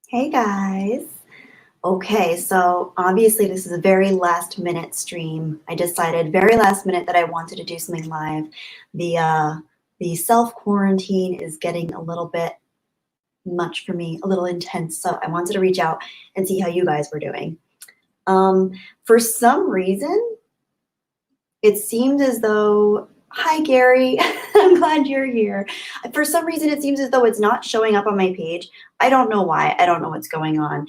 Hey guys. Okay, so obviously this is a very last minute stream. I decided very last minute that I wanted to do something live. The self-quarantine is getting a little bit much for me, a little intense. So I wanted to reach out and see how you guys were doing. For some reason, it seemed as though, hi Gary, I'm glad you're here. For some reason, it seems as though it's not showing up on my page. I don't know why. I don't know what's going on.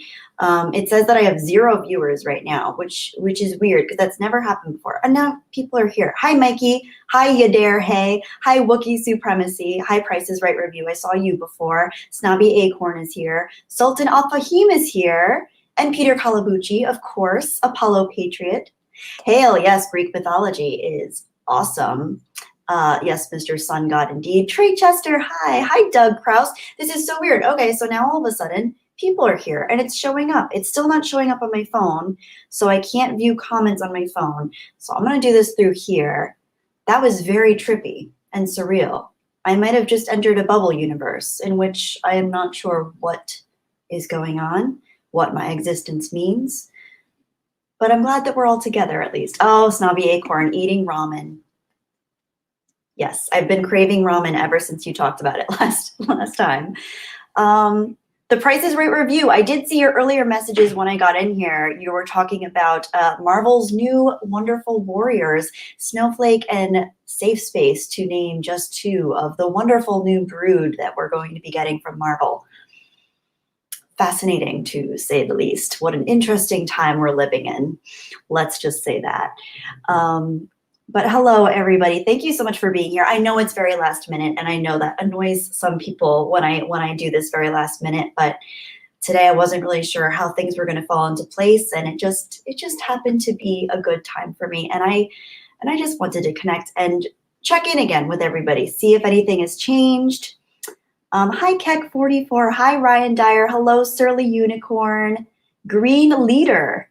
It says that I have 0 viewers right now, which is weird because that's never happened before. And now people are here. Hi Mikey. Hi Yadair. Hey. Hi Wookiee Supremacy. Hi Price is Right Review. I saw you before. Snobby Acorn is here. Sultan Al Fahim is here. And Peter Kalabuchi, of course. Apollo Patriot. Hail, yes, Greek mythology is awesome. Yes, Mr. Sun God, indeed. Trey Chester, hi. Hi, Doug Kraus. This is so weird. Okay, so now all of a sudden, people are here, and it's showing up. It's still not showing up on my phone, so I can't view comments on my phone. So I'm going to do this through here. That was very trippy and surreal. I might have just entered a bubble universe in which I am not sure what is going on, what my existence means. But I'm glad that we're all together at least. Oh, Snobby Acorn, eating ramen. Yes, I've been craving ramen ever since you talked about it last time. The Price is Right review. I did see your earlier messages when I got in here. You were talking about Marvel's new wonderful warriors, Snowflake and Safe Space, to name just 2 of the wonderful new brood that we're going to be getting from Marvel. Fascinating, to say the least. What an interesting time we're living in. Let's just say that. But hello, everybody. Thank you so much for being here. I know it's very last minute, and I know that annoys some people when I do this very last minute. But today I wasn't really sure how things were going to fall into place, and it just happened to be a good time for me. And I just wanted to connect and check in again with everybody, see if anything has changed. Hi, Keck44. Hi, Ryan Dyer. Hello, Surly Unicorn. Green Leader.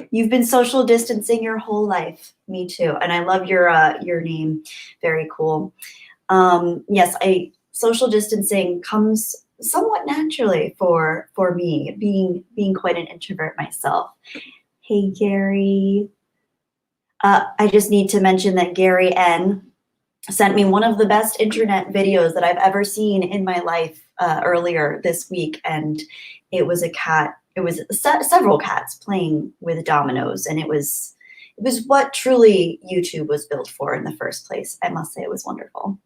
You've been social distancing your whole life. Me too. And I love your name. Very cool. Yes, social distancing comes somewhat naturally for me, being quite an introvert myself. Hey, Gary. I just need to mention that Gary N sent me one of the best internet videos that I've ever seen in my life earlier this week, and it was a cat. It was several cats playing with dominoes, and it was what truly YouTube was built for in the first place. I must say it was wonderful.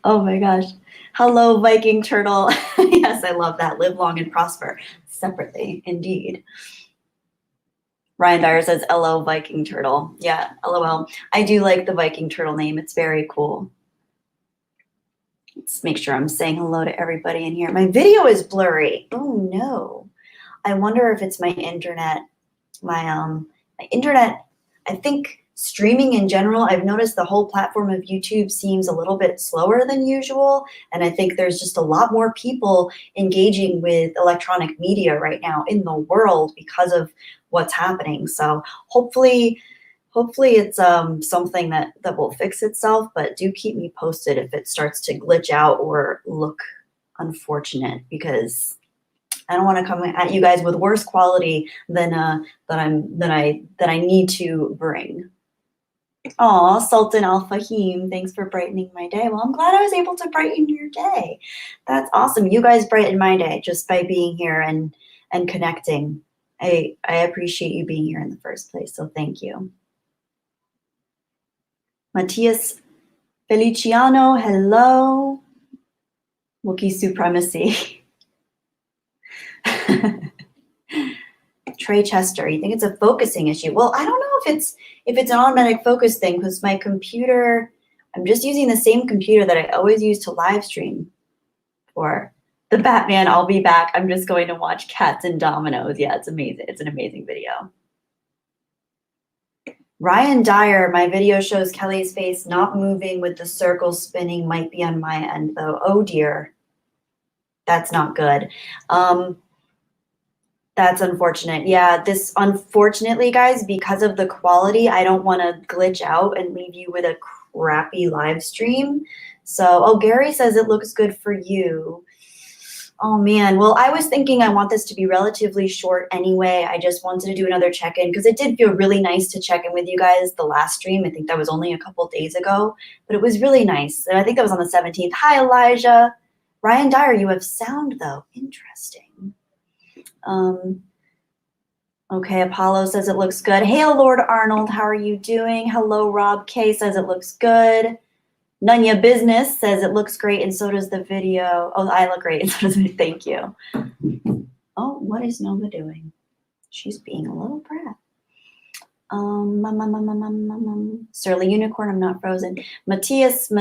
Oh my gosh. Hello, Viking Turtle. Yes, I love that. Live long and prosper. Separately, indeed. Ryan Dyer says, LO Viking Turtle. Yeah, LOL. I do like the Viking Turtle name. It's very cool. Let's make sure I'm saying hello to everybody in here. My video is blurry. Oh no. I wonder if it's my internet. My internet, I think streaming in general, I've noticed the whole platform of YouTube seems a little bit slower than usual. And I think there's just a lot more people engaging with electronic media right now in the world because of what's happening. So hopefully it's something that will fix itself, but do keep me posted if it starts to glitch out or look unfortunate, because I don't want to come at you guys with worse quality than I need to bring. Aw, Sultan Al Fahim, thanks for brightening my day. Well, I'm glad I was able to brighten your day. That's awesome. You guys brighten my day just by being here and connecting. I appreciate you being here in the first place, so thank you. Matthias Feliciano, hello. Wookiee Supremacy. Trey Chester, you think it's a focusing issue? Well, I don't know if it's an automatic focus thing, because my computer, I'm just using the same computer that I always use to live stream for the Batman. I'll be back. I'm just going to watch cats and dominoes. Yeah, it's amazing. It's an amazing video. Ryan Dyer, my video shows Kelly's face not moving with the circle spinning. Might be on my end though. Oh dear. That's not good. That's unfortunate. Yeah, this, unfortunately, guys, because of the quality, I don't want to glitch out and leave you with a crappy live stream. So, oh, Gary says it looks good for you. Oh man, well, I was thinking I want this to be relatively short anyway. I just wanted to do another check-in because it did feel really nice to check in with you guys the last stream. I think that was only a couple days ago, but it was really nice. And I think that was on the 17th. Hi, Elijah. Ryan Dyer, you have sound though. Interesting. Okay, Apollo says it looks good. Hey, Lord Arnold, how are you doing? Hello, Rob K says it looks good. Nunya Business says it looks great, and so does the video. Oh, I look great, and so does the video. Thank you. Oh, what is Nova doing? She's being a little brat. Surly Unicorn, I'm not frozen. Mateus.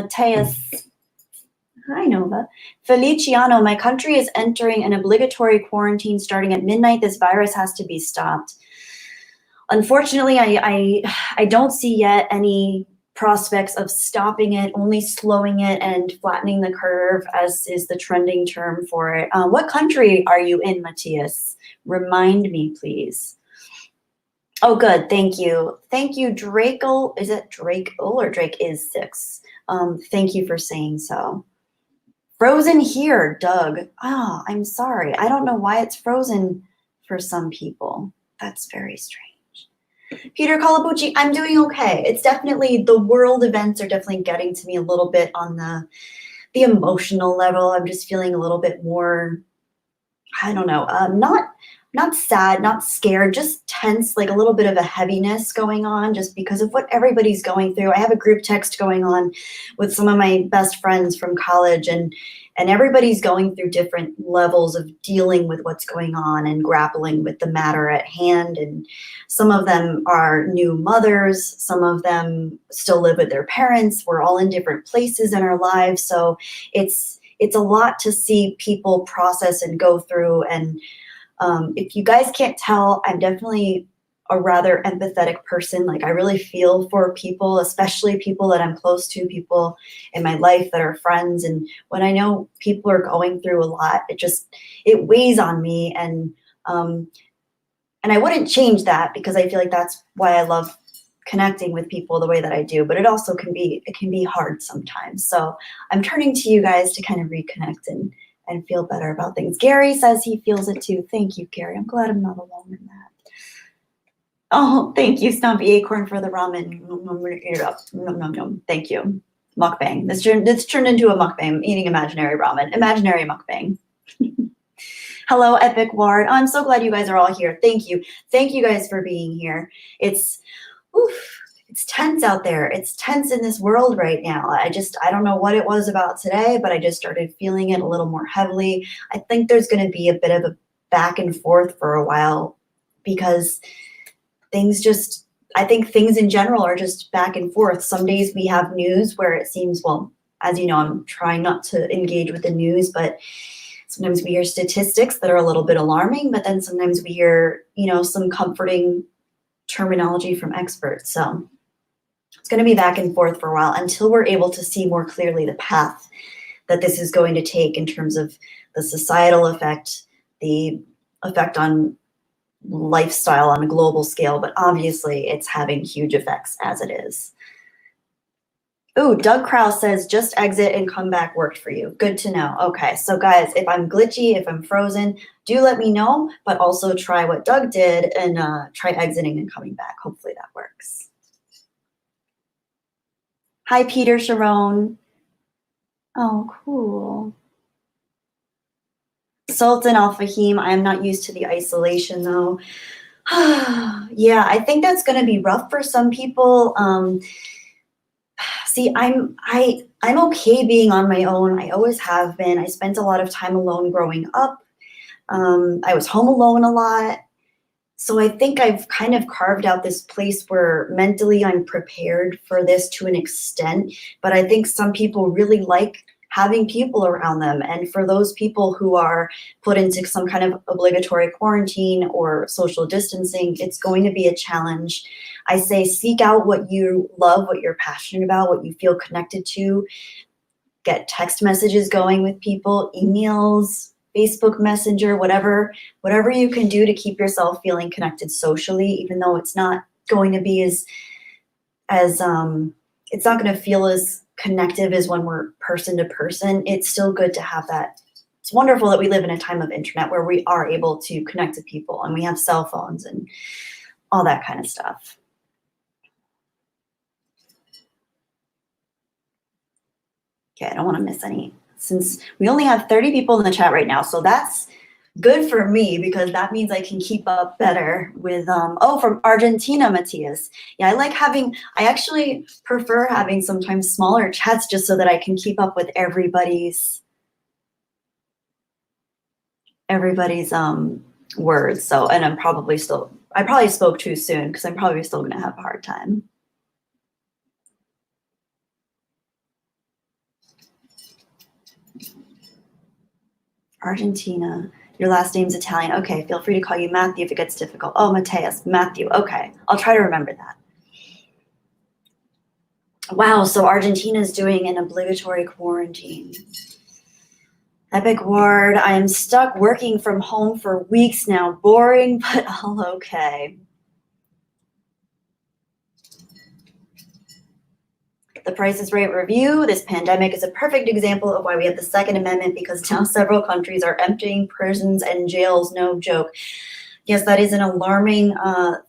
Hi, Nova. Feliciano, my country is entering an obligatory quarantine starting at midnight. This virus has to be stopped. Unfortunately, I don't see yet any prospects of stopping it, only slowing it and flattening the curve, as is the trending term for it. What country are you in, Matthias? Remind me, please. Oh, good. Thank you. Thank you, Drakel. Is it Drakel or Drake is 6? Thank you for saying so. Frozen here, Doug. Ah, I'm sorry. I don't know why it's frozen for some people. That's very strange. Peter Calabucci, I'm doing okay. It's definitely, the world events are definitely getting to me a little bit on the emotional level. I'm just feeling a little bit more, I don't know, not sad, not scared, just tense, like a little bit of a heaviness going on just because of what everybody's going through. I have a group text going on with some of my best friends from college, and everybody's going through different levels of dealing with what's going on and grappling with the matter at hand. And some of them are new mothers. Some of them still live with their parents. We're all in different places in our lives. So it's a lot to see people process and go through. And if you guys can't tell, I'm definitely a rather empathetic person. Like, I really feel for people, especially people that I'm close to, people in my life that are friends. And when I know people are going through a lot, it weighs on me. And I wouldn't change that because I feel like that's why I love connecting with people the way that I do. But it also can be hard sometimes. So I'm turning to you guys to kind of reconnect and feel better about things. Gary says he feels it too. Thank you, Gary. I'm glad I'm not alone in that. Oh, thank you, Stumpy Acorn, for the ramen. I'm gonna eat it up. Nom, nom, nom. Thank you. Mukbang. This turned into a mukbang, eating imaginary ramen. Imaginary mukbang. Hello, Epic Ward. I'm so glad you guys are all here. Thank you. Thank you guys for being here. It's tense out there. It's tense in this world right now. I don't know what it was about today, but I just started feeling it a little more heavily. I think there's going to be a bit of a back and forth for a while because I think things in general are just back and forth. Some days we have news where it seems, well, as you know, I'm trying not to engage with the news, but sometimes we hear statistics that are a little bit alarming, but then sometimes we hear, some comforting terminology from experts. So it's going to be back and forth for a while until we're able to see more clearly the path that this is going to take in terms of the societal effect, the effect on lifestyle on a global scale, but obviously it's having huge effects as it is. Ooh, Doug Krause says, just exit and come back worked for you. Good to know. Okay, so guys, if I'm glitchy, if I'm frozen, do let me know, but also try what Doug did and try exiting and coming back. Hopefully that works. Hi, Peter Sharon. Oh, cool. Sultan Al Fahim, I am not used to the isolation though. Yeah, I think that's going to be rough for some people. See, I'm okay being on my own. I always have been. I spent a lot of time alone growing up. I was home alone a lot. So I think I've kind of carved out this place where mentally I'm prepared for this to an extent. But I think some people really like having people around them. And for those people who are put into some kind of obligatory quarantine or social distancing, it's going to be a challenge. I say seek out what you love, what you're passionate about, what you feel connected to. Get text messages going with people, emails, Facebook Messenger, whatever you can do to keep yourself feeling connected socially, even though it's not going to be as it's not going to feel as connective as when we're person to person, it's still good to have that. It's wonderful that we live in a time of internet where we are able to connect to people and we have cell phones and all that kind of stuff. Okay, I don't want to miss any, since we only have 30 people in the chat right now, so that's good for me because that means I can keep up better with, oh, from Argentina, Matthias. Yeah, I actually prefer having sometimes smaller chats just so that I can keep up with everybody's words. So, and I probably spoke too soon because I'm probably still gonna have a hard time. Argentina. Your last name's Italian. Okay, feel free to call you Matthew if it gets difficult. Oh, Matthias, Matthew. Okay, I'll try to remember that. Wow, so Argentina's doing an obligatory quarantine. Epic Ward, I am stuck working from home for weeks now. Boring, but all okay. The Price is Right review. This pandemic is a perfect example of why we have the Second Amendment, because now several countries are emptying prisons and jails. No joke. Yes, that is an alarming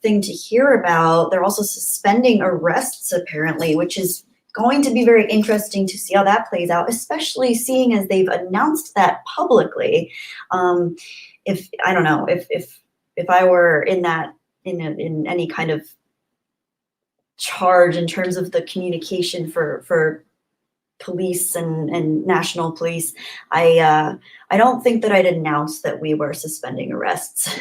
thing to hear about. They're also suspending arrests, apparently, which is going to be very interesting to see how that plays out, especially seeing as they've announced that publicly. If I don't know, if I were in any kind of charge in terms of the communication for police and national police, I don't think that I'd announce that we were suspending arrests.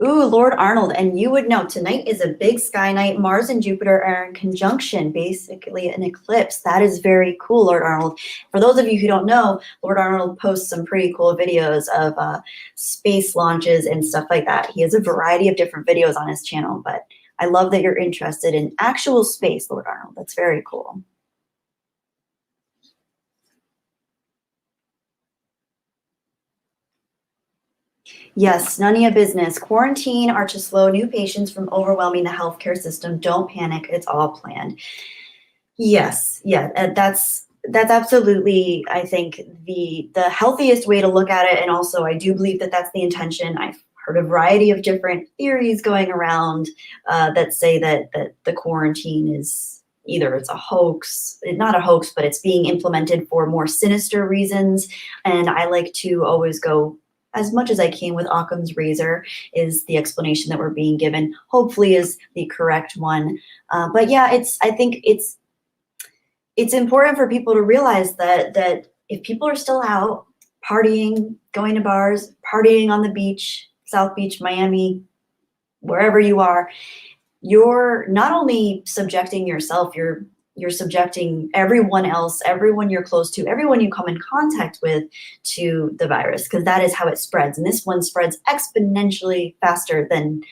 Ooh, Lord Arnold, and you would know, tonight is a big sky night. Mars and Jupiter are in conjunction, basically an eclipse. That is very cool, Lord Arnold. For those of you who don't know, Lord Arnold posts some pretty cool videos of space launches and stuff like that. He has a variety of different videos on his channel, but I love that you're interested in actual space, Lord Arnold. That's very cool. Yes, none of your business. Quarantine are to slow new patients from overwhelming the healthcare system. Don't panic. It's all planned. Yes, yeah, that's absolutely, I think, the healthiest way to look at it. And also, I do believe that that's the intention. I've heard a variety of different theories going around that say that the quarantine is either it's a hoax, not a hoax, but it's being implemented for more sinister reasons. And I like to always go as much as I can with Occam's razor is the explanation that we're being given, hopefully is the correct one. But yeah, I think it's important for people to realize that if people are still out partying, going to bars, partying on the beach, South Beach, Miami, wherever you are, you're not only subjecting yourself, you're subjecting everyone else, everyone you're close to, everyone you come in contact with to the virus, because that is how it spreads. And this one spreads exponentially faster than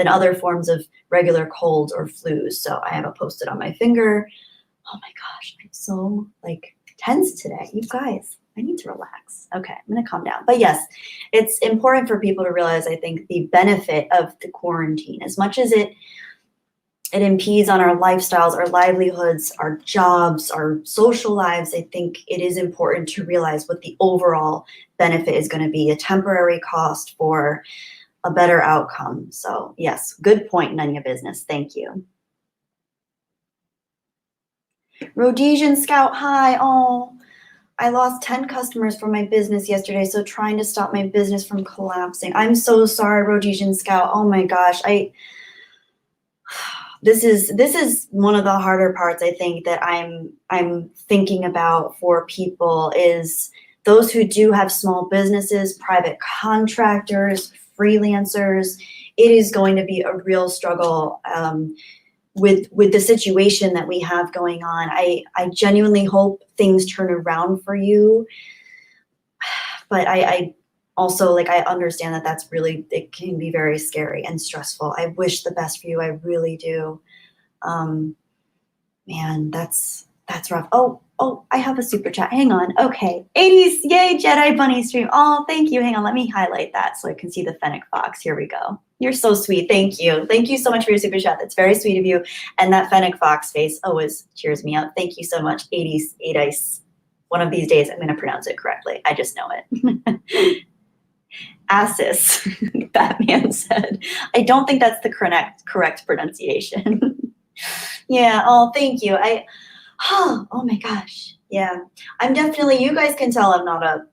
other forms of regular colds or flus. So I have a Post-it on my finger. Oh my gosh, I'm so tense today. You guys, I need to relax. Okay, I'm gonna calm down. But yes, it's important for people to realize, I think, the benefit of the quarantine. As much as it impedes on our lifestyles, our livelihoods, our jobs, our social lives, I think it is important to realize what the overall benefit is going to be, a temporary cost for a better outcome. So yes, good point, none of your business. Thank you. Rhodesian Scout, hi. Oh, I lost 10 customers from my business yesterday, so trying to stop my business from collapsing. I'm so sorry, Rhodesian Scout. Oh my gosh, This is one of the harder parts, I think, that I'm thinking about for people is those who do have small businesses, private contractors, freelancers. It is going to be a real struggle with the situation that we have going on. I genuinely hope things turn around for you, but I also, I understand that that's really, it can be very scary and stressful. I wish the best for you. I really do. Man, that's rough. Oh, I have a super chat. Hang on. Okay. 80s. Yay, Jedi Bunny stream. Oh, thank you. Hang on. Let me highlight that so I can see the Fennec Fox. Here we go. You're so sweet. Thank you. Thank you so much for your super chat. That's very sweet of you. And that Fennec Fox face always cheers me up. Thank you so much. 80s, 8ice. One of these days, I'm going to pronounce it correctly. I just know it. Assis, Batman said. I don't think that's the correct pronunciation. Yeah. Oh, thank you. Oh my gosh. Yeah. I'm definitely, you guys can tell I'm not a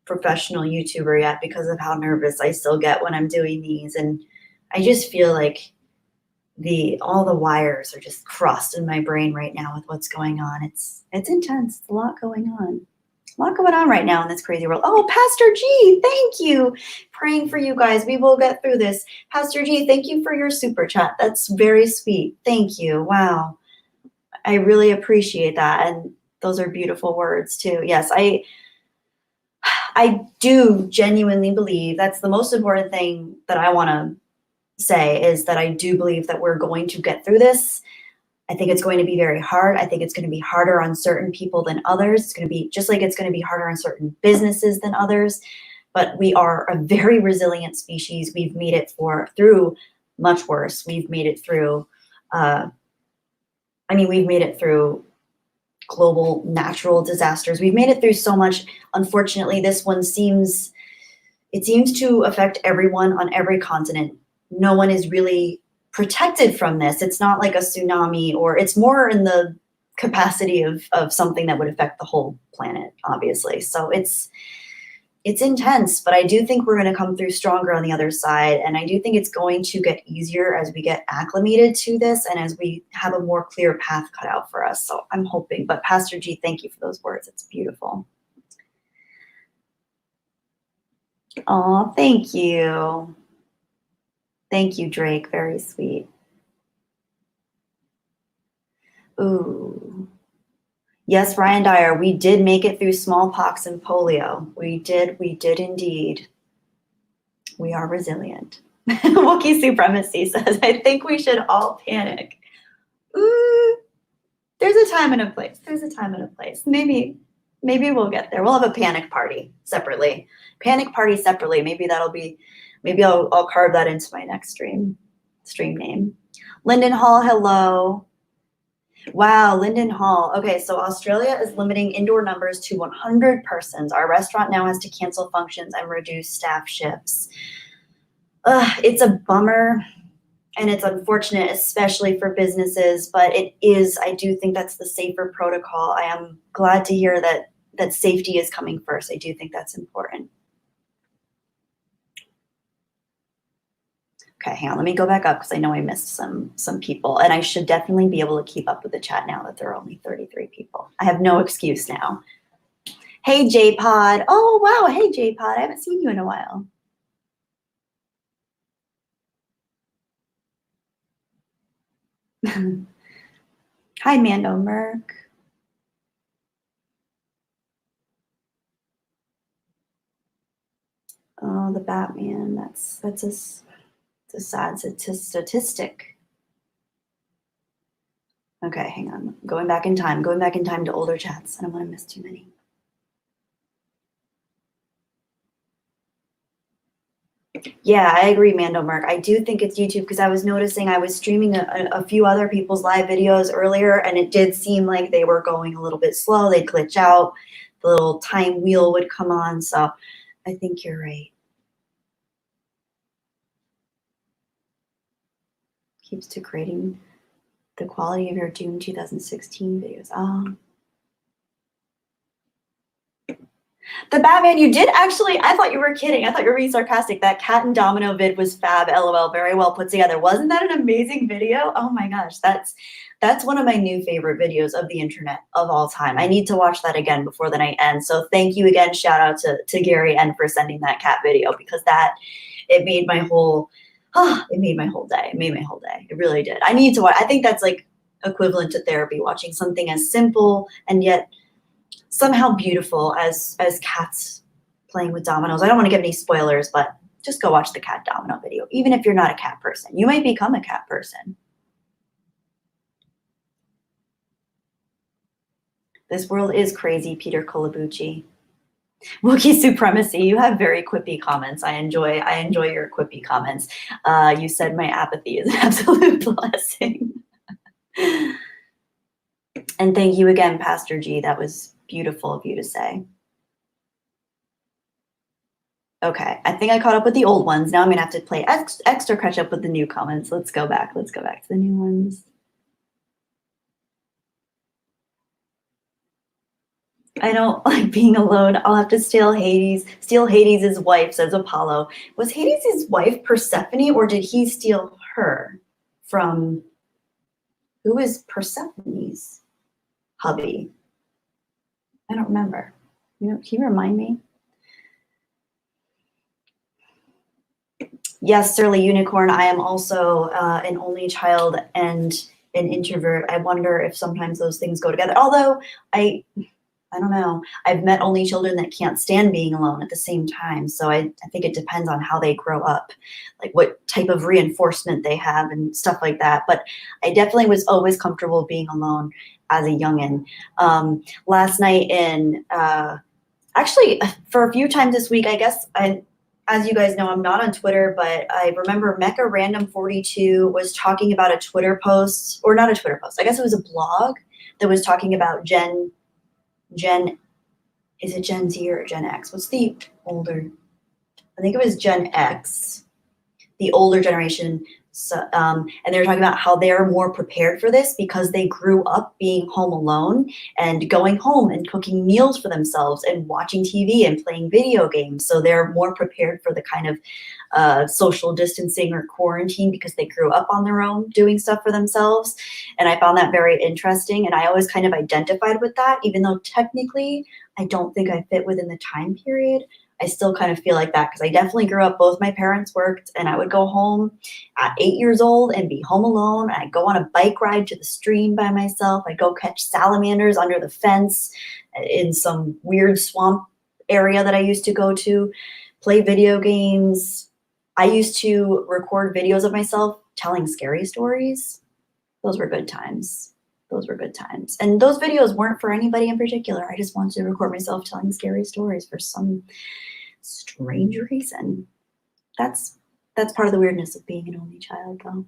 professional YouTuber yet because of how nervous I still get when I'm doing these. And I just feel like all the wires are just crossed in my brain right now with what's going on. It's intense. It's a lot going on. A lot going on right now in this crazy world. Oh, Pastor G, thank you. Praying for you guys. We will get through this. Pastor G, thank you for your super chat. That's very sweet. Thank you. Wow. I really appreciate that. And those are beautiful words too. Yes, I do genuinely believe that's the most important thing that I want to say is that I do believe that we're going to get through this. I think it's going to be very hard. I think it's going to be harder on certain people than others. It's going to be just like it's going to be harder on certain businesses than others. But we are a very resilient species. We've made it through much worse. We've made it through, we've made it through global natural disasters. We've made it through so much. Unfortunately, this one seems to affect everyone on every continent. No one is really protected from this. It's not like a tsunami, or it's more in the capacity of something that would affect the whole planet, obviously. So it's intense, but I do think we're going to come through stronger on the other side. And I do think it's going to get easier as we get acclimated to this and as we have a more clear path cut out for us. So I'm hoping. But Pastor G, thank you for those words. It's beautiful. Oh, thank you. Thank you, Drake. Very sweet. Ooh. Yes, Ryan Dyer, we did make it through smallpox and polio. We did indeed. We are resilient. Wookiee Supremacy says, I think we should all panic. There's a time and a place. There's a time and a place. Maybe we'll get there. We'll have a panic party separately. Panic party separately. Maybe I'll carve that into my next stream name. Linden Hall, hello. Wow, Linden Hall. Okay, so Australia is limiting indoor numbers to 100 persons. Our restaurant now has to cancel functions and reduce staff shifts. It's a bummer and it's unfortunate, especially for businesses, but I do think that's the safer protocol. I am glad to hear that safety is coming first. I do think that's important. Okay, hang on, let me go back up because I know I missed some people, and I should definitely be able to keep up with the chat now that there are only 33 people. I have no excuse now. Hey, J-Pod. Oh, wow, hey, J-Pod. I haven't seen you in a while. Hi, Mando Merc. Oh, the Batman. That's a sad statistic. Okay, hang on. Going back in time to older chats. I don't want to miss too many. Yeah, I agree, Mando Mark. I do think it's YouTube because I was noticing I was streaming a few other people's live videos earlier, and it did seem like they were going a little bit slow. They'd glitch out. The little time wheel would come on. So I think you're right. Keeps degrading the quality of your June 2016 videos. The Batman, you did actually, I thought you were kidding. I thought you were being sarcastic. That cat and domino vid was fab, LOL, very well put together. Wasn't that an amazing video? Oh my gosh, that's one of my new favorite videos of the internet of all time. I need to watch that again before the night ends. So thank you again, shout out to Gary N for sending that cat video, because it made my whole day. It made my whole day. It really did. I need to watch. I think that's like equivalent to therapy, watching something as simple and yet somehow beautiful as cats playing with dominoes. I don't want to give any spoilers, but just go watch the cat domino video. Even if you're not a cat person, you might become a cat person. This world is crazy, Peter Colabucci. Wookiee supremacy. You have very quippy comments. I enjoy your quippy comments. You said my apathy is an absolute blessing. And thank you again, Pastor G. That was beautiful of you to say. Okay, I think I caught up with the old ones. Now I'm gonna have to play extra catch up with the new comments. Let's go back. Let's go back to the new ones. I don't like being alone. I'll have to steal Hades. Steal Hades' wife, says Apollo. Was Hades' wife Persephone, or did he steal her from? Who is Persephone's hubby? I don't remember. Can you remind me? Yes, Surly Unicorn. I am also an only child and an introvert. I wonder if sometimes those things go together. Although I don't know. I've met only children that can't stand being alone at the same time. So I think it depends on how they grow up, like what type of reinforcement they have and stuff like that. But I definitely was always comfortable being alone as a youngin. Last night actually for a few times this week, I guess as you guys know, I'm not on Twitter, but I remember Mecha Random 42 was talking about a Twitter post, or not a Twitter post. I guess it was a blog that was talking about Gen, is it Gen Z or Gen X? What's the older? I think it was Gen X, the older generation. So, and they were talking about how they're more prepared for this because they grew up being home alone and going home and cooking meals for themselves and watching TV and playing video games. So they're more prepared for the kind of social distancing or quarantine because they grew up on their own doing stuff for themselves. And I found that very interesting. And I always kind of identified with that, even though technically I don't think I fit within the time period. I still kind of feel like that because I definitely grew up, both my parents worked, and I would go home at 8 years old and be home alone. I'd go on a bike ride to the stream by myself. I'd go catch salamanders under the fence in some weird swamp area that I used to go to, play video games. I used to record videos of myself telling scary stories. Those were good times. Those were good times. And those videos weren't for anybody in particular. I just wanted to record myself telling scary stories for some strange reason. That's part of the weirdness of being an only child, though.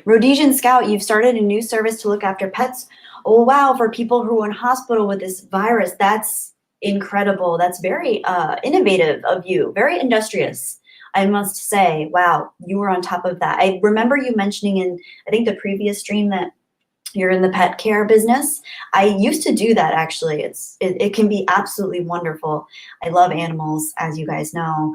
Rhodesian Scout, you've started a new service to look after pets. Oh, wow, for people who are in hospital with this virus. That's incredible. That's very innovative of you, very industrious. I must say, wow, you were on top of that. I remember you mentioning in, I think, the previous stream that you're in the pet care business. I used to do that, actually. It can be absolutely wonderful. I love animals, as you guys know.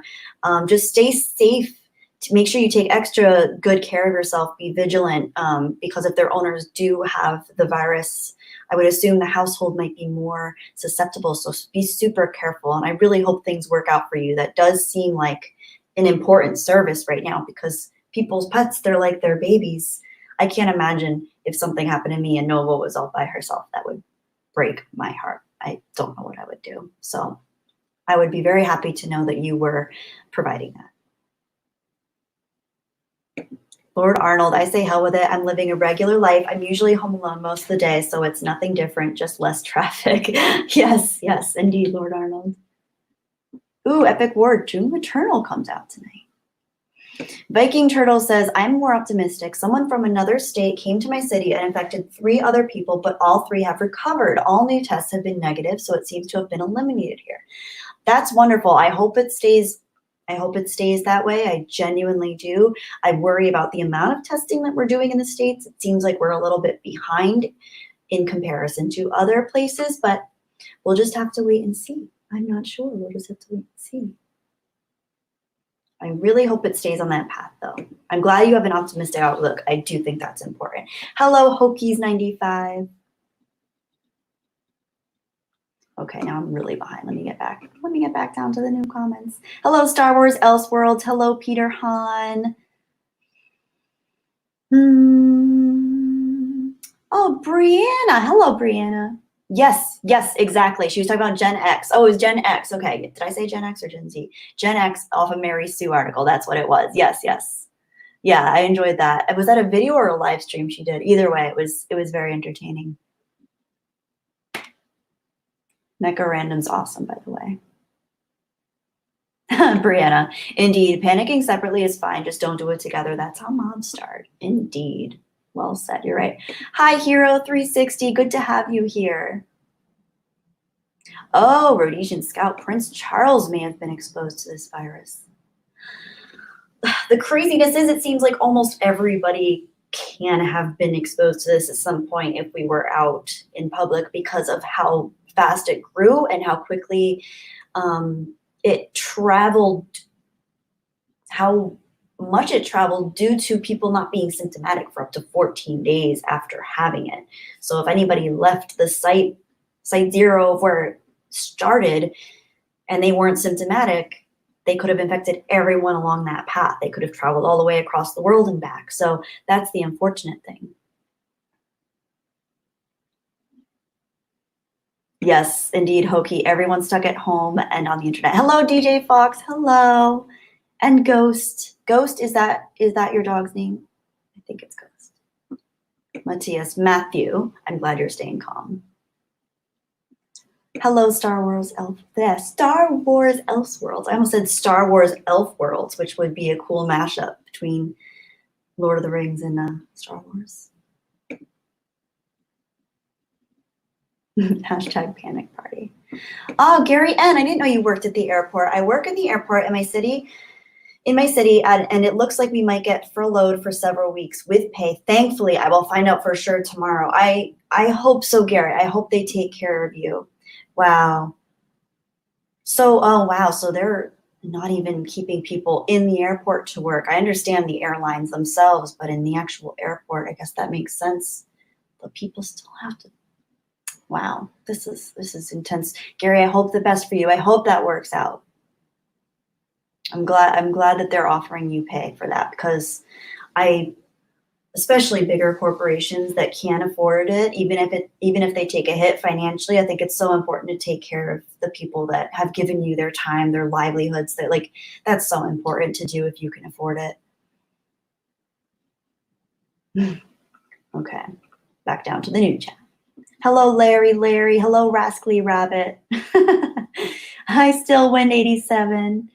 Just stay safe. To make sure you take extra good care of yourself. Be vigilant, because if their owners do have the virus, I would assume the household might be more susceptible. So be super careful. And I really hope things work out for you. That does seem like an important service right now because people's pets, they're like their babies. I can't imagine if something happened to me and Nova was all by herself. That would break my heart. I don't know what I would do. So I would be very happy to know that you were providing that. Lord Arnold, I say hell with it. I'm living a regular life. I'm usually home alone most of the day, so it's nothing different, just less traffic. Yes, indeed, Lord Arnold. Ooh, Epic Word, Doom Eternal comes out tonight. Viking Turtle says, I'm more optimistic. Someone from another state came to my city and infected 3 other people, but all 3 have recovered. All new tests have been negative, so it seems to have been eliminated here. That's wonderful. I hope it stays that way. I genuinely do. I worry about the amount of testing that we're doing in the States. It seems like we're a little bit behind in comparison to other places, but we'll just have to wait and see. I'm not sure. We'll just have to wait and see. I really hope it stays on that path, though. I'm glad you have an optimistic outlook. I do think that's important. Hello, Hokies95. Okay, now I'm really behind. Let me get back. Let me get back down to the new comments. Hello, Star Wars Elseworlds. Hello, Peter Han. Oh, Brianna. Hello, Brianna. Yes, exactly. She was talking about Gen X. Oh, it was Gen X. Okay. Did I say Gen X or Gen Z? Gen X off of Mary Sue article. That's what it was. Yes. Yeah, I enjoyed that. Was that a video or a live stream she did? Either way, it was very entertaining. Mecha Random's awesome, by the way. Brianna, indeed, panicking separately is fine. Just don't do it together. That's how mobs start. Indeed. Well said. You're right. Hi, Hero360. Good to have you here. Oh, Rhodesian Scout. Prince Charles may have been exposed to this virus. The craziness is it seems like almost everybody can have been exposed to this at some point if we were out in public because of how fast it grew and how quickly it traveled, how much it traveled due to people not being symptomatic for up to 14 days after having it. So if anybody left the site zero of where it started and they weren't symptomatic, they could have infected everyone along that path. They could have traveled all the way across the world and back. So that's the unfortunate thing. Yes, indeed, Hokie. Everyone's stuck at home and on the internet. Hello, DJ Fox. Hello. And Ghost. Ghost, is that your dog's name? I think it's Ghost. Matthias. Matthew. I'm glad you're staying calm. Hello, Star Wars Elf. Yeah, Star Wars Elseworlds. I almost said Star Wars Elf Worlds, which would be a cool mashup between Lord of the Rings and Star Wars. Hashtag panic party. Oh, Gary N. I didn't know you worked at the airport. I work in the airport in my city, and it looks like we might get furloughed for several weeks with pay. Thankfully, I will find out for sure tomorrow. I hope so, Gary. I hope they take care of you. Wow. So, oh, wow. So they're not even keeping people in the airport to work. I understand the airlines themselves, but in the actual airport, I guess that makes sense. But people still have to. Wow. This is intense. Gary, I hope the best for you. I hope that works out. I'm glad that they're offering you pay for that because especially bigger corporations that can't afford it, even if they take a hit financially, I think it's so important to take care of the people that have given you their time, their livelihoods. That's so important to do if you can afford it. Okay, back down to the new chat. Hello, Larry. Hello, Rascally Rabbit. Hi, Stillwind87.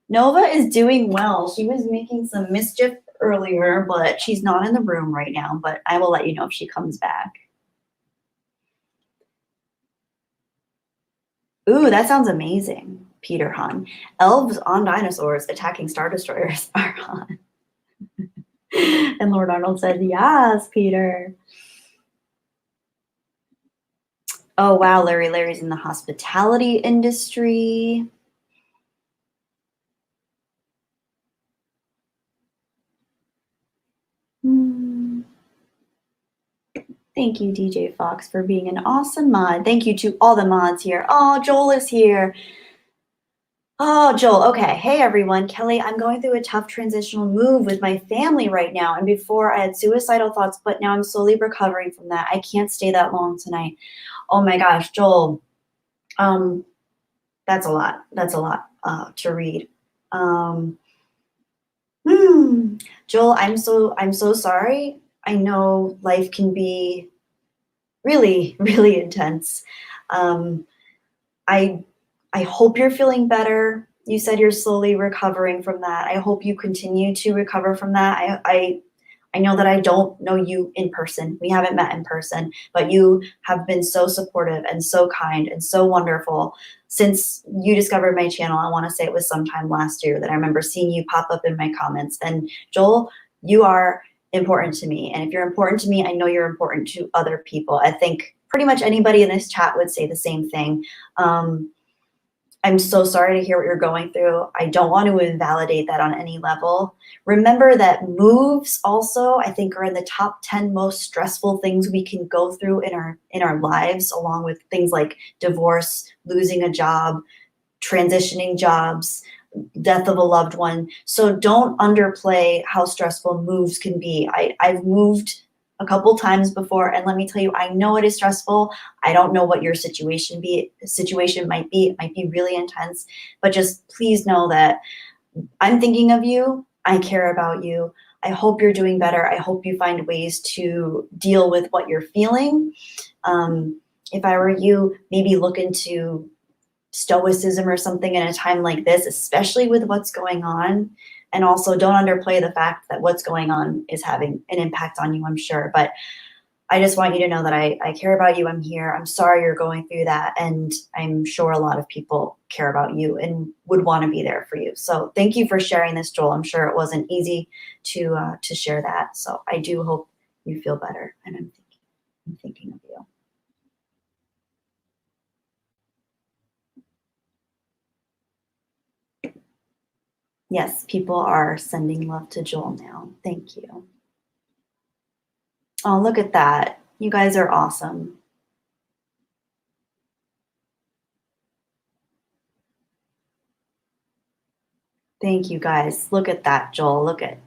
Nova is doing well. She was making some mischief earlier, but she's not in the room right now, but I will let you know if she comes back. Ooh, that sounds amazing, Peter Han. Elves on dinosaurs attacking Star Destroyers are on. And Lord Arnold said, yes, Peter. Oh, wow, Larry's in the hospitality industry. Thank you, DJ Fox, for being an awesome mod. Thank you to all the mods here. Oh, Joel is here. Oh, Joel, okay. Hey, everyone. Kelly, I'm going through a tough transitional move with my family right now. And before I had suicidal thoughts, but now I'm slowly recovering from that. I can't stay that long tonight. Oh my gosh, Joel. That's a lot. That's a lot to read. Joel, I'm so sorry. I know life can be really, really intense. I hope you're feeling better. You said you're slowly recovering from that. I hope you continue to recover from that. I know that I don't know you in person. We haven't met in person, but you have been so supportive and so kind and so wonderful since you discovered my channel. I want to say it was sometime last year that I remember seeing you pop up in my comments. And Joel, you are important to me. And if you're important to me, I know you're important to other people. I think pretty much anybody in this chat would say the same thing. I'm so sorry to hear what you're going through. I don't want to invalidate that on any level. Remember that moves also, I think, are in the top 10 most stressful things we can go through in our lives, along with things like divorce, losing a job, transitioning jobs, death of a loved one. So don't underplay how stressful moves can be. I've moved a couple times before, and let me tell you, I know it is stressful. I don't know what your situation might be. It might be really intense, but just please know that I'm thinking of you. I care about you. I hope you're doing better. I hope you find ways to deal with what you're feeling. if I were you, maybe look into stoicism or something in a time like this, especially with what's going on. And also don't underplay the fact that what's going on is having an impact on you, I'm sure. But I just want you to know that I care about you. I'm here. I'm sorry you're going through that. And I'm sure a lot of people care about you and would want to be there for you. So thank you for sharing this, Joel. I'm sure it wasn't easy to share that. So I do hope you feel better. And I'm thinking of you. Yes, people are sending love to Joel now. Thank you. Oh, look at that. You guys are awesome. Thank you guys. Look at that, Joel. Look at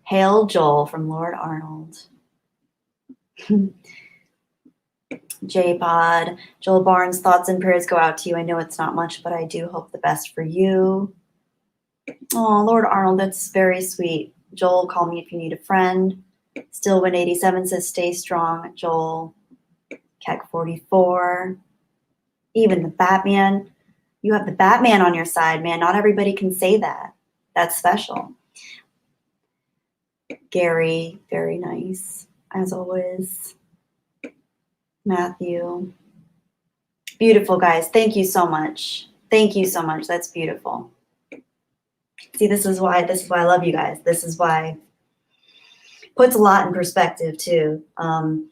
Hail Joel from Lord Arnold. J-Pod. Joel Barnes, thoughts and prayers go out to you. I know it's not much, but I do hope the best for you. Oh, Lord Arnold, that's very sweet. Joel, call me if you need a friend. Stillwind87 says, stay strong, Joel. Keck44. Even the Batman. You have the Batman on your side, man. Not everybody can say that. That's special. Gary, very nice, as always. Matthew. Beautiful, guys. Thank you so much. Thank you so much. That's beautiful. See, this is why I love you guys. This is why puts a lot in perspective too. I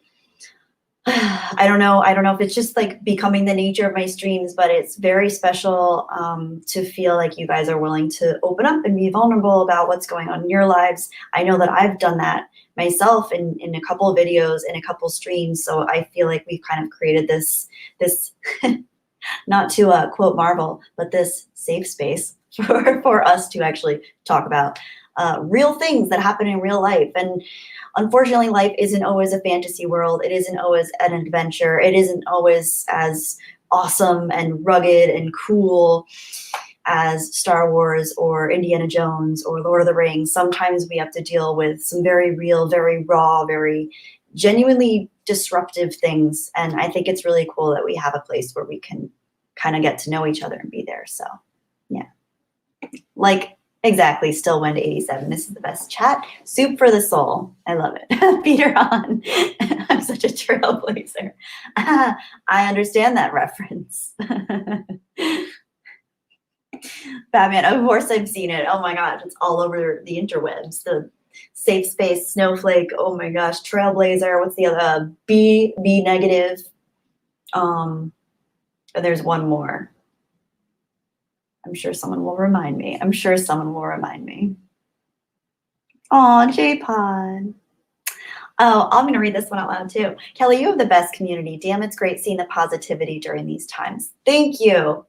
don't know if it's just like becoming the nature of my streams, but it's very special to feel like you guys are willing to open up and be vulnerable about what's going on in your lives. I know that I've done that myself in a couple of videos, in a couple streams. So I feel like we've kind of created this not to quote Marvel, but this safe space for us to actually talk about real things that happen in real life. And unfortunately, life isn't always a fantasy world. It isn't always an adventure. It isn't always as awesome and rugged and cool as Star Wars or Indiana Jones or Lord of the Rings. Sometimes we have to deal with some very real, very raw, very genuinely disruptive things. And I think it's really cool that we have a place where we can kind of get to know each other and be there. So yeah, like exactly. Stillwind87. This is the best chat. Soup for the soul. I love it. Peter on. I'm such a trailblazer. I understand that reference. Batman. Of course I've seen it. Oh my gosh. It's all over the interwebs. The safe space, snowflake. Oh my gosh. Trailblazer. What's the other? B negative. And there's one more. I'm sure someone will remind me. I'm sure someone will remind me. Oh, J-Pod. Oh, I'm going to read this one out loud too. Kelly, you have the best community. Damn, it's great seeing the positivity during these times. Thank you.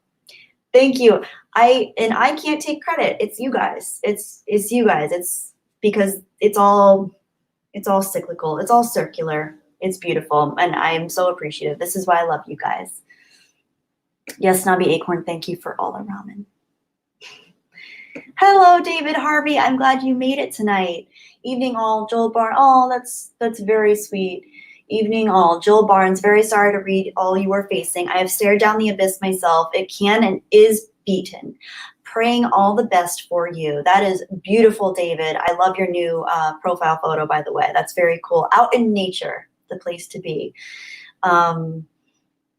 Thank you. I can't take credit. It's you guys. It's you guys. It's because it's all cyclical. It's all circular. It's beautiful. And I'm so appreciative. This is why I love you guys. Yes, Nabi Acorn, thank you for all the ramen. Hello, David Harvey. I'm glad you made it tonight. Evening all, Joel Barnes. Oh, that's very sweet. Evening all, Joel Barnes. Very sorry to read all you are facing. I have stared down the abyss myself. It can and is beaten. Praying all the best for you. That is beautiful, David. I love your new profile photo, by the way. That's very cool. Out in nature, the place to be.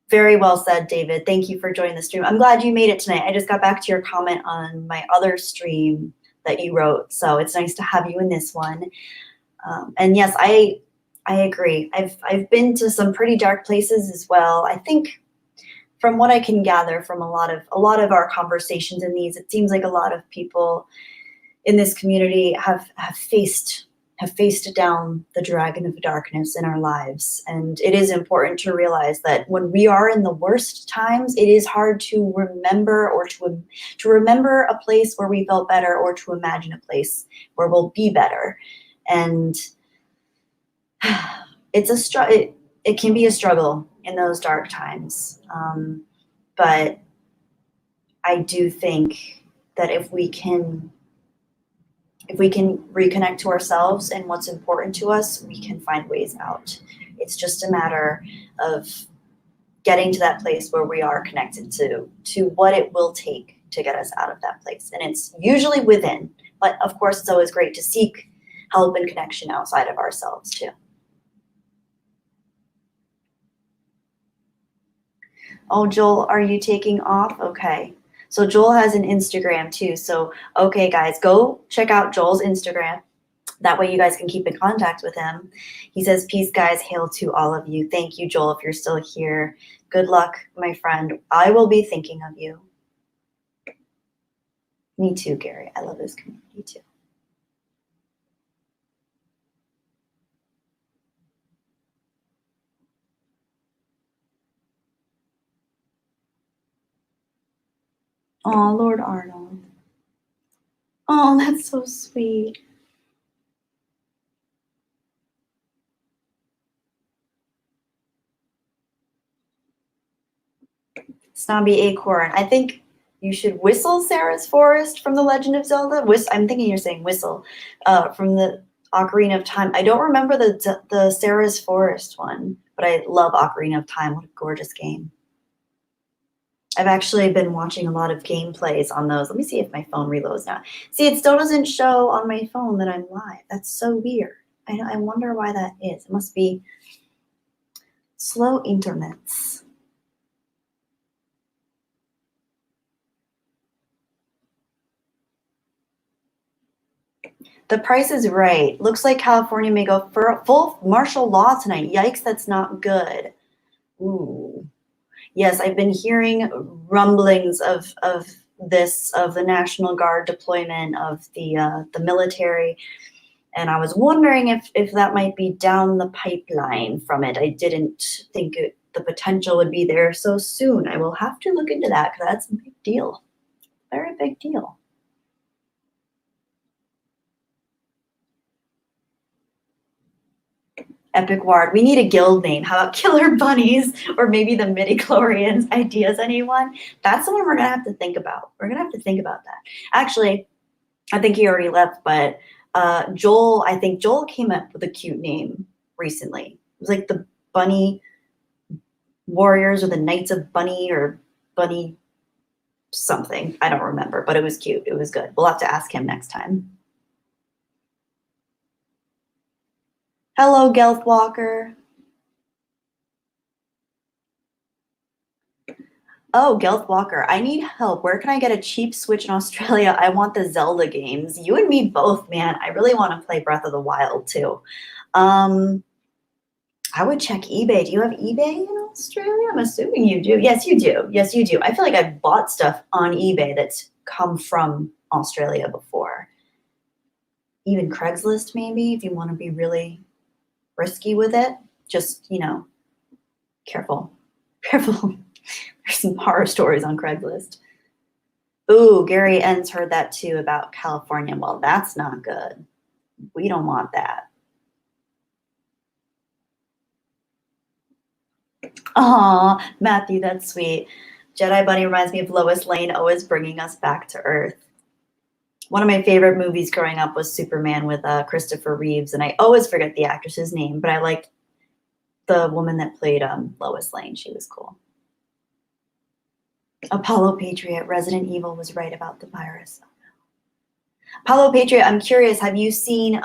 Very well said, David. Thank you for joining the stream. I'm glad you made it tonight. I just got back to your comment on my other stream that you wrote, so it's nice to have you in this one. And yes, I agree. I've been to some pretty dark places as well. I think from what I can gather from a lot of our conversations in these, it seems like a lot of people in this community have faced down the dragon of darkness in our lives. And it is important to realize that when we are in the worst times, it is hard to remember or to remember a place where we felt better or to imagine a place where we'll be better. And it can be a struggle in those dark times. But I do think that if we can reconnect to ourselves and what's important to us, we can find ways out. It's just a matter of getting to that place where we are connected to what it will take to get us out of that place. And it's usually within, but of course it's always great to seek help and connection outside of ourselves too. Oh, Joel, are you taking off? Okay. So Joel has an Instagram too. So, okay, guys, go check out Joel's Instagram. That way you guys can keep in contact with him. He says, peace, guys. Hail to all of you. Thank you, Joel, if you're still here. Good luck, my friend. I will be thinking of you. Me too, Gary. I love this community too. Oh, Lord Arnold. Oh, that's so sweet. Snobby Acorn. I think you should whistle Sarah's Forest from The Legend of Zelda. I'm thinking you're saying whistle from the Ocarina of Time. I don't remember the Sarah's Forest one, but I love Ocarina of Time. What a gorgeous game. I've actually been watching a lot of gameplays on those. Let me see if my phone reloads now. See, it still doesn't show on my phone that I'm live. That's so weird. I wonder why that is. It must be slow internets. The Price is Right. Looks like California may go for full martial law tonight. Yikes, that's not good. Ooh. Yes, I've been hearing rumblings of the National Guard deployment of the military, and I was wondering if that might be down the pipeline from it. I didn't think the potential would be there so soon. I will have to look into that because that's a big deal. Very big deal. Epic Ward. We need a guild name. How about Killer Bunnies or maybe the Midichlorians? Ideas, anyone? That's the one we're going to have to think about. We're going to have to think about that. Actually, I think he already left, but Joel, I think Joel came up with a cute name recently. It was like the Bunny Warriors or the Knights of Bunny or Bunny something. I don't remember, but it was cute. It was good. We'll have to ask him next time. Hello, Gelth Walker. Oh, Gelth Walker, I need help. Where can I get a cheap Switch in Australia? I want the Zelda games. You and me both, man. I really want to play Breath of the Wild too. I would check eBay. Do you have eBay in Australia? I'm assuming you do. Yes, you do. Yes, you do. I feel like I've bought stuff on eBay that's come from Australia before. Even Craigslist, maybe, if you want to be really risky with it. Just, careful. Careful. There's some horror stories on Craigslist. Ooh, Gary N's heard that too about California. Well, that's not good. We don't want that. Aw, Matthew, that's sweet. Jedi Bunny reminds me of Lois Lane, always bringing us back to Earth. One of my favorite movies growing up was Superman with Christopher Reeves, and I always forget the actress's name, but I liked the woman that played Lois Lane. She was cool. Apollo Patriot, Resident Evil was right about the virus. Apollo Patriot, I'm curious, have you seen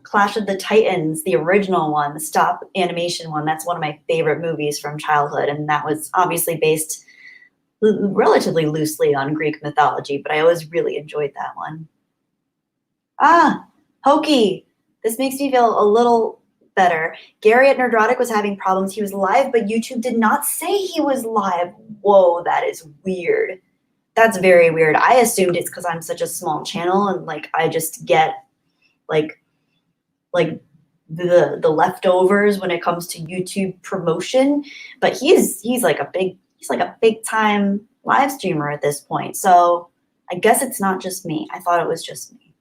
Clash of the Titans, the original one, the stop animation one? That's one of my favorite movies from childhood, and that was obviously based relatively loosely on Greek mythology, but I always really enjoyed that one. Ah, Hokey, this makes me feel a little better. Gary at Nerdrotic was having problems. He was live, but YouTube did not say he was live. Whoa, that is weird. That's very weird. I assumed it's because I'm such a small channel and like I just get like the leftovers when it comes to YouTube promotion. But he's like a big time live streamer at this point. So I guess it's not just me. I thought it was just me.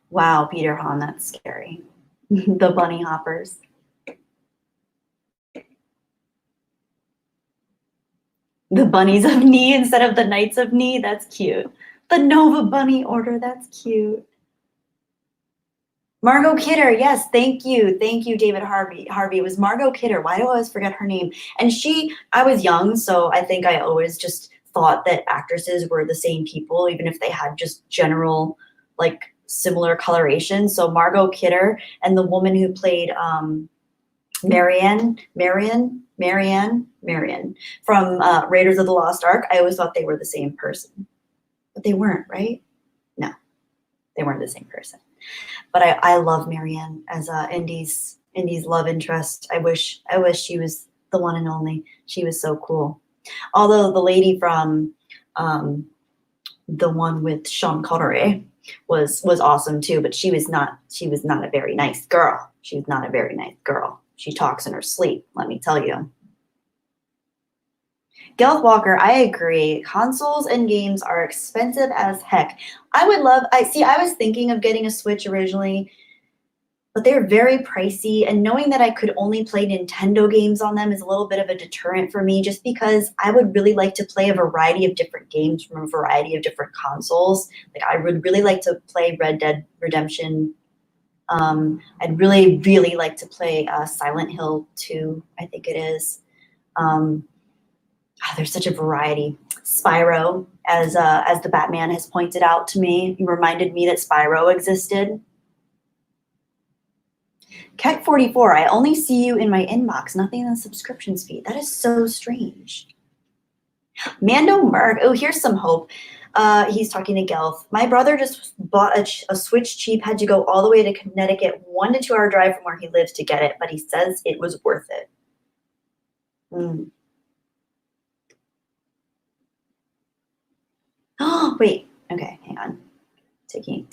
Wow, Peter Hahn, that's scary. The bunny hoppers. The bunnies of knee instead of the knights of knee. That's cute. The Nova Bunny Order. That's cute. Margot Kidder. Yes, thank you. Thank you, David Harvey. It was Margot Kidder. Why do I always forget her name? And I was young, so I think I always just thought that actresses were the same people, even if they had just general, like, similar coloration. So Margot Kidder and the woman who played Marianne from Raiders of the Lost Ark, I always thought they were the same person. But they weren't, right? No, they weren't the same person. But I love Marianne as Indy's love interest. I wish she was the one and only. She was so cool. Although the lady from the one with Sean Connery was awesome too, but she was not a very nice girl. She's not a very nice girl. She talks in her sleep, let me tell you. Gelth Walker, I agree. Consoles and games are expensive as heck. I was thinking of getting a Switch originally, but they're very pricey. And knowing that I could only play Nintendo games on them is a little bit of a deterrent for me, just because I would really like to play a variety of different games from a variety of different consoles. Like, I would really like to play Red Dead Redemption. I'd really, really like to play Silent Hill 2, I think it is. There's such a variety. Spyro, as the Batman has pointed out to me, he reminded me that Spyro existed. Keck44, I only see you in my inbox, nothing in the subscriptions feed. That is so strange. Mando Merg, oh, here's some hope. He's talking to Gelf. My brother just bought a Switch cheap, had to go all the way to Connecticut, 1 to 2 hour drive from where he lives to get it, but he says it was worth it. Oh, wait. Okay, hang on. Taking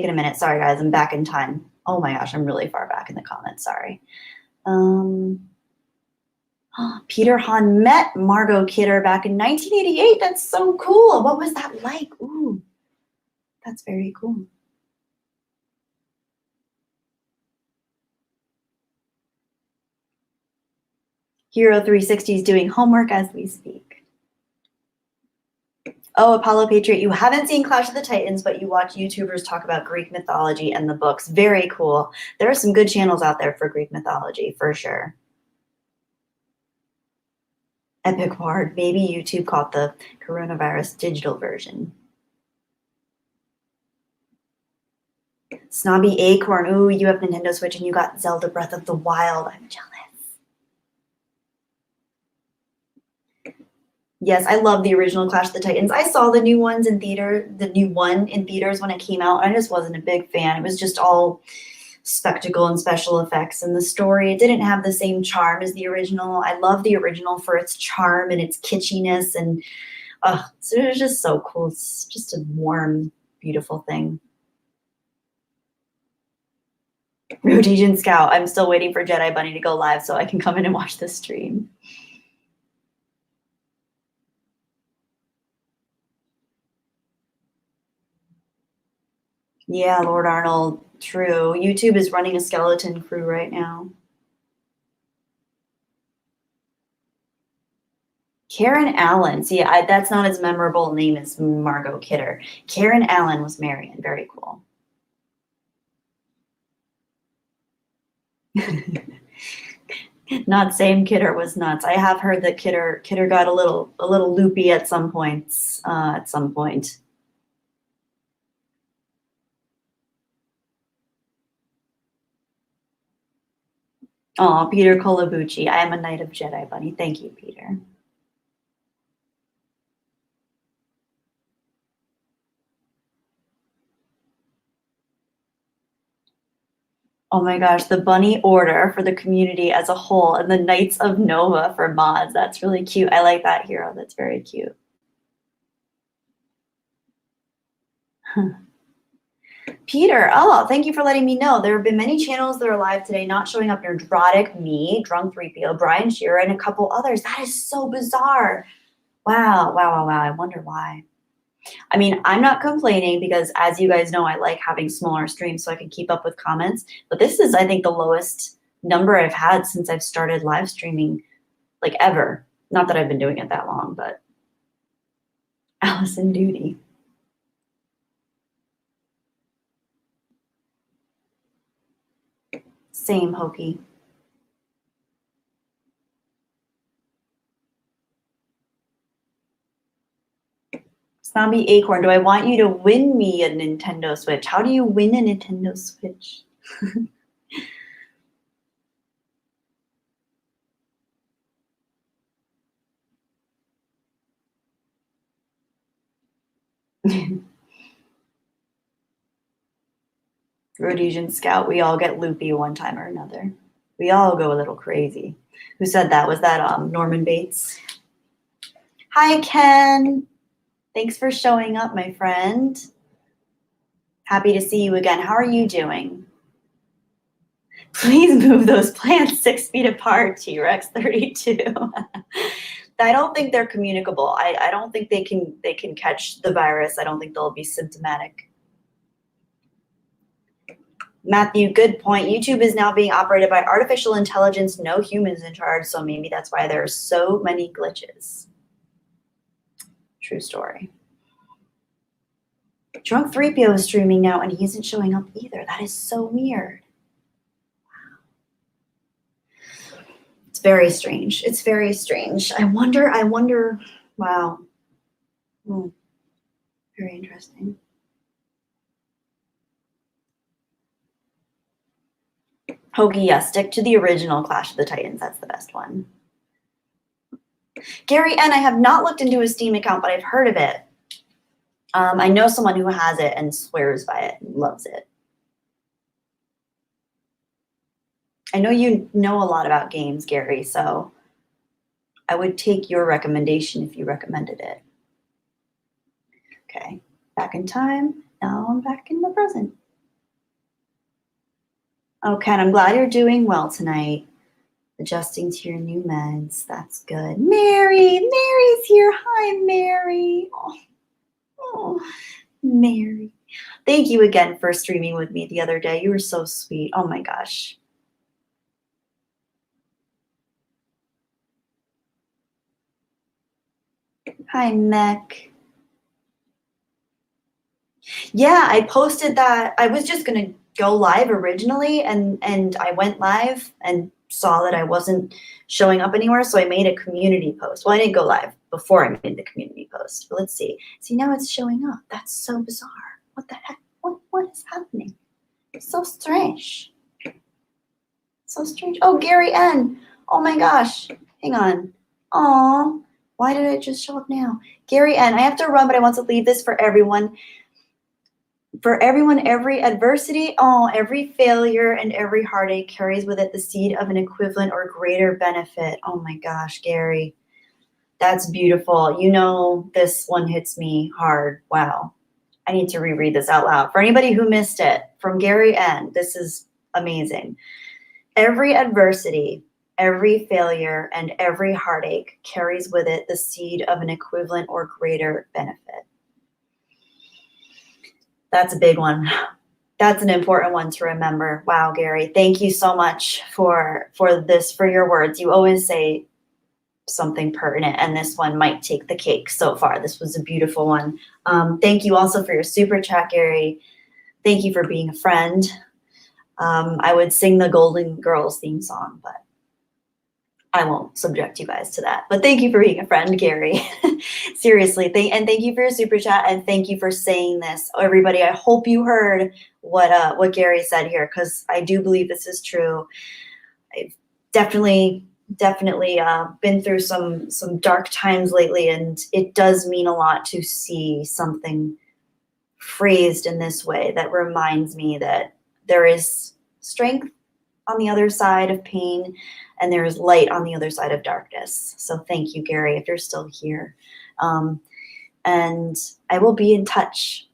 a minute. Sorry, guys. I'm back in time. Oh my gosh, I'm really far back in the comments. Sorry. Peter Hahn met Margot Kidder back in 1988. That's so cool. What was that like? Ooh, that's very cool. Hero 360 is doing homework as we speak. Oh, Apollo Patriot, you haven't seen Clash of the Titans, but you watch YouTubers talk about Greek mythology and the books. Very cool. There are some good channels out there for Greek mythology, for sure. Epic Ward. Maybe YouTube caught the coronavirus digital version. Snobby Acorn. Ooh, you have Nintendo Switch and you got Zelda Breath of the Wild. I'm jealous. Yes, I love the original Clash of the Titans. I saw the new one in theaters when it came out. I just wasn't a big fan. It was just all spectacle and special effects, and the story, it didn't have the same charm as the original. I love the original for its charm and its kitschiness, and so it was just so cool. It's just a warm, beautiful thing. Rhodesian Scout, I'm still waiting for Jedi Bunny to go live so I can come in and watch this stream. Yeah, Lord Arnold, true. YouTube is running a skeleton crew right now. Karen Allen. See, that's not as memorable a name as Margot Kidder. Karen Allen was Marion. Very cool. Not saying Kidder was nuts. I have heard that Kidder got a little loopy at some points. Oh, Peter Colabucci. I am a Knight of Jedi Bunny. Thank you, Peter. Oh my gosh, the Bunny Order for the community as a whole and the Knights of Nova for mods. That's really cute. I like that hero. That's very cute. Peter, oh, thank you for letting me know. There have been many channels that are live today not showing up. Neurotic, me, Drunk 3PO, Brian Shearer, and a couple others. That is so bizarre. Wow. I wonder why. I mean, I'm not complaining because, as you guys know, I like having smaller streams so I can keep up with comments. But this is, I think, the lowest number I've had since I've started live streaming, like, ever. Not that I've been doing it that long, but Allison Duty. Same, Hokey. Snobby Acorn, do I want you to win me a Nintendo Switch? How do you win a Nintendo Switch? Rhodesian Scout, we all get loopy one time or another. We all go a little crazy. Who said that? Was that Norman Bates? Hi, Ken. Thanks for showing up, my friend. Happy to see you again. How are you doing? Please move those plants 6 feet apart, T-Rex 32. I don't think they're communicable. I don't think they can catch the virus. I don't think they'll be symptomatic. Matthew, good point. YouTube is now being operated by artificial intelligence, no humans in charge, so maybe that's why there are so many glitches. True story. Drunk 3PO is streaming now, and he isn't showing up either. That is so weird. It's very strange. It's very strange. I wonder, wow. Very interesting. Hokey, yeah, stick to the original Clash of the Titans. That's the best one. Gary N, I have not looked into his Steam account, but I've heard of it. I know someone who has it and swears by it and loves it. I know you know a lot about games, Gary, so I would take your recommendation if you recommended it. Okay, back in time. Now I'm back in the present. Okay, and I'm glad you're doing well tonight. Adjusting to your new meds. That's good. Mary's here. Hi, Mary. Oh, Mary. Thank you again for streaming with me the other day. You were so sweet. Oh my gosh. Hi, Mech. Yeah, I posted that. I was just going to go live originally, and I went live and saw that I wasn't showing up anywhere, so I made a community post. Well, I didn't go live before I made the community post, but let's see. See, now it's showing up. That's so bizarre. What the heck? What is happening? It's so strange. So strange. Oh, Gary N. Oh my gosh. Hang on. Aw. Why did it just show up now? Gary N. I have to run, but I want to leave this for everyone. For everyone, every adversity, every failure and every heartache carries with it the seed of an equivalent or greater benefit. Oh my gosh, Gary. That's beautiful. You know, this one hits me hard. Wow. I need to reread this out loud. For anybody who missed it, from Gary N., this is amazing. Every adversity, every failure, and every heartache carries with it the seed of an equivalent or greater benefit. That's a big one. That's an important one to remember. Wow, Gary, thank you so much for your words. You always say something pertinent, and this one might take the cake so far. This was a beautiful one. Thank you also for your super chat, Gary. Thank you for being a friend. I would sing the Golden Girls theme song, but I won't subject you guys to that. But thank you for being a friend, Gary. Seriously, thank you for your super chat, and thank you for saying this. Everybody, I hope you heard what Gary said here, because I do believe this is true. I've definitely been through some dark times lately, and it does mean a lot to see something phrased in this way that reminds me that there is strength on the other side of pain, and there is light on the other side of darkness. So thank you, Gary, if you're still here. And I will be in touch.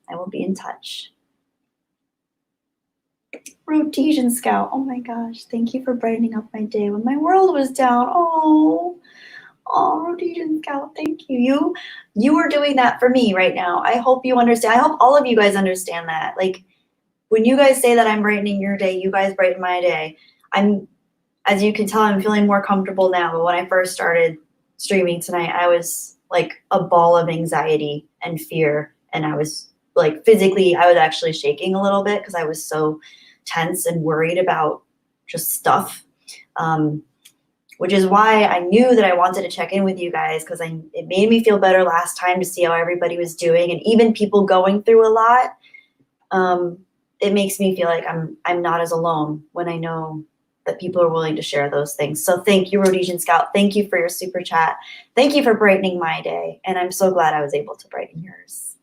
Rhodesian Scout, oh my gosh, thank you for brightening up my day when my world was down. Oh, Rhodesian Scout, thank you. You are doing that for me right now. I hope you understand. I hope all of you guys understand that. Like, when you guys say that I'm brightening your day, you guys brighten my day. As you can tell, I'm feeling more comfortable now. But when I first started streaming tonight, I was like a ball of anxiety and fear. And I was like physically, I was actually shaking a little bit because I was so tense and worried about just stuff. Which is why I knew that I wanted to check in with you guys, because it made me feel better last time to see how everybody was doing, and even people going through a lot. It makes me feel like I'm not as alone when I know that people are willing to share those things. So thank you, Rhodesian Scout. Thank you for your super chat. Thank you for brightening my day, and I'm so glad I was able to brighten yours.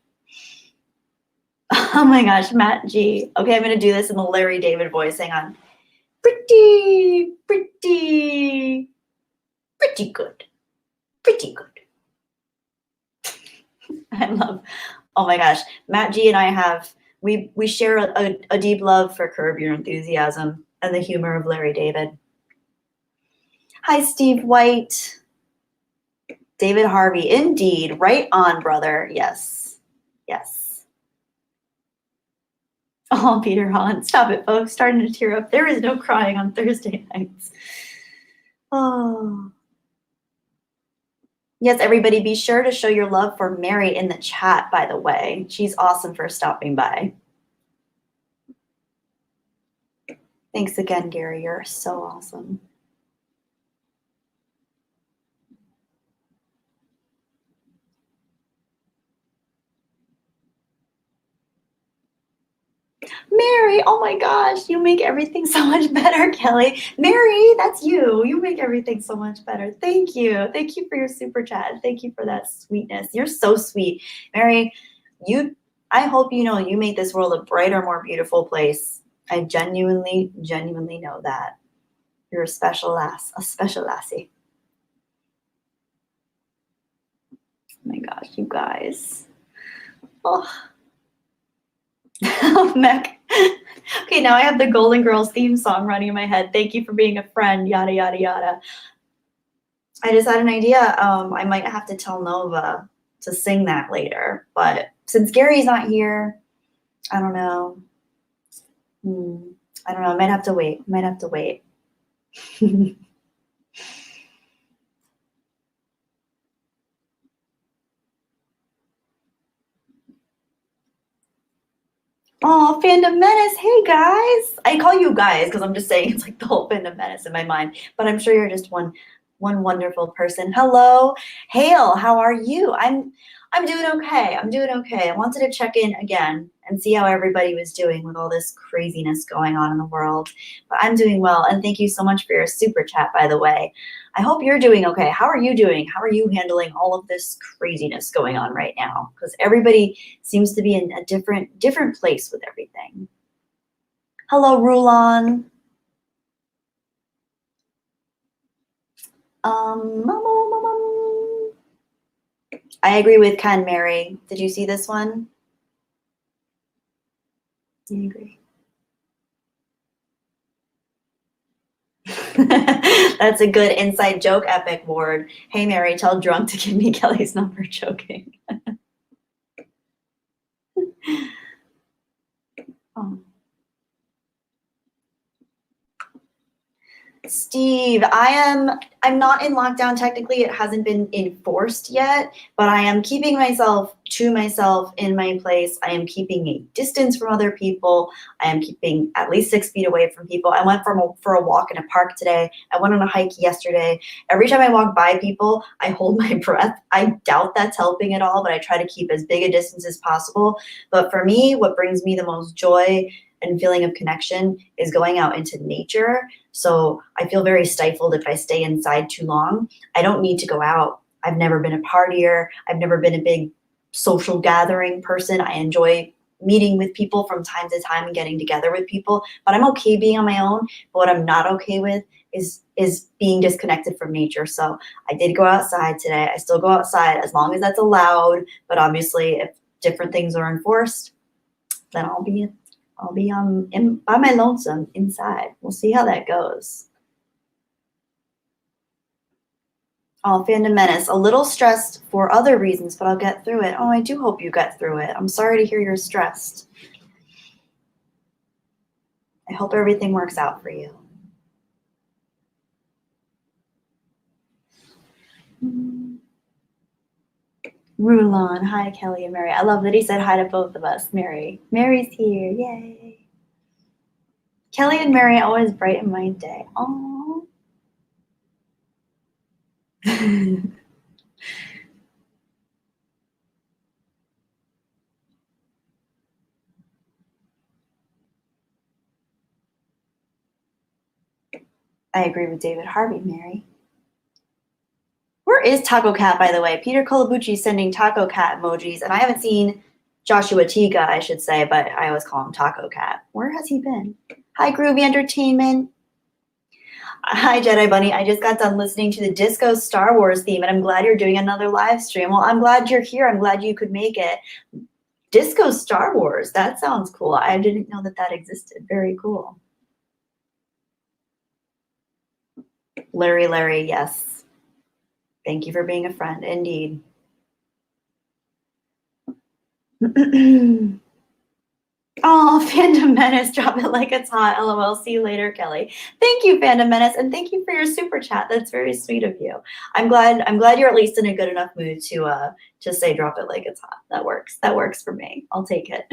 Oh my gosh, Matt G. Okay, I'm gonna do this in the Larry David voice. Hang on. Pretty good. Pretty good. I love, oh my gosh, Matt G and I we share a deep love for Curb Your Enthusiasm and the humor of Larry David. Hi, Steve White. David Harvey, indeed. Right on, brother. Yes. Yes. Oh, Peter Holland. Stop it, folks. Starting to tear up. There is no crying on Thursday nights. Oh. Yes, everybody, be sure to show your love for Mary in the chat, by the way. She's awesome for stopping by. Thanks again, Gary. You're so awesome. Mary, oh my gosh, you make everything so much better, Kelly. Mary, that's you. You make everything so much better. Thank you. Thank you for your super chat. Thank you for that sweetness. You're so sweet. Mary, I hope you know you make this world a brighter, more beautiful place. I genuinely know that. You're a special lassie. Oh my gosh, you guys. Oh. Mech. Okay, now I have the Golden Girls theme song running in my head. Thank you for being a friend, yada, yada, yada. I just had an idea. I might have to tell Nova to sing that later. But since Gary's not here, I don't know. I don't know. I might have to wait. Oh, Fandom Menace. Hey, guys. I call you guys because I'm just saying it's like the whole Fandom Menace in my mind. But I'm sure you're just one wonderful person. Hello. Hale, how are you? I'm doing okay. I wanted to check in again and see how everybody was doing with all this craziness going on in the world. But I'm doing well. And thank you so much for your super chat, by the way. I hope you're doing okay. How are you doing? How are you handling all of this craziness going on right now? Because everybody seems to be in a different place with everything. Hello, Rulon. I agree with Ken, Mary. Did you see this one? I agree. That's a good inside joke, Epic Ward. Hey, Mary, tell Drunk to give me Kelly's number. Joking. Oh. Steve, I'm not in lockdown technically. It hasn't been enforced yet, but I am keeping myself to myself in my place. I am keeping a distance from other people. I am keeping at least 6 feet away from people. I went for a walk in a park today. I went on a hike yesterday. Every time I walk by people, I hold my breath. I doubt that's helping at all, but I try to keep as big a distance as possible. But for me, what brings me the most joy and feeling of connection is going out into nature. So I feel very stifled if I stay inside too long. I don't need to go out. I've never been a partier. I've never been a big social gathering person. I enjoy meeting with people from time to time and getting together with people, but I'm okay being on my own. But what I'm not okay with is being disconnected from nature. So I did go outside today. I still go outside as long as that's allowed. But obviously, if different things are enforced, then I'll be by my lonesome inside. We'll see how that goes. Oh, Fandom Menace, a little stressed for other reasons, but I'll get through it. Oh, I do hope you get through it. I'm sorry to hear you're stressed. I hope everything works out for you. Rulon, hi Kelly and Mary. I love that he said hi to both of us. Mary's here, yay. Kelly and Mary always brighten my day. Aww. I agree with David Harvey, Mary. Where is Taco Cat, by the way? Peter Colabucci sending Taco Cat emojis, and I haven't seen Joshua Tiga, I should say, but I always call him Taco Cat. Where has he been? Hi, Groovy Entertainment. Hi, Jedi Bunny. I just got done listening to the Disco Star Wars theme, and I'm glad you're doing another live stream. Well, I'm glad you're here. I'm glad you could make it. Disco Star Wars. That sounds cool. I didn't know that that existed. Very cool. Larry, yes. Thank you for being a friend. Indeed. Oh, Phantom Menace, drop it like it's hot. LOL. See you later, Kelly. Thank you, Phantom Menace, and thank you for your super chat. That's very sweet of you. I'm glad you're at least in a good enough mood to say drop it like it's hot. That works. That works for me. I'll take it.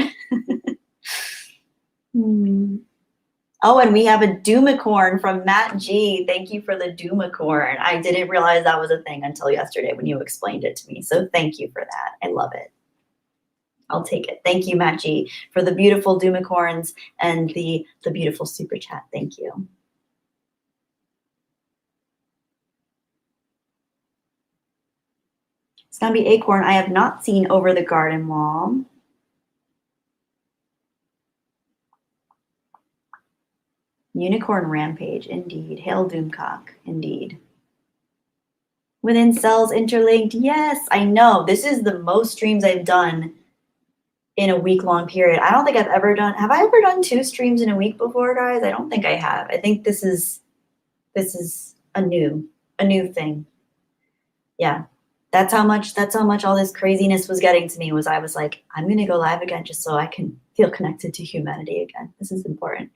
Oh, and we have a Doomicorn from Matt G. Thank you for the Doomicorn. I didn't realize that was a thing until yesterday when you explained it to me. So thank you for that. I love it. I'll take it. Thank you, Matt G, for the beautiful Doomicorns and the beautiful super chat. Thank you. It's gonna be Acorn. I have not seen Over the Garden Wall. Unicorn Rampage, indeed. Hail Doomcock, indeed. Within Cells Interlinked, yes, I know. This is the most streams I've done in a week-long period. I don't think I've ever done, have I ever done 2 streams in a week before, guys? I don't think I have. I think this is a new thing. Yeah. That's how much all this craziness was getting to me. I was like, I'm gonna go live again just so I can feel connected to humanity again. This is important.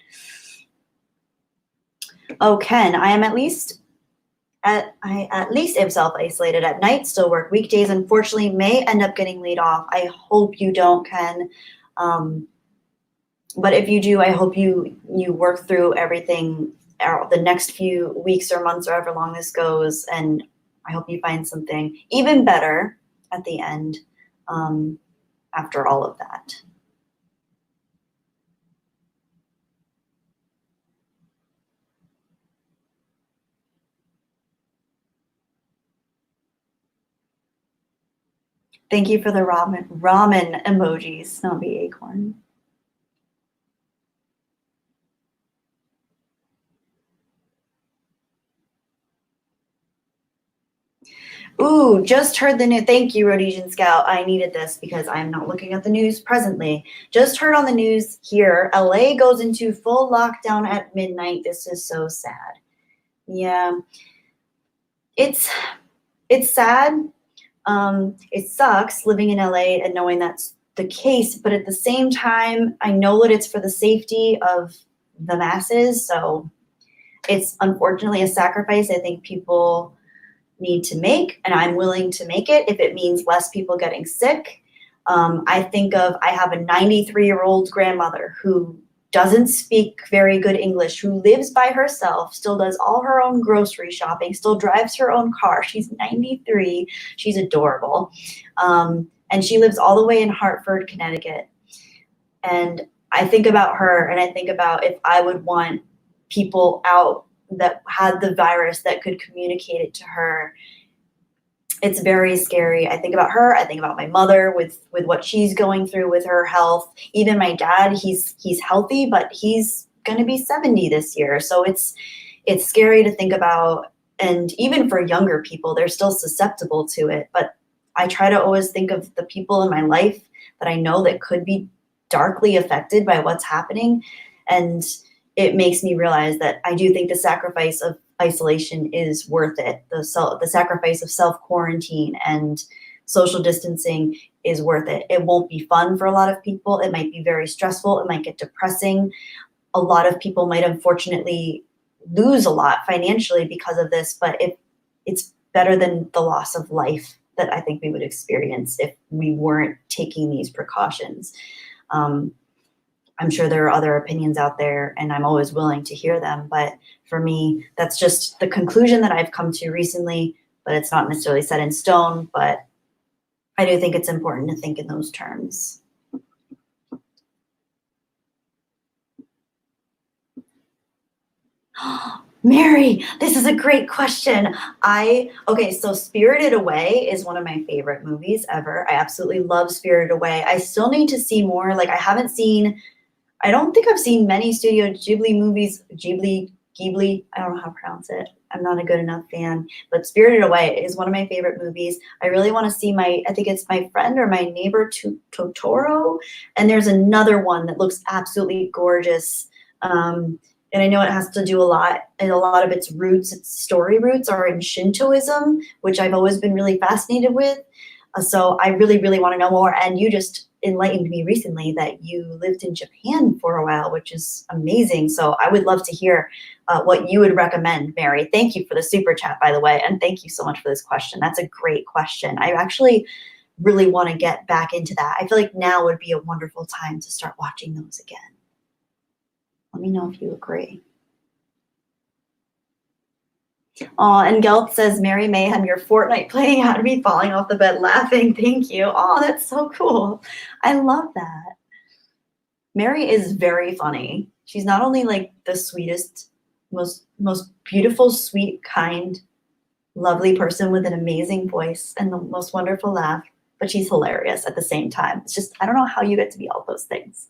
Oh, Ken, I at least am self-isolated. At night still work. Weekdays, unfortunately, may end up getting laid off. I hope you don't, Ken. But if you do, I hope you work through everything the next few weeks or months or however long this goes, and I hope you find something even better at the end after all of that. Thank you for the ramen emojis, Snobby Acorn. Ooh, just heard the news. Thank you, Rhodesian Scout. I needed this because I'm not looking at the news presently. Just heard on the news here, LA goes into full lockdown at midnight. This is so sad. Yeah, it's sad. It sucks living in LA and knowing that's the case, but at the same time, I know that it's for the safety of the masses. So it's unfortunately a sacrifice I think people need to make, and I'm willing to make it if it means less people getting sick. I have a 93-year-old grandmother who doesn't speak very good English, who lives by herself, still does all her own grocery shopping, still drives her own car. She's 93. She's adorable. And she lives all the way in Hartford, Connecticut. And I think about her, and I think about if I would want people out that had the virus that could communicate it to her. It's very scary. I think about her. I think about my mother with what she's going through with her health. Even my dad, he's healthy, but he's going to be 70 this year. So it's scary to think about. And even for younger people, they're still susceptible to it. But I try to always think of the people in my life that I know that could be darkly affected by what's happening. And it makes me realize that I do think the sacrifice of isolation is worth it. The sacrifice of self-quarantine and social distancing is worth it. It won't be fun for a lot of people. It might be very stressful. It might get depressing. A lot of people might unfortunately lose a lot financially because of this, but it's better than the loss of life that I think we would experience if we weren't taking these precautions. I'm sure there are other opinions out there, and I'm always willing to hear them. But for me, that's just the conclusion that I've come to recently, but it's not necessarily set in stone. But I do think it's important to think in those terms. Mary, this is a great question. Okay, so Spirited Away is one of my favorite movies ever. I absolutely love Spirited Away. I still need to see more. Like, I don't think I've seen many Studio Ghibli movies. Ghibli, I don't know how to pronounce it. I'm not a good enough fan. But Spirited Away is one of my favorite movies. I really want to see I think it's My Friend or My Neighbor Totoro. And there's another one that looks absolutely gorgeous. And I know it has to do a lot of its story roots are in Shintoism, which I've always been really fascinated with. So I really, really want to know more. And you just enlightened me recently that you lived in Japan for a while, which is amazing. So I would love to hear what you would recommend, Mary. Thank you for the super chat, by the way. And thank you so much for this question. That's a great question. I actually really want to get back into that. I feel like now would be a wonderful time to start watching those again. Let me know if you agree. Oh, and Gelp says, Mary Mayhem, your Fortnite playing had me falling off the bed laughing. Thank you. Oh, that's so cool. I love that. Mary is very funny. She's not only like the sweetest, most beautiful, sweet, kind, lovely person with an amazing voice and the most wonderful laugh, but she's hilarious at the same time. It's just, I don't know how you get to be all those things.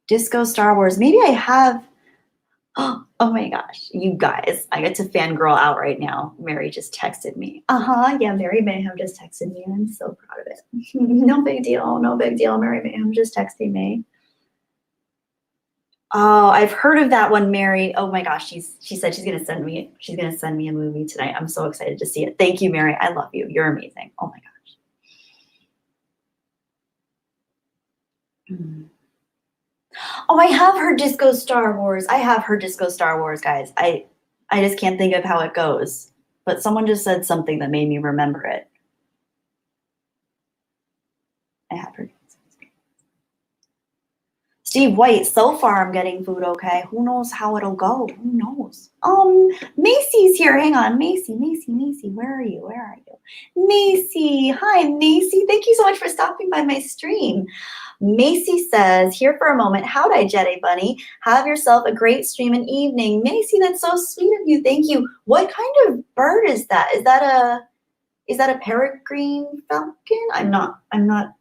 Disco Star Wars. Maybe I have. Oh my gosh, you guys, I get to fangirl out right now. Mary just texted me. Yeah, Mary Mayhem just texted me, and I'm so proud of it. No big deal, no big deal. Mary Mayhem just texting me. Oh, I've heard of that one, Mary. Oh my gosh, she said she's gonna send me a movie tonight. I'm so excited to see it. Thank you, Mary. I love you. You're amazing. Oh my gosh. Oh, I have heard Disco Star Wars. I have heard Disco Star Wars, guys. I just can't think of how it goes. But someone just said something that made me remember it. I have heard. Steve White, so far I'm getting food okay. Who knows how it'll go? Who knows? Macy's here. Hang on. Macy, where are you? Where are you? Macy. Hi, Macy. Thank you so much for stopping by my stream. Macy says, here for a moment. Howdy, Jedi Bunny. Have yourself a great stream and evening. Macy, that's so sweet of you. Thank you. What kind of bird is that? Is that a peregrine falcon? I'm not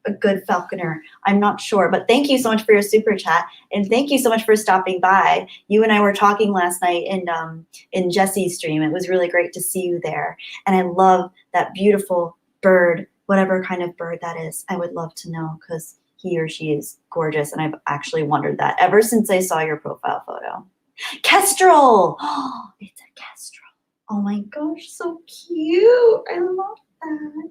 a good falconer. I'm not sure, but thank you so much for your super chat, and thank you so much for stopping by. You and I were talking last night in Jesse's stream. It was really great to see you there, and I love that beautiful bird, whatever kind of bird that is. I would love to know because he or she is gorgeous, and I've actually wondered that ever since I saw your profile photo. Kestrel. Oh, it's a kestrel. Oh my gosh, so cute. I love that.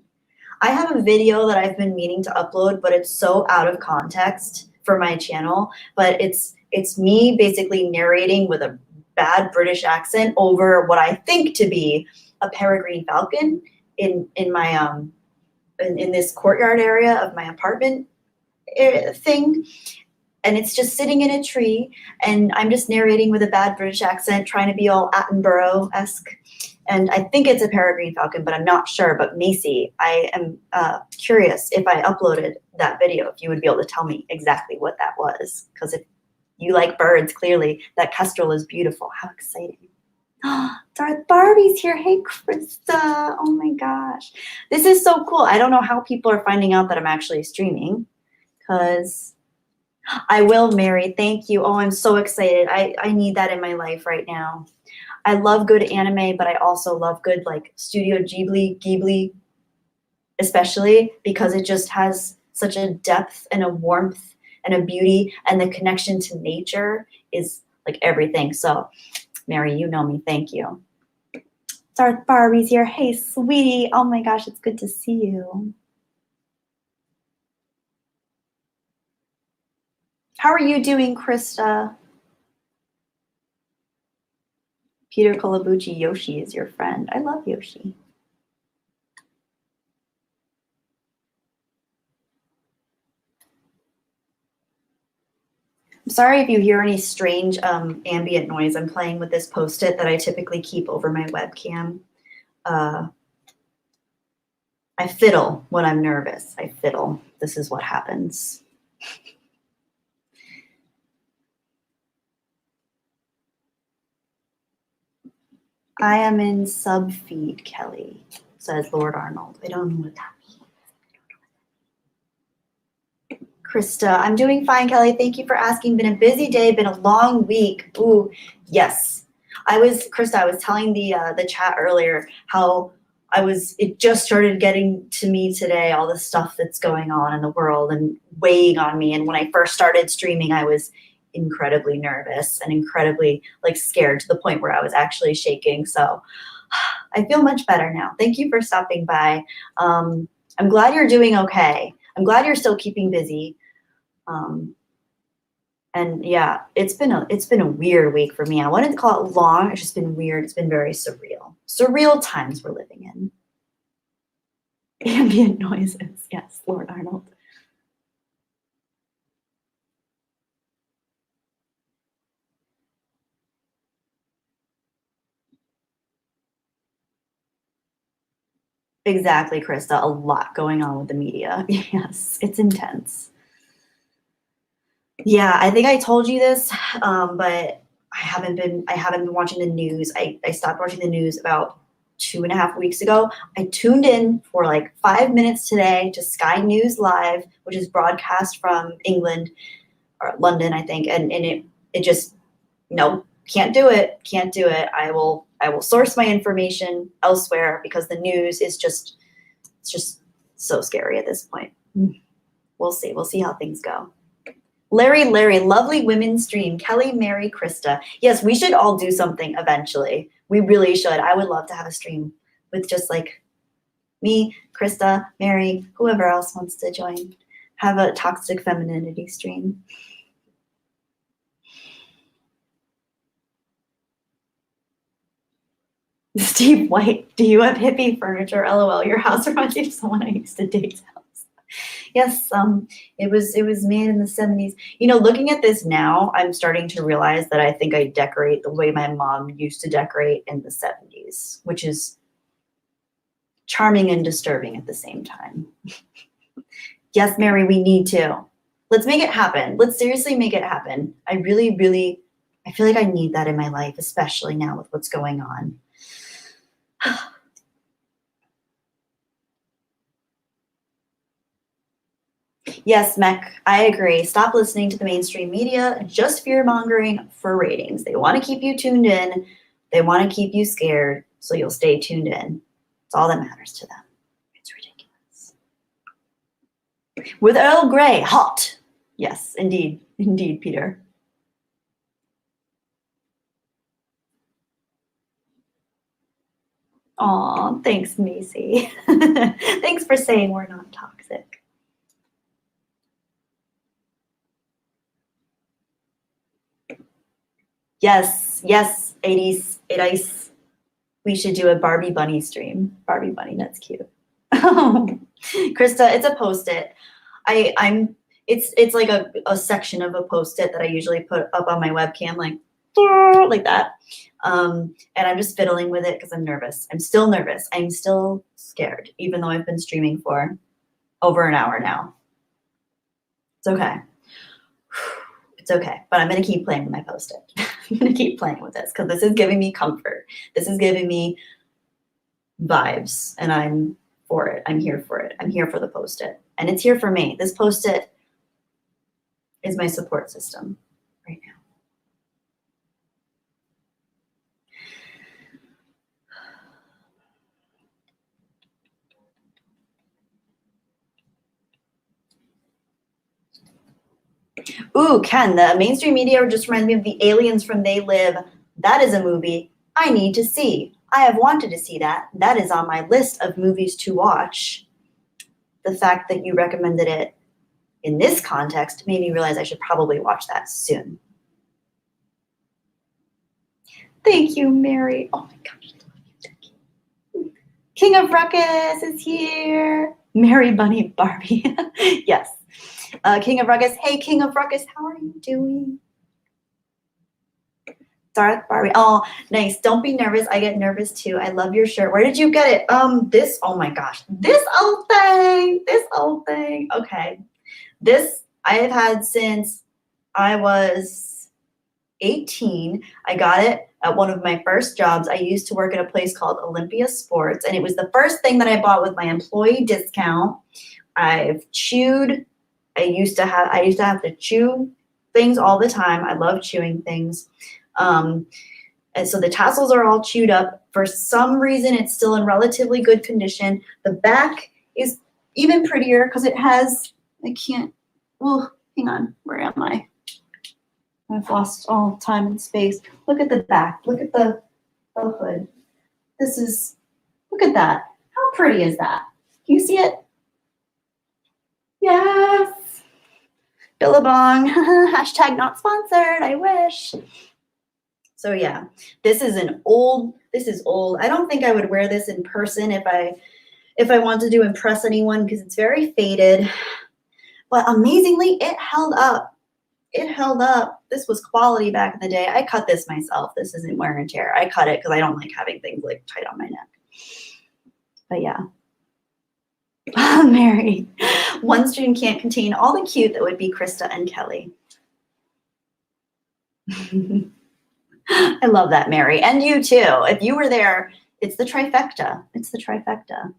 I have a video that I've been meaning to upload, but it's so out of context for my channel. But it's me basically narrating with a bad British accent over what I think to be a peregrine falcon in my in this courtyard area of my apartment thing. And it's just sitting in a tree, and I'm just narrating with a bad British accent, trying to be all Attenborough-esque. And I think it's a peregrine falcon, but I'm not sure. But Macy, I am curious if I uploaded that video, if you would be able to tell me exactly what that was. Because if you like birds, clearly that kestrel is beautiful. How exciting. Darth Barbie's here. Hey, Krista. Oh my gosh. This is so cool. I don't know how people are finding out that I'm actually streaming, because I will, Mary. Thank you. Oh, I'm so excited. I need that in my life right now. I love good anime, but I also love good like Studio Ghibli, especially because it just has such a depth and a warmth and a beauty, and the connection to nature is like everything. So, Mary, you know me. Thank you. Darth Barbie's here. Hey, sweetie. Oh my gosh, it's good to see you. How are you doing, Krista? Peter Kolabuchi, Yoshi is your friend. I love Yoshi. I'm sorry if you hear any strange ambient noise. I'm playing with this Post-it that I typically keep over my webcam. I fiddle when I'm nervous. I fiddle. This is what happens. I am in subfeed, Kelly, says Lord Arnold. I don't know what that means. Krista, I'm doing fine, Kelly. Thank you for asking. Been a busy day, been a long week. Ooh, yes. Krista, I was telling the chat earlier how it just started getting to me today, all the stuff that's going on in the world and weighing on me. And when I first started streaming, I was incredibly nervous and incredibly scared to the point where I was actually shaking. So I feel much better now. Thank you for stopping by. I'm glad you're doing okay. I'm glad you're still keeping busy. And yeah, it's been a weird week for me. I wanted to call it long. It's just been weird. It's been very surreal. Surreal times we're living in. Ambient noises. Yes, Lord Arnold. Exactly, Krista. A lot going on with the media. Yes, it's intense. Yeah, I think I told you this, but I haven't been watching the news. I stopped watching the news about 2.5 weeks ago. I tuned in for 5 minutes today to Sky News Live, which is broadcast from England or London, I think, and it just no, can't do it. Can't do it. I will source my information elsewhere because the news is it's just so scary at this point. We'll see. We'll see how things go. Larry, lovely women stream. Kelly, Mary, Krista. Yes, we should all do something eventually. We really should. I would love to have a stream with just me, Krista, Mary, whoever else wants to join. Have a toxic femininity stream. Steve White, do you have hippie furniture? LOL, your house reminds me of someone I used to date. Yes, it was made in the 70s. Looking at this now, I'm starting to realize that I think I decorate the way my mom used to decorate in the 70s, which is charming and disturbing at the same time. Yes, Mary, we need to. Let's make it happen. Let's seriously make it happen. I really, really, I feel like I need that in my life, especially now with what's going on. Yes, Mech, I agree. Stop listening to the mainstream media, just fear-mongering for ratings. They want to keep you tuned in. They want to keep you scared, so you'll stay tuned in. It's all that matters to them. It's ridiculous. With Earl Grey, hot. Yes, indeed. Indeed, Peter. Aw, thanks, Macy. Thanks for saying we're not toxic. Yes, 80s. We should do a Barbie Bunny stream. Barbie Bunny, that's cute. Krista, it's a Post-it. It's like a section of a Post-it that I usually put up on my webcam, like that. And I'm just fiddling with it because I'm nervous. I'm still nervous. I'm still scared, even though I've been streaming for over an hour now. It's okay. It's okay, but I'm going to keep playing with my Post-it. I'm going to keep playing with this because this is giving me comfort. This is giving me vibes, and I'm for it. I'm here for it. I'm here for the Post-it, and it's here for me. This Post-it is my support system right now. Ooh, Ken, the mainstream media just reminds me of the aliens from They Live. That is a movie I need to see. I have wanted to see that. That is on my list of movies to watch. The fact that you recommended it in this context made me realize I should probably watch that soon. Thank you, Mary. Oh my gosh, I love you. Thank you. King of Ruckus is here. Mary Bunny Barbie. Yes. King of Ruckus. Hey, King of Ruckus, how are you doing? Darth Barbie. Oh, nice. Don't be nervous. I get nervous too. I love your shirt. Where did you get it? This, oh my gosh. This old thing. This old thing. Okay. This I have had since I was 18. I got it at one of my first jobs. I used to work at a place called Olympia Sports, and it was the first thing that I bought with my employee discount. I've chewed. I used to have to chew things all the time. I love chewing things. And so the tassels are all chewed up. For some reason, it's still in relatively good condition. The back is even prettier because it has, well, hang on, where am I? I've lost all time and space. Look at the back. Look at the hood. Look at that. How pretty is that? Can you see it? Yes. Billabong. Hashtag not sponsored. I wish. So yeah, this is old. I don't think I would wear this in person if I wanted to impress anyone because it's very faded. But amazingly, it held up. It held up. This was quality back in the day. I cut this myself. This isn't wear and tear. I cut it because I don't like having things like tight on my neck. But yeah. Mary. One stream can't contain all the cute that would be Krista and Kelly. I love that, Mary. And you too. If you were there, it's the trifecta. It's the trifecta.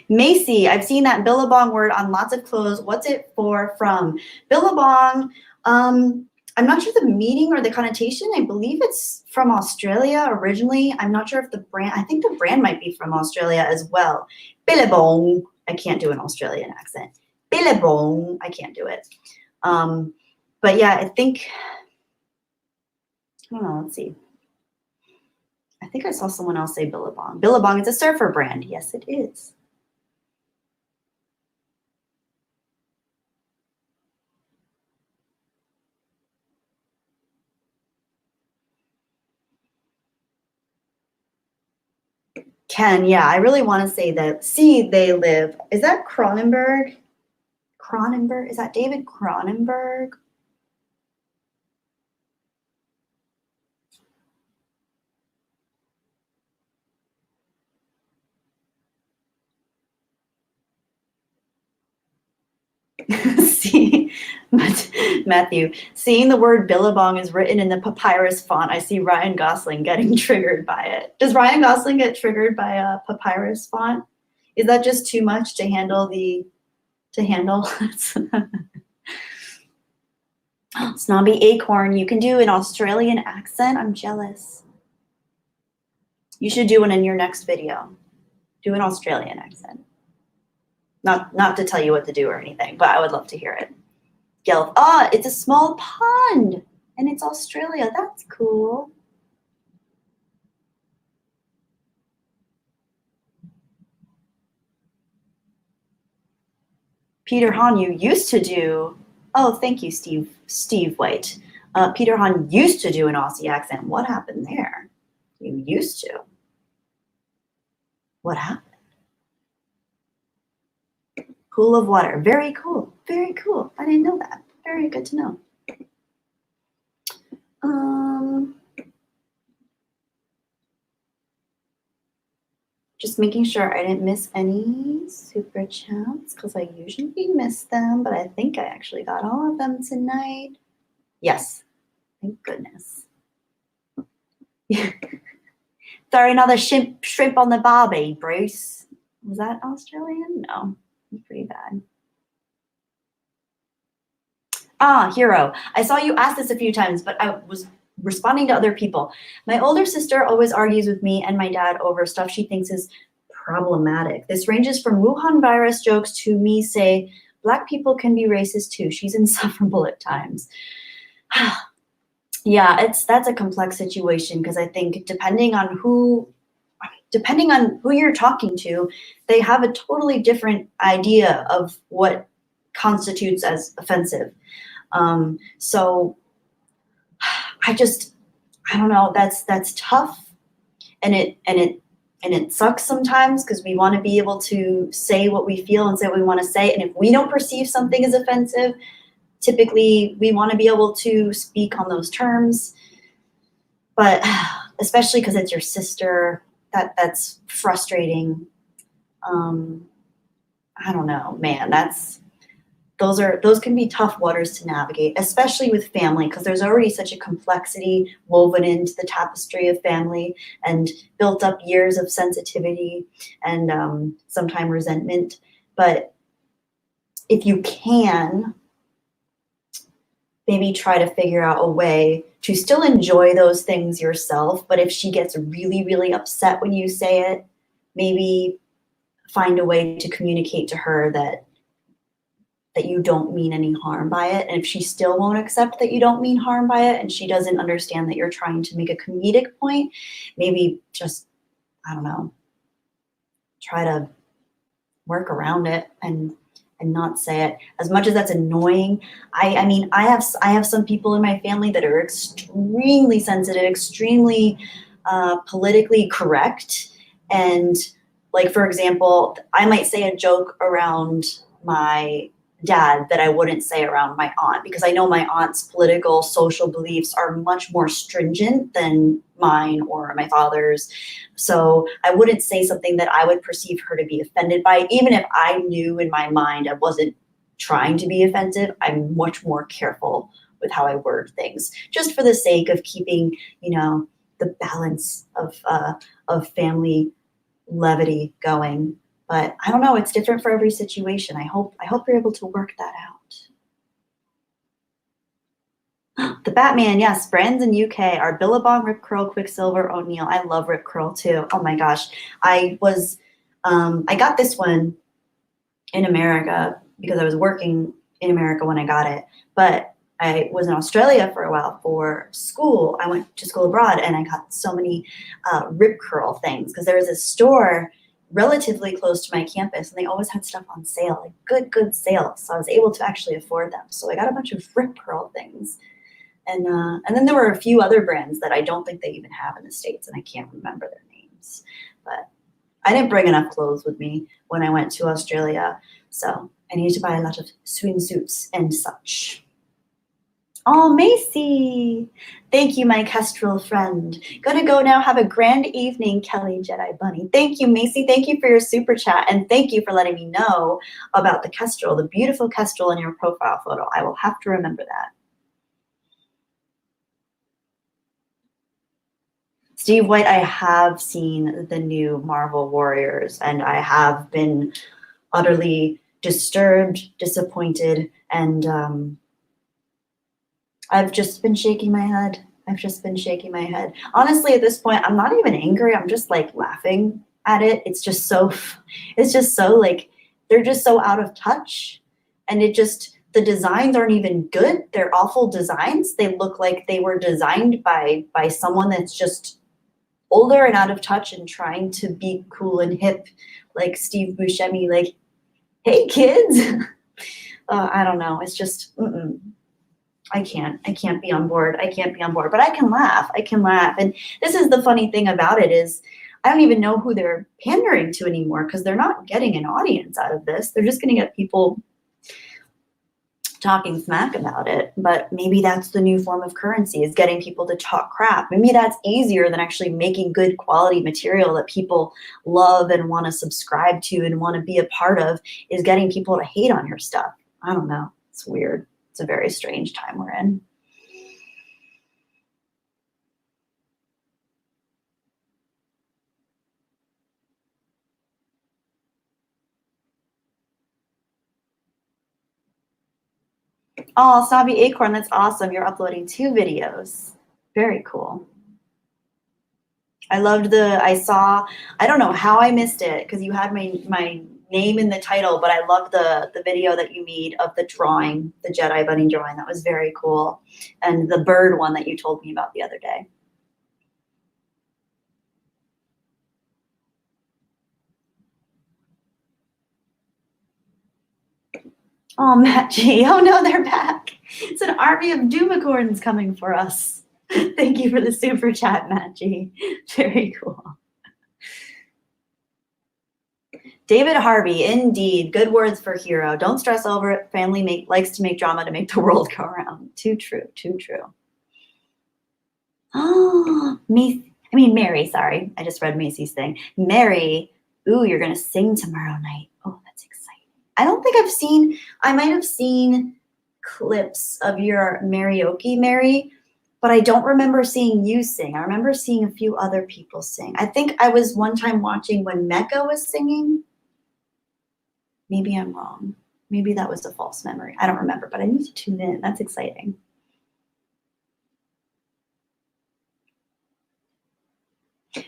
Macy, I've seen that Billabong word on lots of clothes. What's it from? Billabong, I'm not sure the meaning or the connotation. I believe it's from Australia originally. I'm not sure if the brand, I think the brand might be from Australia as well. Billabong, I can't do an Australian accent. Billabong, I can't do it. But yeah, I don't know, let's see. I think I saw someone else say Billabong. Billabong is a surfer brand. Yes, it is. Ken, yeah, I really want to say that. See, they live. Is that Cronenberg? Cronenberg? Is that David Cronenberg? See, Matthew, seeing the word Billabong is written in the papyrus font, I see Ryan Gosling getting triggered by it. Does Ryan Gosling get triggered by a papyrus font? Is that just too much to handle Snobby Acorn, you can do an Australian accent? I'm jealous. You should do one in your next video. Do an Australian accent. Not to tell you what to do or anything, but I would love to hear it. Gelf, it's a small pond, and it's Australia. That's cool. Peter Hahn, you used to do. Oh, thank you, Steve White. Peter Hahn used to do an Aussie accent. What happened there? You used to. What happened? Pool of water. Very cool. Very cool. I didn't know that. Very good to know. Just making sure I didn't miss any super chats because I usually miss them, but I think I actually got all of them tonight. Yes. Thank goodness. Throw another shrimp on the barbie, Bruce. Was that Australian? No. Pretty bad. Hero. I saw you ask this a few times, but I was responding to other people. My older sister always argues with me and my dad over stuff she thinks is problematic. This ranges from Wuhan virus jokes to me say, Black people can be racist too. She's insufferable at times. Yeah, that's a complex situation because I think depending on who depending on who you're talking to, they have a totally different idea of what constitutes as offensive. So I don't know, that's tough, and it sucks sometimes because we want to be able to say what we feel and say what we want to say. And if we don't perceive something as offensive, typically we want to be able to speak on those terms. But especially because it's your sister, that's frustrating. I don't know, man, those can be tough waters to navigate, especially with family, because there's already such a complexity woven into the tapestry of family and built up years of sensitivity and sometimes resentment. But if you can, maybe try to figure out a way to still enjoy those things yourself. But if she gets really, really upset when you say it, maybe find a way to communicate to her that you don't mean any harm by it. And if she still won't accept that you don't mean harm by it, and she doesn't understand that you're trying to make a comedic point, maybe just, I don't know, try to work around it and not say it. As much as that's annoying, I mean, I have some people in my family that are extremely sensitive, extremely politically correct. And like, for example, I might say a joke around my dad that I wouldn't say around my aunt, because I know my aunt's political, social beliefs are much more stringent than mine or my father's. So I wouldn't say something that I would perceive her to be offended by, even if I knew in my mind I wasn't trying to be offensive. I'm much more careful with how I word things, just for the sake of keeping, the balance of family levity going. But I don't know, it's different for every situation. I hope you're able to work that out. The Batman, yes, brands in UK are Billabong, Rip Curl, Quicksilver, O'Neill. I love Rip Curl too. Oh my gosh. I got this one in America because I was working in America when I got it. But I was in Australia for a while for school. I went to school abroad and I got so many Rip Curl things because there was a store relatively close to my campus, and they always had stuff on sale, like good sales. So I was able to actually afford them. So I got a bunch of Rip Curl things. And then there were a few other brands that I don't think they even have in the States, and I can't remember their names. But I didn't bring enough clothes with me when I went to Australia, so I needed to buy a lot of swimsuits and such. Oh, Macy. Thank you, my Kestrel friend. Gonna go now. Have a grand evening, Kelly Jedi Bunny. Thank you, Macy. Thank you for your super chat. And thank you for letting me know about the Kestrel, the beautiful Kestrel in your profile photo. I will have to remember that. Steve White, I have seen the new Marvel Warriors, and I have been utterly disturbed, disappointed, and I've just been shaking my head. Honestly, at this point, I'm not even angry. I'm just like laughing at it. It's just so like, they're just so out of touch. And the designs aren't even good. They're awful designs. They look like they were designed by someone that's just older and out of touch and trying to be cool and hip, like Steve Buscemi, like, hey kids. I don't know. It's just, I can't be on board. But I can laugh. And this is the funny thing about it is I don't even know who they're pandering to anymore, because they're not getting an audience out of this. They're just going to get people talking smack about it. But maybe that's the new form of currency, is getting people to talk crap. Maybe that's easier than actually making good quality material that people love and want to subscribe to and want to be a part of, is getting people to hate on your stuff. I don't know. It's weird. It's a very strange time we're in. Oh, Snobby Acorn, that's awesome. You're uploading 2 videos. Very cool. I don't know how I missed it, because you had my name in the title, but I loved the video that you made of the drawing, the Jedi bunny drawing. That was very cool. And the bird one that you told me about the other day. Oh, Matt G. Oh no, they're back. It's an army of Doomicorns coming for us. Thank you for the super chat, Matt G. Very cool. David Harvey, indeed. Good words for hero. Don't stress over it. Family likes to make drama to make the world go around. Too true, too true. Oh, Mary, sorry. I just read Macy's thing. Mary, ooh, you're going to sing tomorrow night. Oh, that's exciting. I don't think I might have seen clips of your karaoke, Mary, but I don't remember seeing you sing. I remember seeing a few other people sing. I think I was one time watching when Mecca was singing. Maybe I'm wrong. Maybe that was a false memory. I don't remember, but I need to tune in. That's exciting.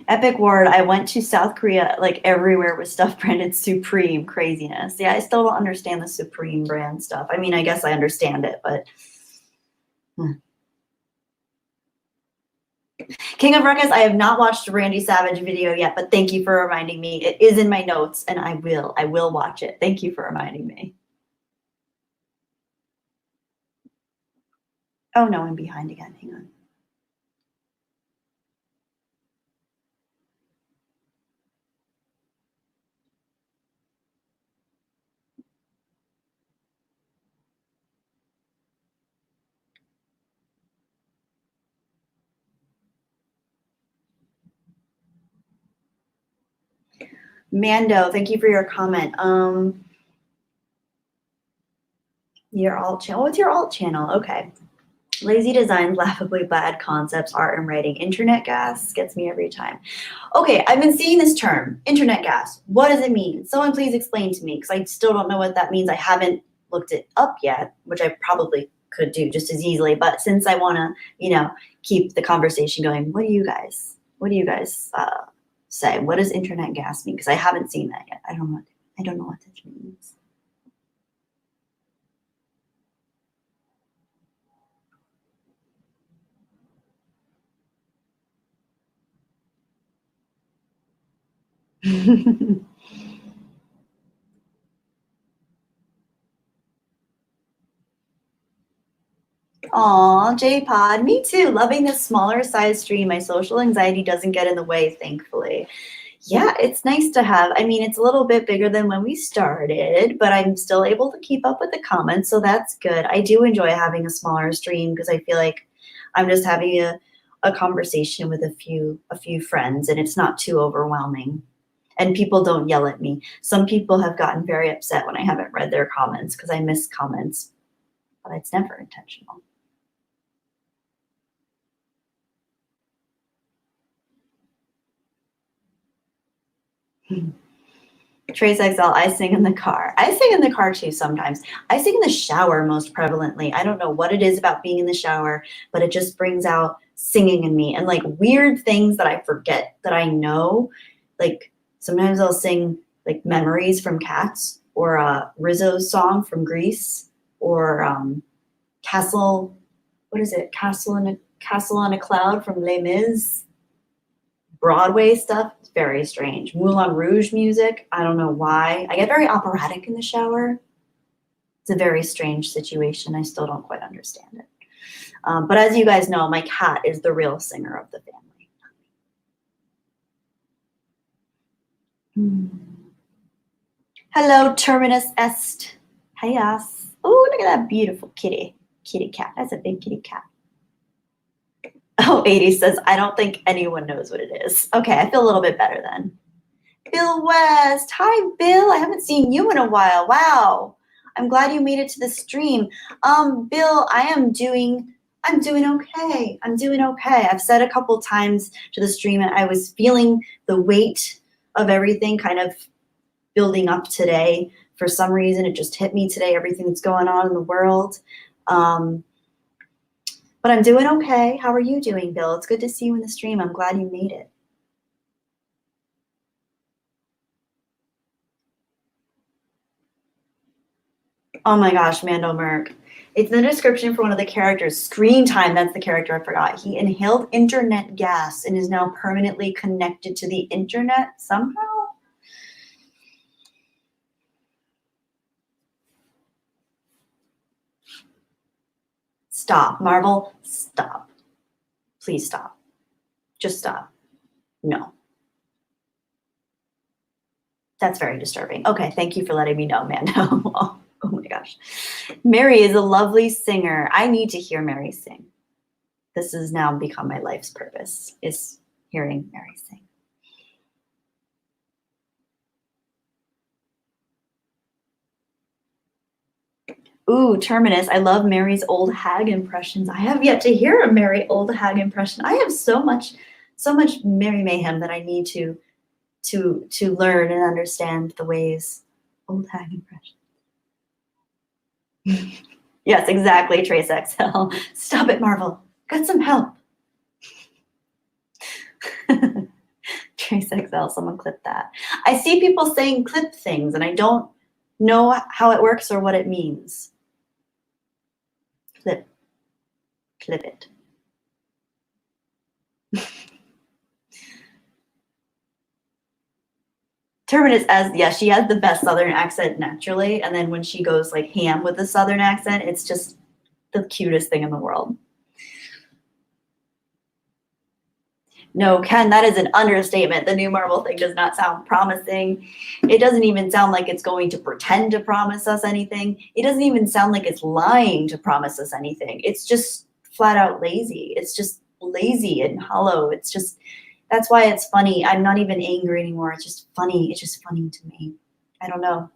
Epic word. I went to South Korea, like everywhere with stuff branded Supreme. Craziness. Yeah, I still don't understand the Supreme brand stuff. I mean, I guess I understand it, but. King of Ruckus, I have not watched a Randy Savage video yet, but thank you for reminding me. It is in my notes, and I will watch it. Thank you for reminding me. Oh no, I'm behind again. Hang on. Mando, thank you for your comment. Your alt channel. What's your alt channel? Okay. Lazy designs, laughably bad concepts, art and writing. Internet gas gets me every time. Okay, I've been seeing this term, internet gas. What does it mean? Someone please explain to me, because I still don't know what that means. I haven't looked it up yet, which I probably could do just as easily. But since I want to, keep the conversation going, what do you guys say? What does internet gas mean? Because I haven't seen that yet. I don't know what this means. Aw, J-Pod, me too. Loving this smaller size stream. My social anxiety doesn't get in the way, thankfully. Yeah, it's nice to have. I mean, it's a little bit bigger than when we started, but I'm still able to keep up with the comments, so that's good. I do enjoy having a smaller stream because I feel like I'm just having a conversation with a few friends, and it's not too overwhelming. And people don't yell at me. Some people have gotten very upset when I haven't read their comments because I miss comments, but it's never intentional. Trace XL, I sing in the car. I sing in the car too sometimes. I sing in the shower most prevalently. I don't know what it is about being in the shower, but it just brings out singing in me and like weird things that I forget that I know. Like sometimes I'll sing like Memories from Cats or Rizzo's song from Grease or Castle, what is it? Castle on a Cloud from Les Mis. Broadway stuff, it's very strange. Moulin Rouge music, I don't know why. I get very operatic in the shower. It's a very strange situation. I still don't quite understand it. But as you guys know, my cat is the real singer of the family. Hello, Terminus Est. Hias. Oh, look at that beautiful kitty cat. That's a big kitty cat. Oh, 80 says, I don't think anyone knows what it is. Okay, I feel a little bit better then. Bill West. Hi, Bill. I haven't seen you in a while. Wow. I'm glad you made it to the stream. Bill, I'm doing okay. I'm doing okay. I've said a couple times to the stream and I was feeling the weight of everything kind of building up today. For some reason, it just hit me today, everything that's going on in the world. But I'm doing okay. How are you doing, Bill? It's good to see you in the stream. I'm glad you made it. Oh my gosh, Mando Merck. It's in the description for one of the characters. Screen Time, that's the character I forgot. He inhaled internet gas and is now permanently connected to the internet somehow. Stop. Marvel, stop. Please stop. Just stop. No. That's very disturbing. Okay, thank you for letting me know, Mando. Oh my gosh. Mary is a lovely singer. I need to hear Mary sing. This has now become my life's purpose, is hearing Mary sing. Ooh, Terminus. I love Mary's old hag impressions. I have yet to hear a Mary old hag impression. I have so much Mary mayhem that I need to learn and understand the ways. Old hag impression. Yes, exactly, Trace XL. Stop it, Marvel. Get some help. Trace XL, someone clip that. I see people saying clip things and I don't know how it works or what it means. Clip it. Terminus, she has the best Southern accent naturally, and then when she goes like ham with the Southern accent, it's just the cutest thing in the world. No, Ken, that is an understatement. The new Marvel thing does not sound promising. It doesn't even sound like it's going to pretend to promise us anything. It doesn't even sound like it's lying to promise us anything. It's just flat out lazy. It's just lazy and hollow. It's just, that's why it's funny. I'm not even angry anymore. It's just funny. It's just funny to me. I don't know.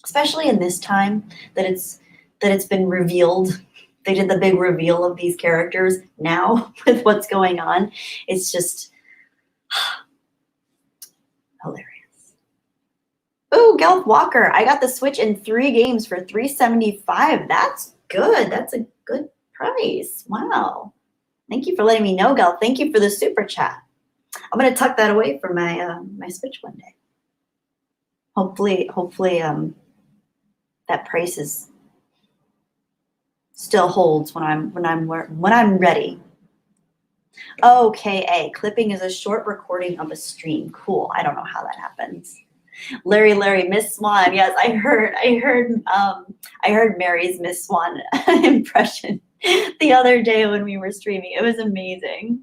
Especially in this time that it's been revealed. They did the big reveal of these characters now with what's going on. It's just hilarious. Ooh, Gelf Walker. I got the Switch in 3 games for $375. That's good. That's a good price. Wow. Thank you for letting me know, Gelf. Thank you for the super chat. I'm gonna tuck that away for my my Switch one day. Hopefully, that price is still holds when I'm ready. Okay, clipping is a short recording of a stream. Cool. I don't know how that happens. Larry, Miss Swan. Yes, I heard Mary's Miss Swan impression the other day when we were streaming. It was amazing.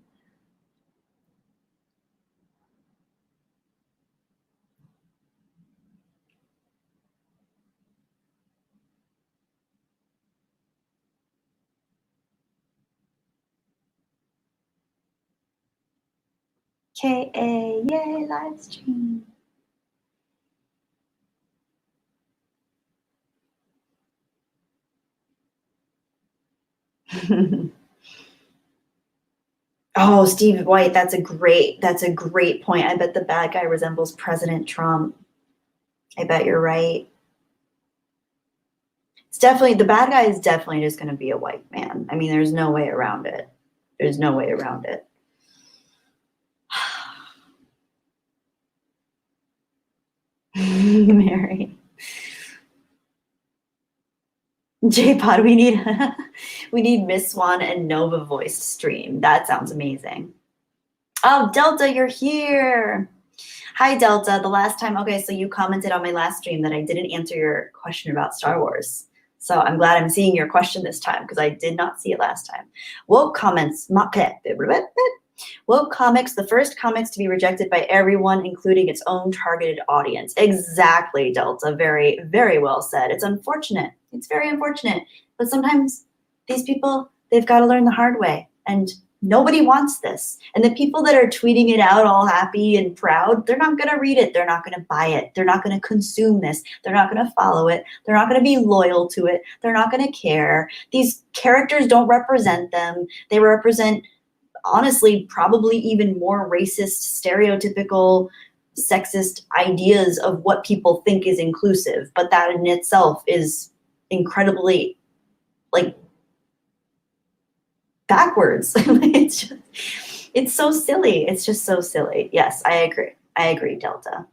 KA, yay, live stream. Oh, Steve White, that's a great point. I bet the bad guy resembles President Trump. I bet you're right. It's definitely, the bad guy is definitely just going to be a white man. I mean, there's no way around it. There's no way around it. Mary. J-Pod, we need Miss Swan and Nova voiced stream. That sounds amazing. Oh, Delta, you're here. Hi, Delta. The last time, okay, so you commented on my last stream that I didn't answer your question about Star Wars. So I'm glad I'm seeing your question this time because I did not see it last time. Woke comments, woke comics, the first comics to be rejected by everyone, including its own targeted audience. Exactly, Delta. Very, very well said. It's unfortunate. It's very unfortunate. But sometimes these people, they've got to learn the hard way. And nobody wants this. And the people that are tweeting it out all happy and proud, they're not going to read it. They're not going to buy it. They're not going to consume this. They're not going to follow it. They're not going to be loyal to it. They're not going to care. These characters don't represent them. They represent, honestly, probably even more racist, stereotypical, sexist ideas of what people think is inclusive. But that in itself is incredibly, like, backwards. It's so silly. It's just so silly. Yes, I agree. I agree, Delta.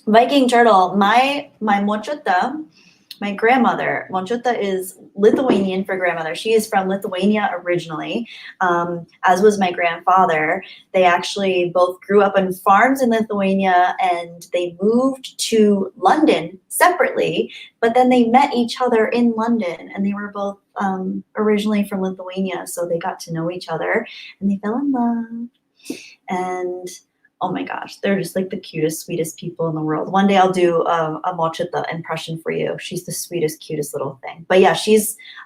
Viking Turtle, my mochota My grandmother, Monchutta, is Lithuanian for grandmother. She is from Lithuania originally, as was my grandfather. They actually both grew up on farms in Lithuania, and they moved to London separately, but then they met each other in London, and they were both originally from Lithuania, so they got to know each other, and they fell in love. And oh my gosh, they're just like the cutest, sweetest people in the world. One day I'll do a Mochita impression for you. She's the sweetest, cutest little thing. But yeah,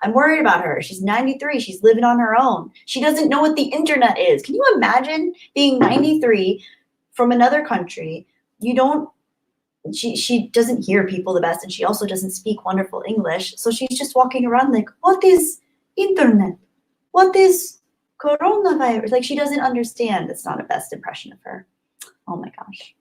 I'm worried about her. She's 93. She's living on her own. She doesn't know what the internet is. Can you imagine being 93 from another country? She doesn't hear people the best, and she also doesn't speak wonderful English. So she's just walking around like, what is internet? What is coronavirus? Like, she doesn't understand. It's not a best impression of her. Oh my gosh.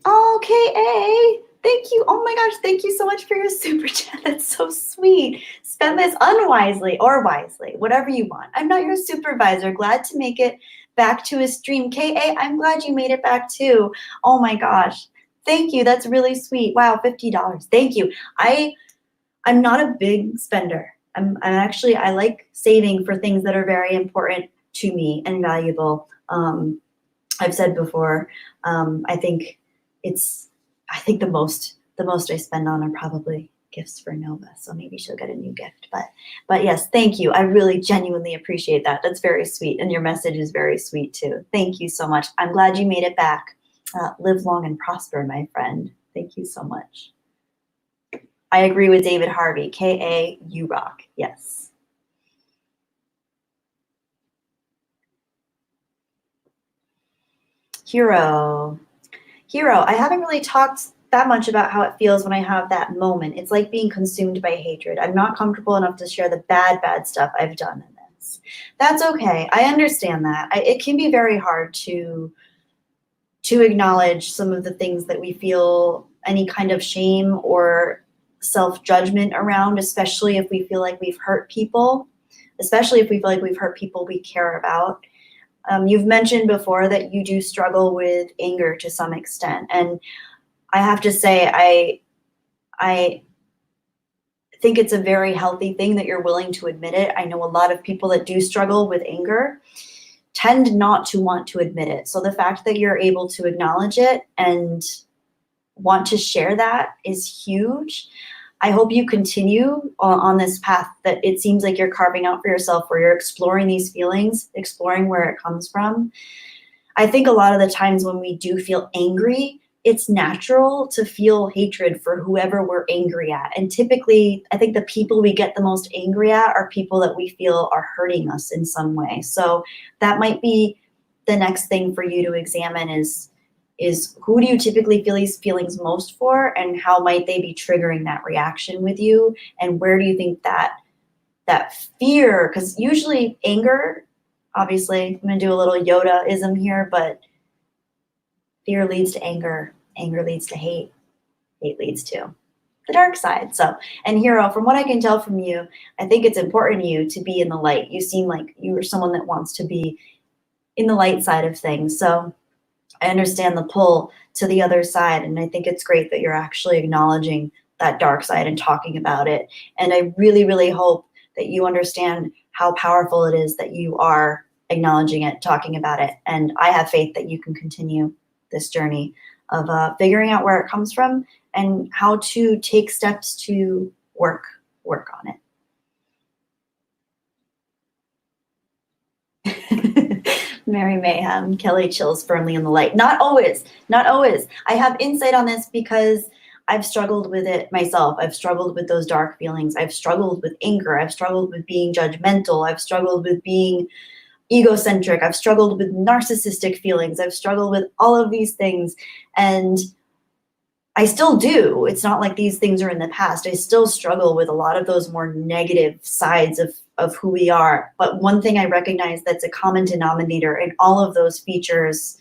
Oh, KA, thank you. Oh my gosh, thank you so much for your super chat. That's so sweet. Spend this unwisely or wisely, whatever you want. I'm not your supervisor. Glad to make it back to a stream. KA, I'm glad you made it back too. Oh my gosh. Thank you. That's really sweet. Wow, $50. Thank you. I'm not a big spender. I like saving for things that are very important to me and valuable. I've said before, I think the most I spend on are probably gifts for Nova. So maybe she'll get a new gift. But yes, thank you. I really genuinely appreciate that. That's very sweet. And your message is very sweet too. Thank you so much. I'm glad you made it back. Live long and prosper, my friend. Thank you so much. I agree with David Harvey. KA, you rock. Yes. Hero, I haven't really talked that much about how it feels when I have that moment. It's like being consumed by hatred. I'm not comfortable enough to share the bad stuff I've done in this. That's okay. I understand that. It can be very hard to acknowledge some of the things that we feel any kind of shame or self-judgment around, especially if we feel like we've hurt people, we care about. You've mentioned before that you do struggle with anger to some extent. And I have to say, I think it's a very healthy thing that you're willing to admit it. I know a lot of people that do struggle with anger tend not to want to admit it. So the fact that you're able to acknowledge it and want to share that is huge. I hope you continue on this path that it seems like you're carving out for yourself, where you're exploring these feelings, exploring where it comes from. I think a lot of the times when we do feel angry, it's natural to feel hatred for whoever we're angry at. And typically, I think the people we get the most angry at are people that we feel are hurting us in some way. So that might be the next thing for you to examine is who do you typically feel these feelings most for, and how might they be triggering that reaction with you, and where do you think that fear, because usually anger, obviously I'm going to do a little Yoda-ism here, but fear leads to anger, anger leads to hate, hate leads to the dark side. So, and Hero, from what I can tell from you, I think it's important to you to be in the light. You seem like you are someone that wants to be in the light side of things. So I understand the pull to the other side, and I think it's great that you're actually acknowledging that dark side and talking about it. And I really, really hope that you understand how powerful it is that you are acknowledging it, talking about it. And I have faith that you can continue this journey of figuring out where it comes from and how to take steps to work on it. Mary Mayhem, Kelly chills firmly in the light. Not always, not always. I have insight on this because I've struggled with it myself. I've struggled with those dark feelings. I've struggled with anger. I've struggled with being judgmental. I've struggled with being egocentric. I've struggled with narcissistic feelings. I've struggled with all of these things. And I still do. It's not like these things are in the past. I still struggle with a lot of those more negative sides of who we are. But one thing I recognize that's a common denominator in all of those features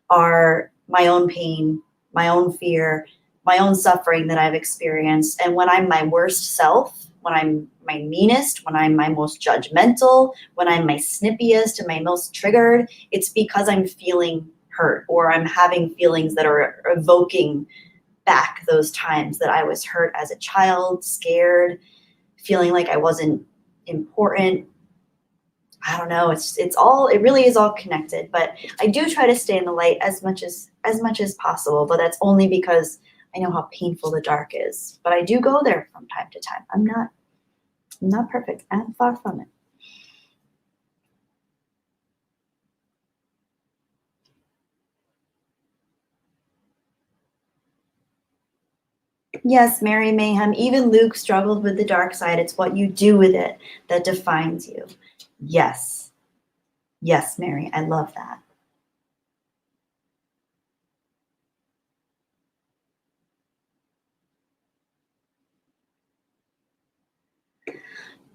are my own pain, my own fear, my own suffering that I've experienced. And when I'm my worst self, when I'm my meanest, when I'm my most judgmental, when I'm my snippiest and my most triggered, it's because I'm feeling hurt, or I'm having feelings that are evoking back those times that I was hurt as a child, scared, feeling like I wasn't important. I don't know. It really is all connected, but I do try to stay in the light as much as possible, but that's only because I know how painful the dark is. But I do go there from time to time. I'm not perfect. I'm far from it. Yes, Mary Mayhem. Even Luke struggled with the dark side. It's what you do with it that defines you. Yes. Yes, Mary. I love that.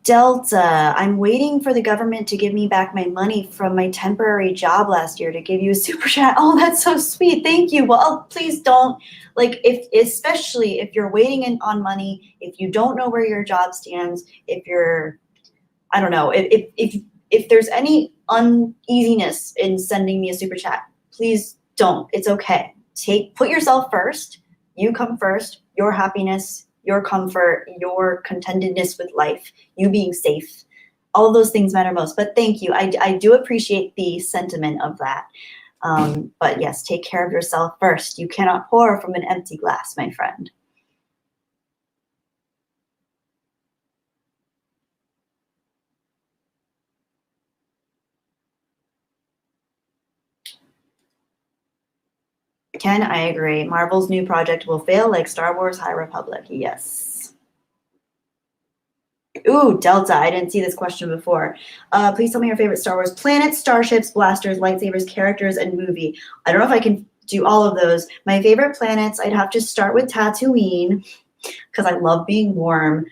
Delta, I'm waiting for the government to give me back my money from my temporary job last year to give you a super chat. Oh, that's so sweet. Thank you. Well, please don't, like, especially if you're waiting on money, if you don't know where your job stands, if you're, I don't know, if there's any uneasiness in sending me a super chat, please don't. It's okay. Put yourself first. You come first. Your happiness, your comfort, your contentedness with life, you being safe. All of those things matter most. But thank you. I do appreciate the sentiment of that. But yes, take care of yourself first. You cannot pour from an empty glass, my friend. Ken, I agree. Marvel's new project will fail like Star Wars High Republic. Yes. Ooh, Delta. I didn't see this question before. Please tell me your favorite Star Wars planets, starships, blasters, lightsabers, characters, and movie. I don't know if I can do all of those. My favorite planets, I'd have to start with Tatooine because I love being warm.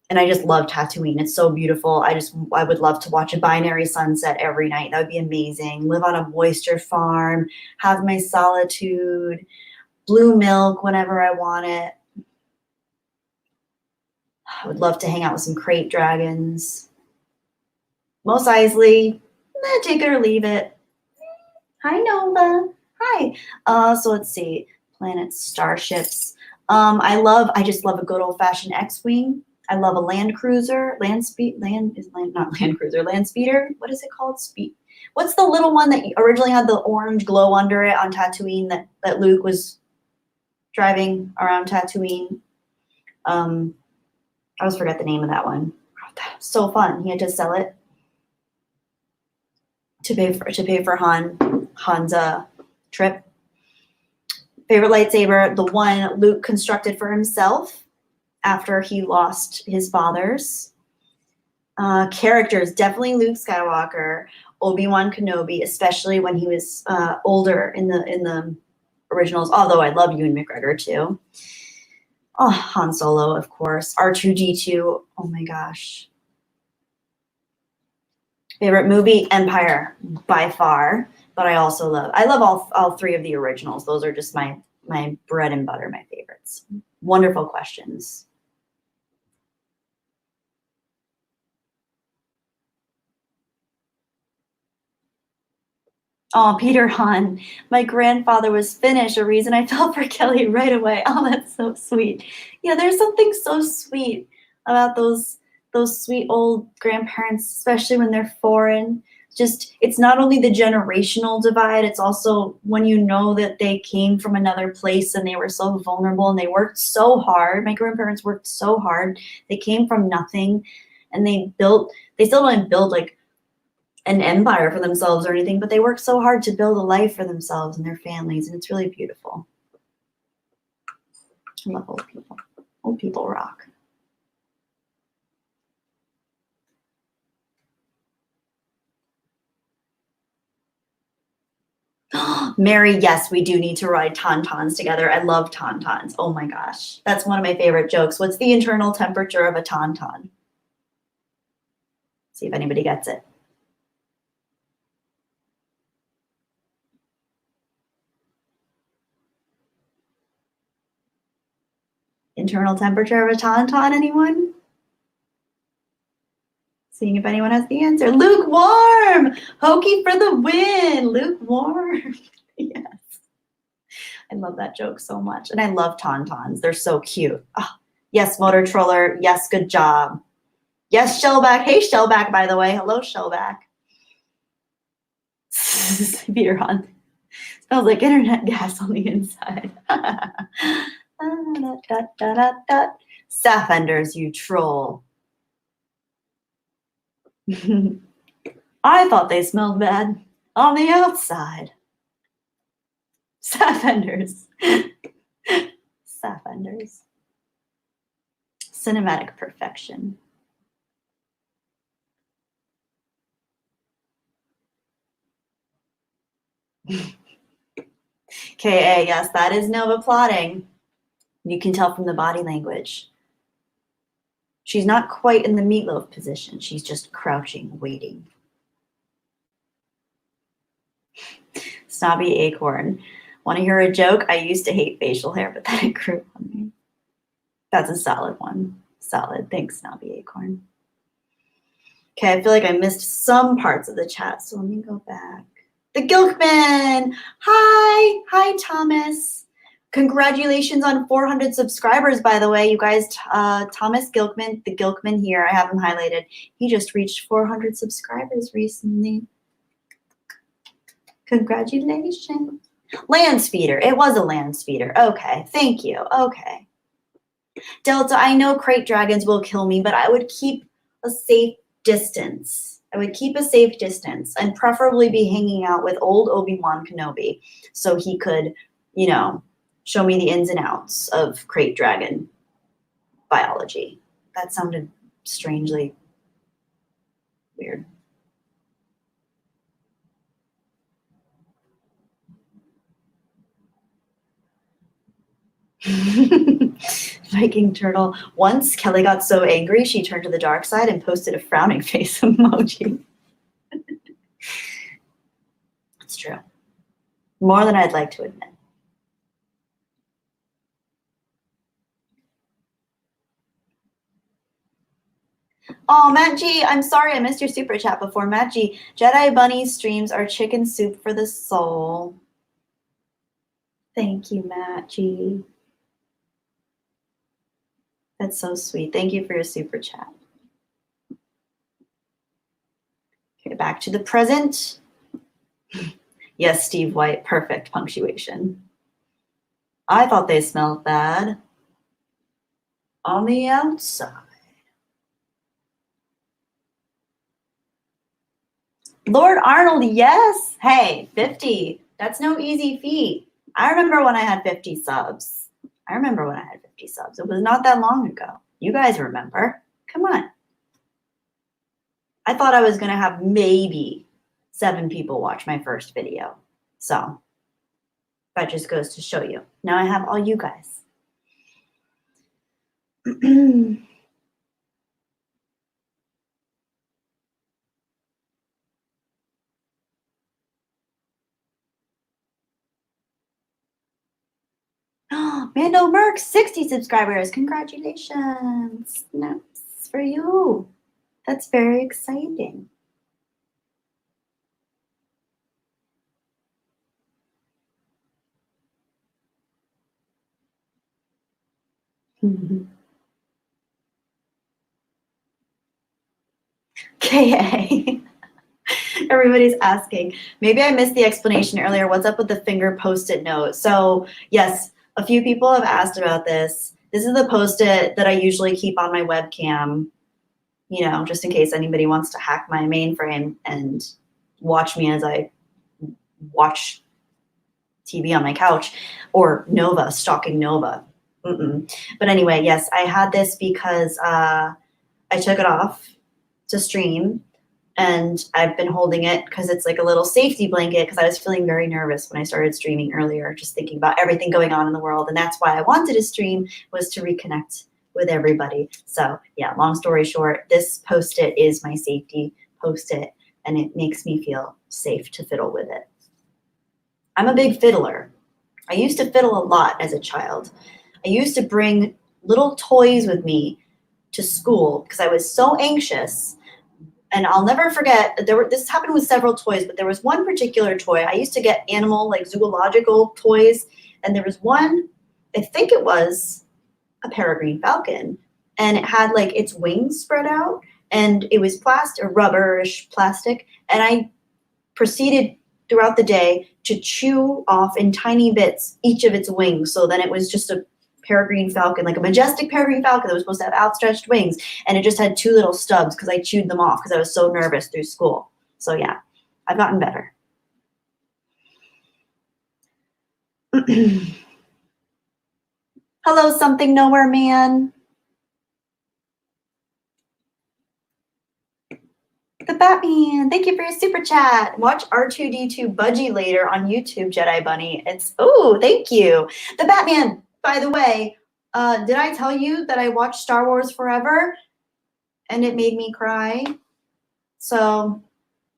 And I just love Tatooine. It's so beautiful. I would love to watch a binary sunset every night. That would be amazing. Live on a moisture farm, have my solitude, blue milk whenever I want it. I would love to hang out with some crate dragons. Mos Eisley, take it or leave it. Hi, Nova. Hi. So let's see. Planets, starships. I just love a good old fashioned X-Wing. I love a land cruiser, land speeder. What is it called? What's the little one that originally had the orange glow under it on Tatooine that Luke was driving around Tatooine? I always forget the name of that one. Oh, that was so fun. He had to sell it to pay for Han's trip. Favorite lightsaber, the one Luke constructed for himself after he lost his father's. Characters, definitely Luke Skywalker, Obi-Wan Kenobi, especially when he was older in the originals, although I love Ewan McGregor too. Oh, Han Solo, of course. R2-D2, oh my gosh. Favorite movie, Empire, by far. But I love all three of the originals. Those are just my bread and butter, my favorites. Wonderful questions. Oh, Peter Han. My grandfather was Finnish, a reason I fell for Kelly right away. Oh, that's so sweet. Yeah, there's something so sweet about those sweet old grandparents, especially when they're foreign. Just, it's not only the generational divide, it's also when you know that they came from another place and they were so vulnerable and they worked so hard. My grandparents worked so hard. They came from nothing and they still don't build like an empire for themselves or anything, but they work so hard to build a life for themselves and their families, and it's really beautiful. I love old people. Old people rock. Mary, yes, we do need to ride Tauntauns together. I love Tauntauns. Oh my gosh. That's one of my favorite jokes. What's the internal temperature of a Tauntaun? See if anybody gets it. Internal temperature of a Tauntaun, anyone? Seeing if anyone has the answer. Lukewarm! Hokey for the win! Lukewarm. Yes. I love that joke so much. And I love tauntauns. They're so cute. Oh, yes, Motor Troller. Yes, good job. Yes, Shellback. Hey, Shellback, by the way. Hello, Shellback. Beer on. Smells like internet gas on the inside. Staffenders, you troll. I thought they smelled bad on the outside. Staffenders. Staffenders. Cinematic perfection. KA, yes, that is Nova plotting. You can tell from the body language. She's not quite in the meatloaf position. She's just crouching, waiting. Snobby Acorn. Want to hear a joke? I used to hate facial hair, but then it grew on me. That's a solid one. Solid. Thanks, Snobby Acorn. Okay, I feel like I missed some parts of the chat, so let me go back. The Gilkman. Hi. Hi, Thomas. Congratulations on 400 subscribers, by the way. You guys, Thomas Gilkman, the Gilkman here, I have him highlighted. He just reached 400 subscribers recently. Congratulations. Land speeder. It was a land speeder. Okay, thank you. Okay. Delta, I know crate dragons will kill me, but I would keep a safe distance. I would keep a safe distance and preferably be hanging out with old Obi-Wan Kenobi so he could, you know, show me the ins and outs of crate dragon biology. That sounded strangely weird. Viking turtle. Once Kelly got so angry, she turned to the dark side and posted a frowning face emoji. It's true. More than I'd like to admit. Oh, Matt G, I'm sorry I missed your super chat before. Matt G, Jedi Bunny streams are chicken soup for the soul. Thank you, Matt G. That's so sweet. Thank you for your super chat. Okay, back to the present. Yes, Steve White, perfect punctuation. I thought they smelled bad on the outside. Lord Arnold, yes. Hey, 50. That's no easy feat. I remember when I had 50 subs. It was not that long ago. You guys remember. Come on. I thought I was going to have maybe 7 people watch my first video. So that just goes to show you. Now I have all you guys. Mando Merck, 60 subscribers. Congratulations. Snaps for you. That's very exciting. KA. Everybody's asking. Maybe I missed the explanation earlier. What's up with the finger post-it note? So yes, a few people have asked about this. This is the post-it that I usually keep on my webcam, you know, just in case anybody wants to hack my mainframe and watch me as I watch TV on my couch, or Nova, stalking Nova. But anyway, yes, I had this because I took it off to stream, and I've been holding it because it's like a little safety blanket, because I was feeling very nervous when I started streaming earlier, just thinking about everything going on in the world. And that's why I wanted to stream, was to reconnect with everybody. So yeah, long story short, this post-it is my safety post-it, and it makes me feel safe to fiddle with it. I'm a big fiddler. I used to fiddle a lot as a child. I used to bring little toys with me to school because I was so anxious And I'll never forget, this happened with several toys, but there was one particular toy. I used to get animal, like zoological toys, and there was one, I think it was a peregrine falcon, and it had like its wings spread out, and it was plastic, or rubberish plastic, and I proceeded throughout the day to chew off in tiny bits each of its wings. So then it was just a peregrine falcon, like a majestic peregrine falcon that was supposed to have outstretched wings, and it just had two little stubs because I chewed them off because I was so nervous through school. So yeah, I've gotten better. Hello, something nowhere man. The Batman, thank you for your super chat. Watch R2D2 Budgie later on YouTube, Jedi Bunny. Oh, thank you. The Batman, by the way, did I tell you that I watched Star Wars Forever and it made me cry? So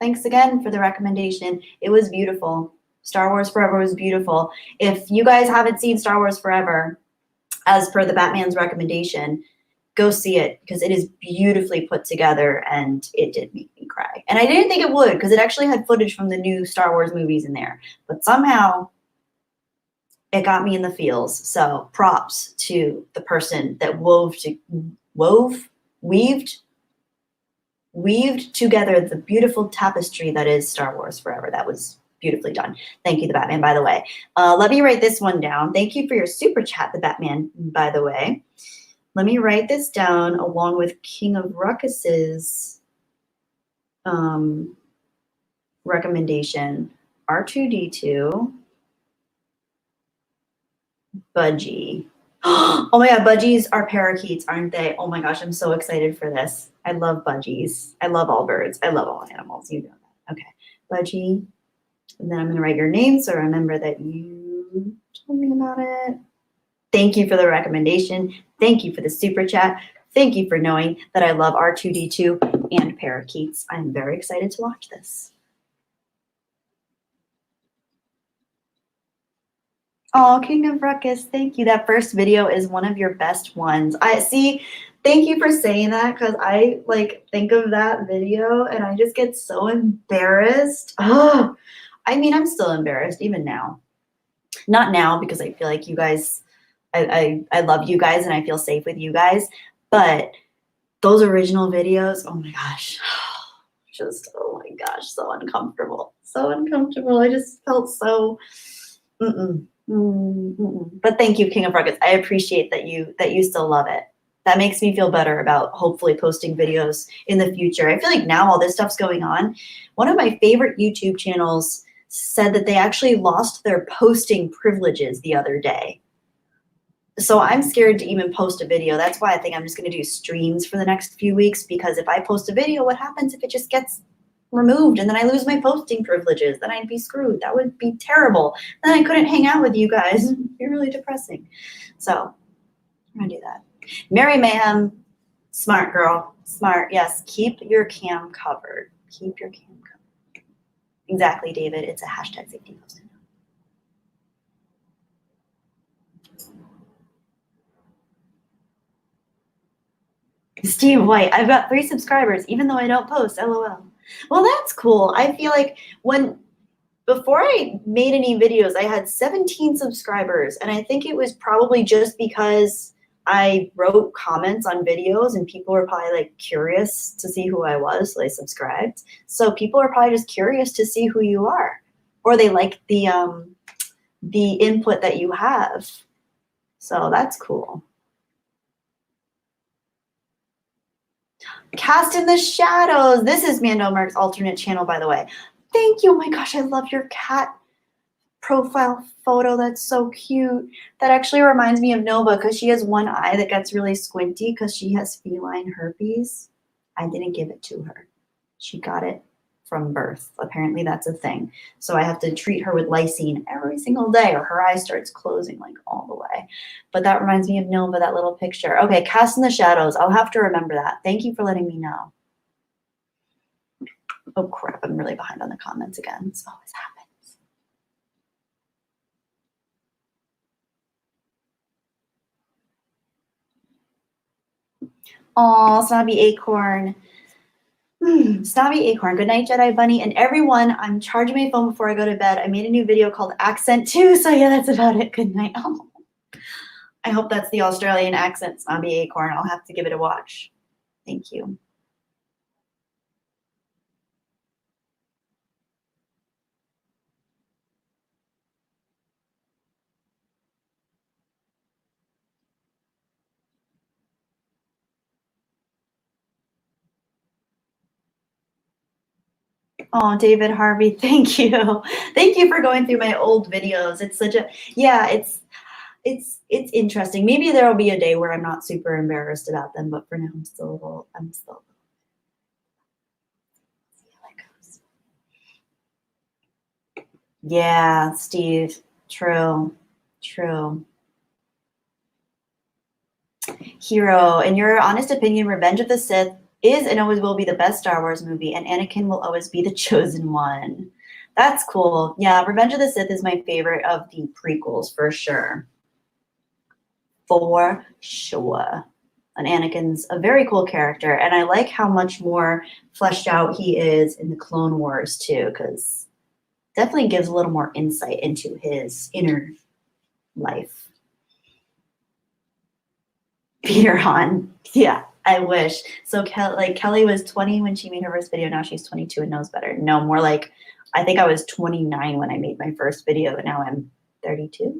thanks again for the recommendation. It was beautiful. Star Wars Forever was beautiful. If you guys haven't seen Star Wars Forever, as per the Batman's recommendation, go see it because it is beautifully put together and it did make me cry. And I didn't think it would because it actually had footage from the new Star Wars movies in there. But somehow it got me in the feels. So props to the person that weaved together the beautiful tapestry that is Star Wars Forever. That was beautifully done. Thank you, the Batman, by the way. Let me write this one down. Thank you for your super chat, the Batman, by the way. Let me write this down along with King of Ruckus's recommendation. R2D2, Budgie. Oh my God, budgies are parakeets, aren't they? Oh my gosh, I'm so excited for this. I love budgies. I love all birds. I love all animals. You know that. Okay, Budgie. And then I'm going to write your name so I remember that you told me about it. Thank you for the recommendation. Thank you for the super chat. Thank you for knowing that I love R2D2 and parakeets. I'm very excited to watch this. Oh, King of Ruckus, thank you. That first video is one of your best ones. I see. Thank you for saying that because I like think of that video and I just get so embarrassed. Oh, I mean, I'm still embarrassed even now. Not now because I feel like you guys, I love you guys and I feel safe with you guys. But those original videos, oh my gosh, just, oh my gosh, so uncomfortable. So uncomfortable. I just felt so, But thank you, King of Ruckus. I appreciate that you still love it. That makes me feel better about hopefully posting videos in the future. I feel like now all this stuff's going on. One of my favorite YouTube channels said that they actually lost their posting privileges the other day. So I'm scared to even post a video. That's why I think I'm just going to do streams for the next few weeks, because if I post a video, what happens if it just gets removed and then I lose my posting privileges? Then I'd be screwed. That would be terrible. Then I couldn't hang out with you guys. It'd be really depressing. So I'm going to do that. Mary Mayhem, smart girl, smart. Yes, keep your cam covered. Keep your cam covered. Exactly, David. It's a hashtag safety post. Steve White, I've got 3 subscribers, even though I don't post, LOL. Well, that's cool. I feel like before I made any videos, I had 17 subscribers, and I think it was probably just because I wrote comments on videos and people were probably like curious to see who I was, so they subscribed. So people are probably just curious to see who you are, or they like the input that you have. So that's cool. Cast in the Shadows. This is Mando Merc's alternate channel, by the way. Thank you. Oh my gosh, I love your cat profile photo. That's so cute. That actually reminds me of Nova because she has one eye that gets really squinty because she has feline herpes. I didn't give it to her. She got it from birth. Apparently that's a thing. So I have to treat her with lysine every single day or her eye starts closing like all the way. But that reminds me of Nova, that little picture. Okay, Cast in the Shadows. I'll have to remember that. Thank you for letting me know. Oh crap, I'm really behind on the comments again. This always happens. Oh, Snobby Acorn. Snobby Acorn, good night, Jedi Bunny, and everyone. I'm charging my phone before I go to bed. I made a new video called Accent 2, so yeah, that's about it. Good night. Oh, I hope that's the Australian accent, Snobby Acorn. I'll have to give it a watch. Thank you. Oh, David Harvey, thank you. Thank you for going through my old videos. It's such a, yeah, it's interesting. Maybe there'll be a day where I'm not super embarrassed about them, but for now I'm still yeah, Steve. True. True. Hero, in your honest opinion, Revenge of the Sith is and always will be the best Star Wars movie, and Anakin will always be the chosen one. That's cool. Yeah, Revenge of the Sith is my favorite of the prequels for sure. For sure. And Anakin's a very cool character, and I like how much more fleshed out he is in the Clone Wars too, because definitely gives a little more insight into his inner life. Peter Han. Yeah, I wish. So Kelly was 20 when she made her first video. Now she's 22 and knows better. No, more like I think I was 29 when I made my first video, and now I'm 32.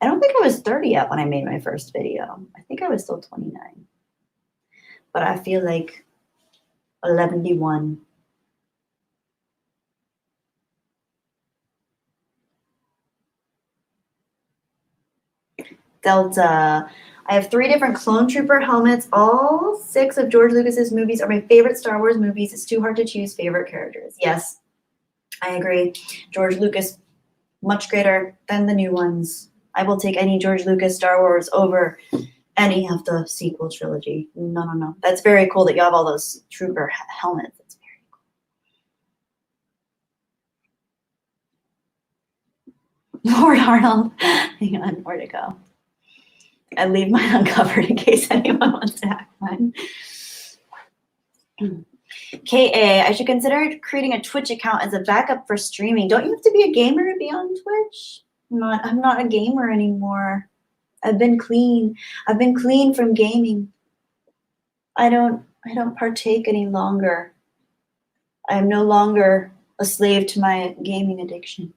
I don't think I was 30 yet when I made my first video. I think I was still 29. But I feel like 11-1. Delta. I have 3 different Clone Trooper helmets. All 6 of George Lucas's movies are my favorite Star Wars movies. It's too hard to choose favorite characters. Yes, I agree. George Lucas, much greater than the new ones. I will take any George Lucas Star Wars over any of the sequel trilogy. No. That's very cool that you have all those Trooper helmets. That's very cool. Lord Arnold. Hang on, where to go? I leave mine uncovered in case anyone wants to hack mine. KA, I should consider creating a Twitch account as a backup for streaming. Don't you have to be a gamer to be on Twitch? I'm not a gamer anymore. I've been clean. I've been clean from gaming. I don't partake any longer. I am no longer a slave to my gaming addiction.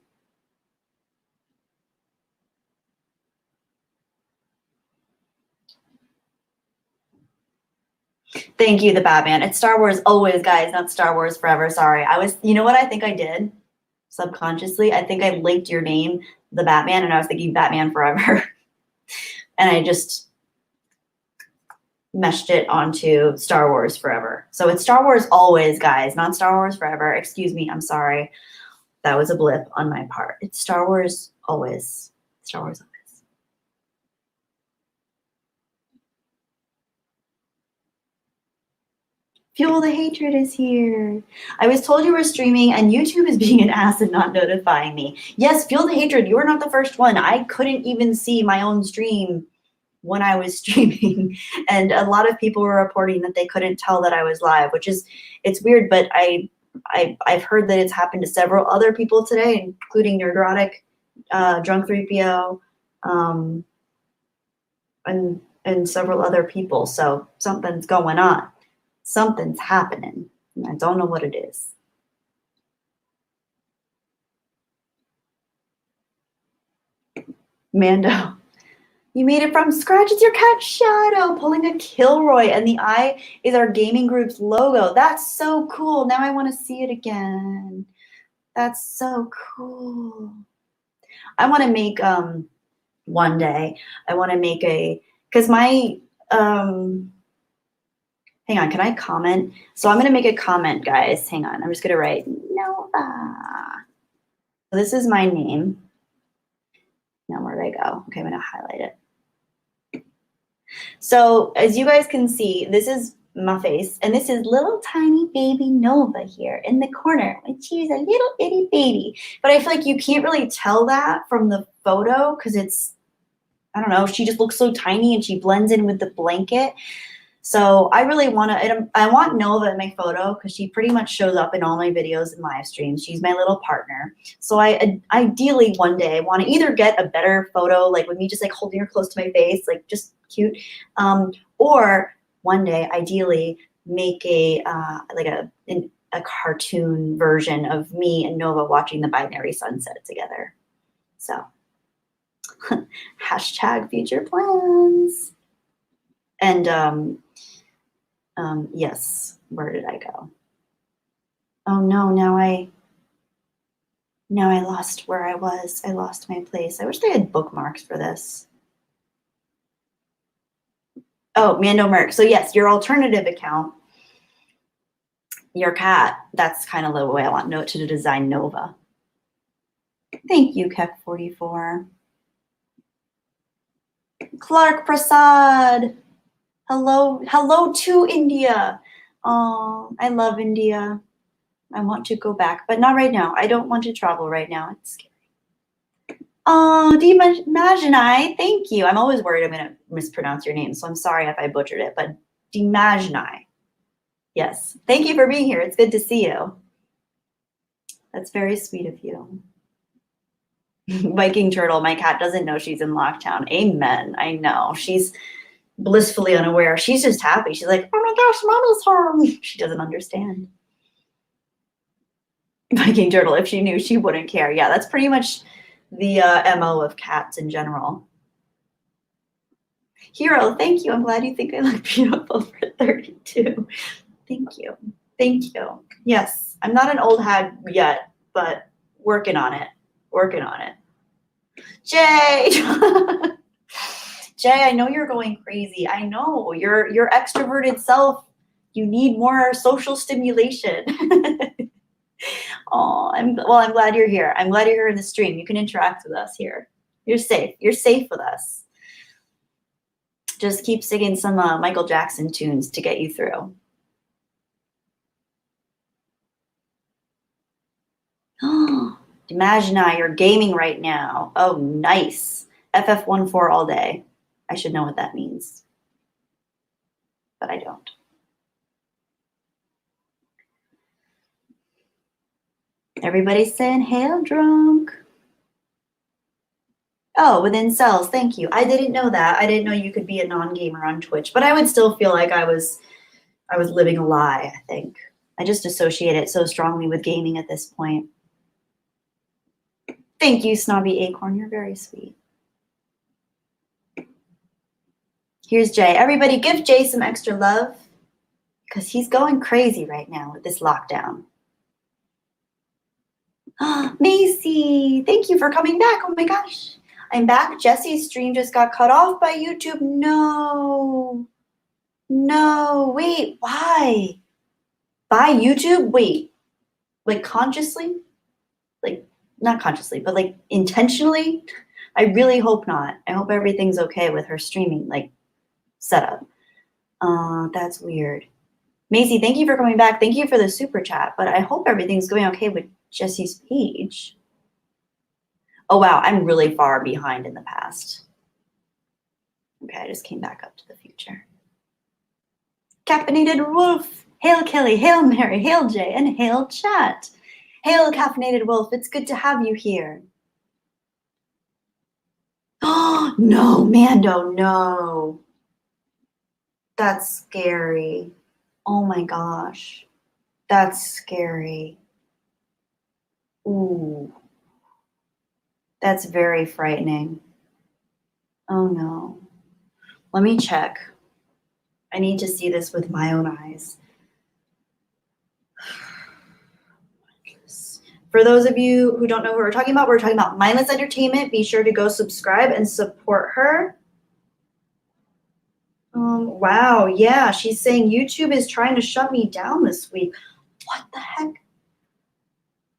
Thank you, the Batman. It's Star Wars always, guys, not Star Wars forever. Sorry. You know what I think I did? Subconsciously, I think I linked your name, the Batman, and I was thinking Batman Forever. And I just meshed it onto Star Wars Forever. So it's Star Wars always, guys, not Star Wars Forever. Excuse me, I'm sorry. That was a blip on my part. It's Star Wars always. Star Wars always. Fuel the Hatred is here. I was told you were streaming and YouTube is being an ass and not notifying me. Yes, Fuel the Hatred, you were not the first one. I couldn't even see my own stream when I was streaming. And a lot of people were reporting that they couldn't tell that I was live, which is, it's weird, but I've heard that it's happened to several other people today, including Nerdrotic, Drunk 3PO, and several other people. So something's going on. Something's happening. And I don't know what it is. Mando, you made it from scratch. It's your cat Shadow pulling a Kilroy, and the eye is our gaming group's logo. That's so cool. Now I want to see it again. That's so cool. I want to make one day. I want to make because my hang on, can I comment? So I'm going to make a comment, guys. Hang on. I'm just going to write Nova. So this is my name. Now where did I go? Okay, I'm going to highlight it. So as you guys can see, this is my face, and this is little tiny baby Nova here in the corner. She's a little itty baby. But I feel like you can't really tell that from the photo because it's, I don't know, she just looks so tiny and she blends in with the blanket. So I really want to, I want Nova in my photo because she pretty much shows up in all my videos and live streams. She's my little partner. So I ideally one day want to either get a better photo, like with me just like holding her close to my face, like just cute. Or one day, ideally, make a like a cartoon version of me and Nova watching the binary sunset together. So hashtag future plans. And yes, where did I go? Oh no, now I lost where I was. I lost my place. I wish they had bookmarks for this. Oh, Mando Merc. So yes, your alternative account, your cat, that's kind of the way I want Note to design Nova. Thank you, Keck44. Clark Prasad. Hello to India. Oh, I love India. I want to go back, but not right now. I don't want to travel right now. It's scary. Oh, Dimajani, thank you. I'm always worried I'm going to mispronounce your name, so I'm sorry if I butchered it, but Dimajani. Yes, thank you for being here. It's good to see you. That's very sweet of you. Viking Turtle, my cat doesn't know she's in lockdown. Amen. I know. She's blissfully unaware. She's just happy. She's like, oh my gosh, Mama's home. She doesn't understand. Viking Turtle, if she knew, she wouldn't care. Yeah, that's pretty much the MO of cats in general. Hero, thank you. I'm glad you think I look beautiful for 32. Thank you. Thank you. Yes, I'm not an old hag yet, but working on it. Working on it. Jay! Jay, I know you're going crazy. I know. Your extroverted self, you need more social stimulation. Oh, I'm glad you're here. I'm glad you're here in the stream. You can interact with us here. You're safe. You're safe with us. Just keep singing some Michael Jackson tunes to get you through. Oh, imagine you're gaming right now. Oh, nice. FF14 all day. I should know what that means, but I don't. Everybody's saying, hail drunk. Oh, within cells, thank you. I didn't know that. I didn't know you could be a non-gamer on Twitch, but I would still feel like I was living a lie, I think. I just associate it so strongly with gaming at this point. Thank you, Snobby Acorn. You're very sweet. Here's Jay. Everybody give Jay some extra love because he's going crazy right now with this lockdown. Macy, thank you for coming back. Oh my gosh. I'm back. Jesse's stream just got cut off by YouTube. No. No. Wait, why? By YouTube? Wait. Like consciously? Like not consciously, but like intentionally? I really hope not. I hope everything's okay with her streaming like setup. That's weird. Macy, thank you for coming back. Thank you for the super chat, but I hope everything's going okay with Jesse's page. Oh, wow, I'm really far behind in the past. Okay, I just came back up to the future. Caffeinated Wolf. Hail Kelly, hail Mary, hail Jay, and hail chat. Hail Caffeinated Wolf, it's good to have you here. Oh, no, Mando, no. That's scary. Oh my gosh. That's scary. Ooh. That's very frightening. Oh no. Let me check. I need to see this with my own eyes. For those of you who don't know who we're talking about Mindless Entertainment. Be sure to go subscribe and support her. Wow, yeah, she's saying YouTube is trying to shut me down this week. What the heck?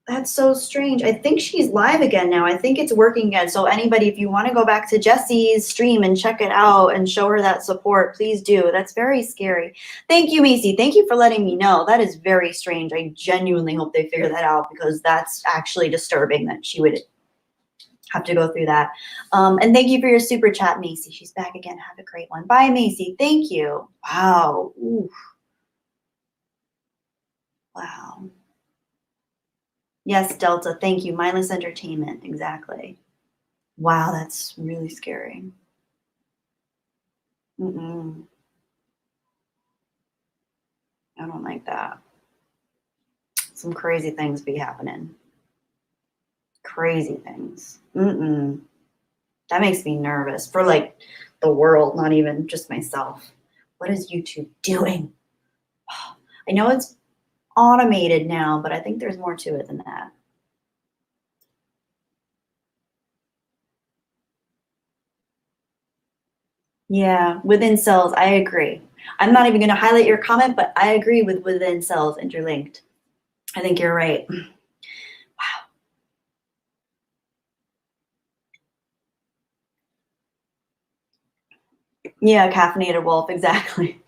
That's so strange. I think she's live again now. I think it's working again. So anybody, if you want to go back to Jessie's stream and check it out and show her that support, please do. That's very scary. Thank you, Macy. Thank you for letting me know. That is very strange. I genuinely hope they figure that out because that's actually disturbing that she would have to go through that. And thank you for your super chat, Macy. She's back again. Have a great one. Bye, Macy. Thank you. Wow. Ooh. Wow. Yes, Delta. Thank you. Mindless entertainment. Exactly. Wow, that's really scary. Mm-mm. I don't like that. Some crazy things be happening. Crazy things. Mm-mm. That makes me nervous for like the world, not even just myself. What is YouTube doing? I know it's automated now, but I think there's more to it than that. Yeah, within cells, I agree. I'm not even going to highlight your comment, but I agree with within cells interlinked. I think you're right. Wow. Yeah, caffeinated wolf, exactly.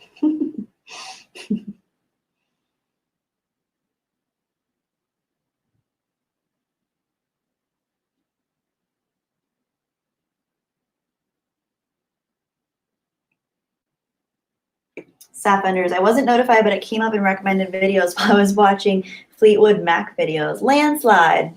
Sapfenders, I wasn't notified, but it came up in recommended videos while I was watching Fleetwood Mac videos. Landslide.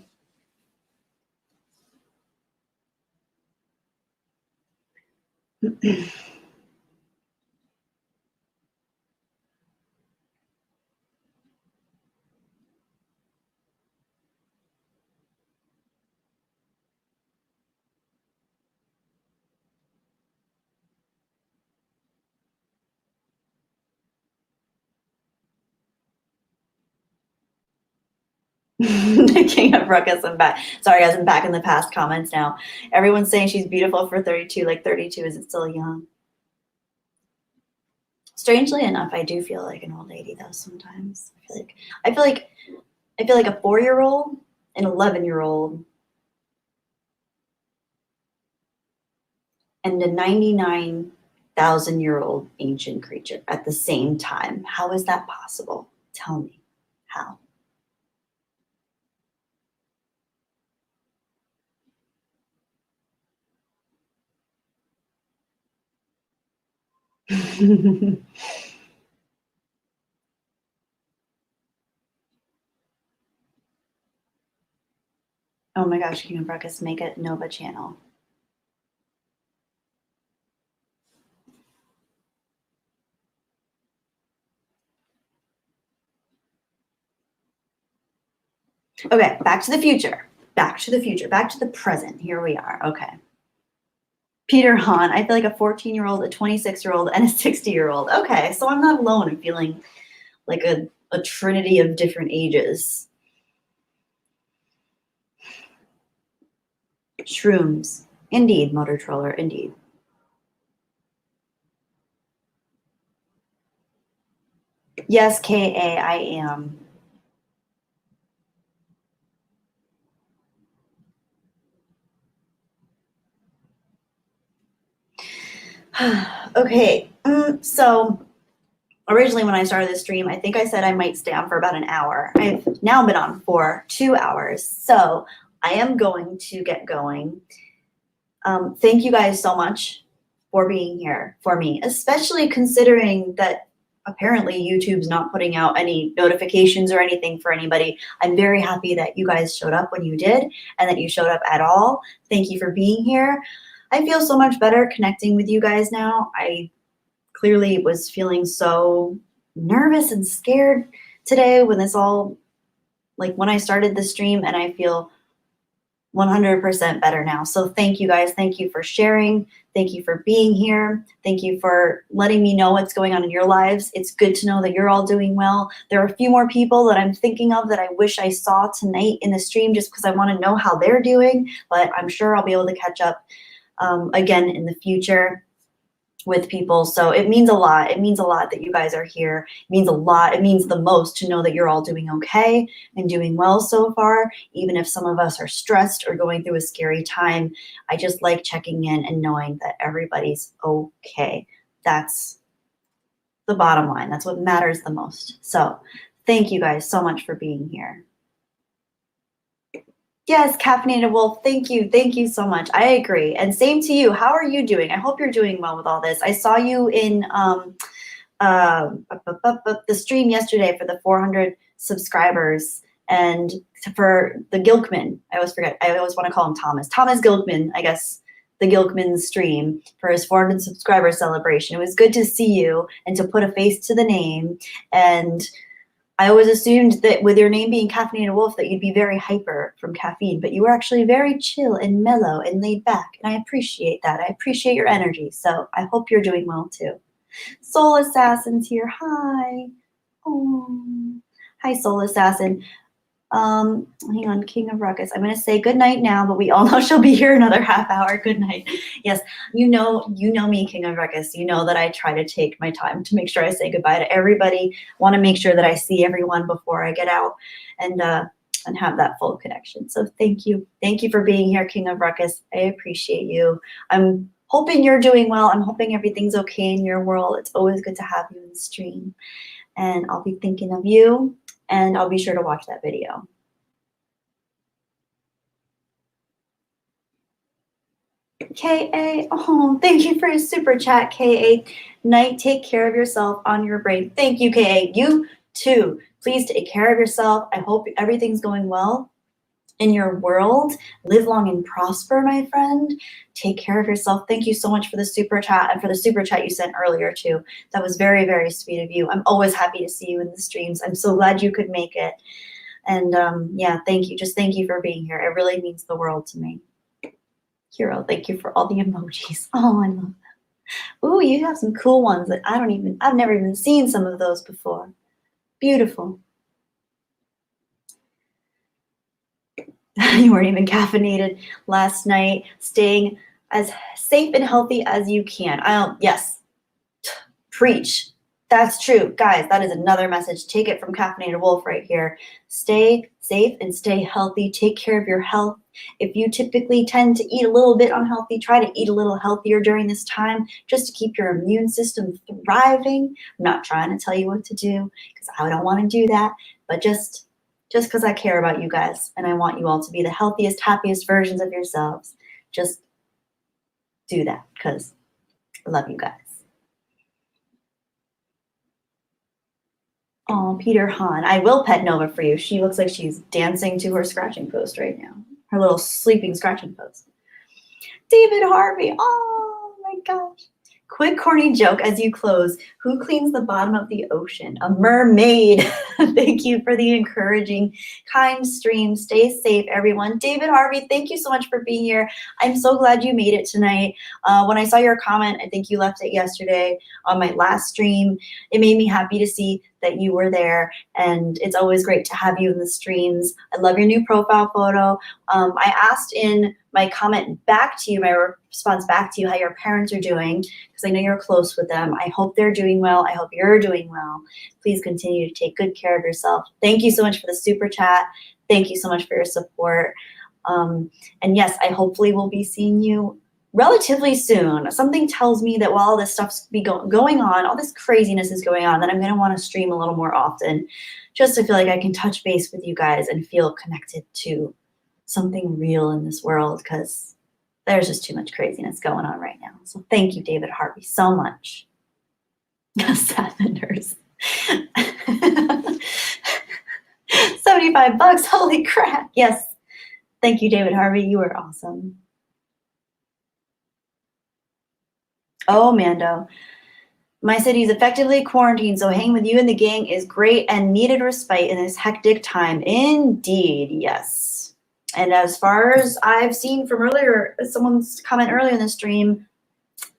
The king of ruckus. I'm back. Sorry, guys, I'm back in the past comments now. Everyone's saying she's beautiful for 32. Like 32 isn't still young. Strangely enough, I do feel like an old lady though sometimes. I feel like a 4-year-old, an 11-year-old, and a 99,000-year-old ancient creature at the same time. How is that possible? Tell me how. Oh my gosh, King of Ruckus, make it Nova channel. Okay, back to the future. Back to the future. Back to the present. Here we are. Okay. Peter Hahn, I feel like a 14-year-old, a 26-year-old, and a 60-year-old. Okay, so I'm not alone in feeling like a trinity of different ages. Shrooms. Indeed, Motor Troller, indeed. Yes, K.A., I am. Okay, so originally when I started this stream, I think I said I might stay on for about an hour. I've now been on for 2 hours, so I am going to get going. Thank you guys so much for being here for me, especially considering that apparently YouTube's not putting out any notifications or anything for anybody. I'm very happy that you guys showed up when you did and that you showed up at all. Thank you for being here. I feel so much better connecting with you guys now. I clearly was feeling so nervous and scared today when this all, like when I started the stream, and I feel 100% better now. So thank you guys. Thank you for sharing. Thank you for being here. Thank you for letting me know what's going on in your lives. It's good to know that you're all doing well. There are a few more people that I'm thinking of that I wish I saw tonight in the stream just because I want to know how they're doing, but I'm sure I'll be able to catch up again in the future with people. So it means a lot. It means a lot that you guys are here. It means a lot. It means the most to know that you're all doing okay and doing well so far, even if some of us are stressed or going through a scary time. I just like checking in and knowing that everybody's okay. That's the bottom line. That's what matters the most. So thank you guys so much for being here. Yes, caffeinated wolf. Thank you. Thank you so much. I agree. And same to you. How are you doing? I hope you're doing well with all this. I saw you in the stream yesterday for the 400 subscribers and for the Gilkman. I always forget. I always want to call him Thomas. Thomas Gilkman, I guess, the Gilkman stream for his 400 subscriber celebration. It was good to see you and to put a face to the name. And I always assumed that with your name being Caffeinated Wolf that you'd be very hyper from caffeine, but you were actually very chill and mellow and laid back. And I appreciate that. I appreciate your energy. So I hope you're doing well too. Soul Assassin's here. Hi. Oh. Hi, Soul Assassin. Hang on, King of Ruckus. I'm going to say good night now, but we all know she'll be here another half hour. Good night. Yes, you know me, King of Ruckus. You know that I try to take my time to make sure I say goodbye to everybody. Want to make sure that I see everyone before I get out and have that full connection. So thank you. Thank you for being here, King of Ruckus. I appreciate you. I'm hoping you're doing well. I'm hoping everything's okay in your world. It's always good to have you in the stream. And I'll be thinking of you. And I'll be sure to watch that video. KA, oh, thank you for your super chat, KA. Night, take care of yourself on your brain. Thank you, KA. You too. Please take care of yourself. I hope everything's going well in your world. Live long and prosper, my friend. Take care of yourself. Thank you so much for the super chat and for the super chat you sent earlier too. That was very, very sweet of you. I'm always happy to see you in the streams. I'm so glad you could make it. And yeah, thank you. Just thank you for being here. It really means the world to me. Hero, thank you for all the emojis. Oh, I love them. Ooh, you have some cool ones that I've never even seen some of those before. Beautiful. You weren't even caffeinated last night, staying as safe and healthy as you can. Yes, preach. That's true. Guys, that is another message. Take it from Caffeinated Wolf right here. Stay safe and stay healthy. Take care of your health. If you typically tend to eat a little bit unhealthy, try to eat a little healthier during this time just to keep your immune system thriving. I'm not trying to tell you what to do because I don't want to do that, but just because I care about you guys and I want you all to be the healthiest, happiest versions of yourselves. Just do that because I love you guys. Oh, Peter Han. I will pet Nova for you. She looks like she's dancing to her scratching post right now. Her little sleeping scratching post. David Harvey. Oh my gosh. Quick corny joke as you close. Who cleans the bottom of the ocean? A mermaid. Thank you for the encouraging, kind stream. Stay safe, everyone. David Harvey, thank you so much for being here. I'm so glad you made it tonight. When I saw your comment, I think you left it yesterday on my last stream. It made me happy to see that you were there, and it's always great to have you in the streams. I love your new profile photo. I asked in my comment back to you, my response back to you, how your parents are doing, because I know you're close with them. I hope they're doing well. I hope you're doing well. Please continue to take good care of yourself. Thank you so much for the super chat. Thank you so much for your support. And yes, I hopefully will be seeing you relatively soon. Something tells me that while all this stuff's going on, all this craziness is going on, that I'm going to want to stream a little more often, just to feel like I can touch base with you guys and feel connected to something real in this world, because there's just too much craziness going on right now. So thank you, David Harvey, so much. $7. 75 bucks. Holy crap. Yes. Thank you, David Harvey. You are awesome. Oh, Mando. My city is effectively quarantined, so hanging with you and the gang is great and needed respite in this hectic time. Indeed, yes. And as far as I've seen from earlier, someone's comment earlier in the stream,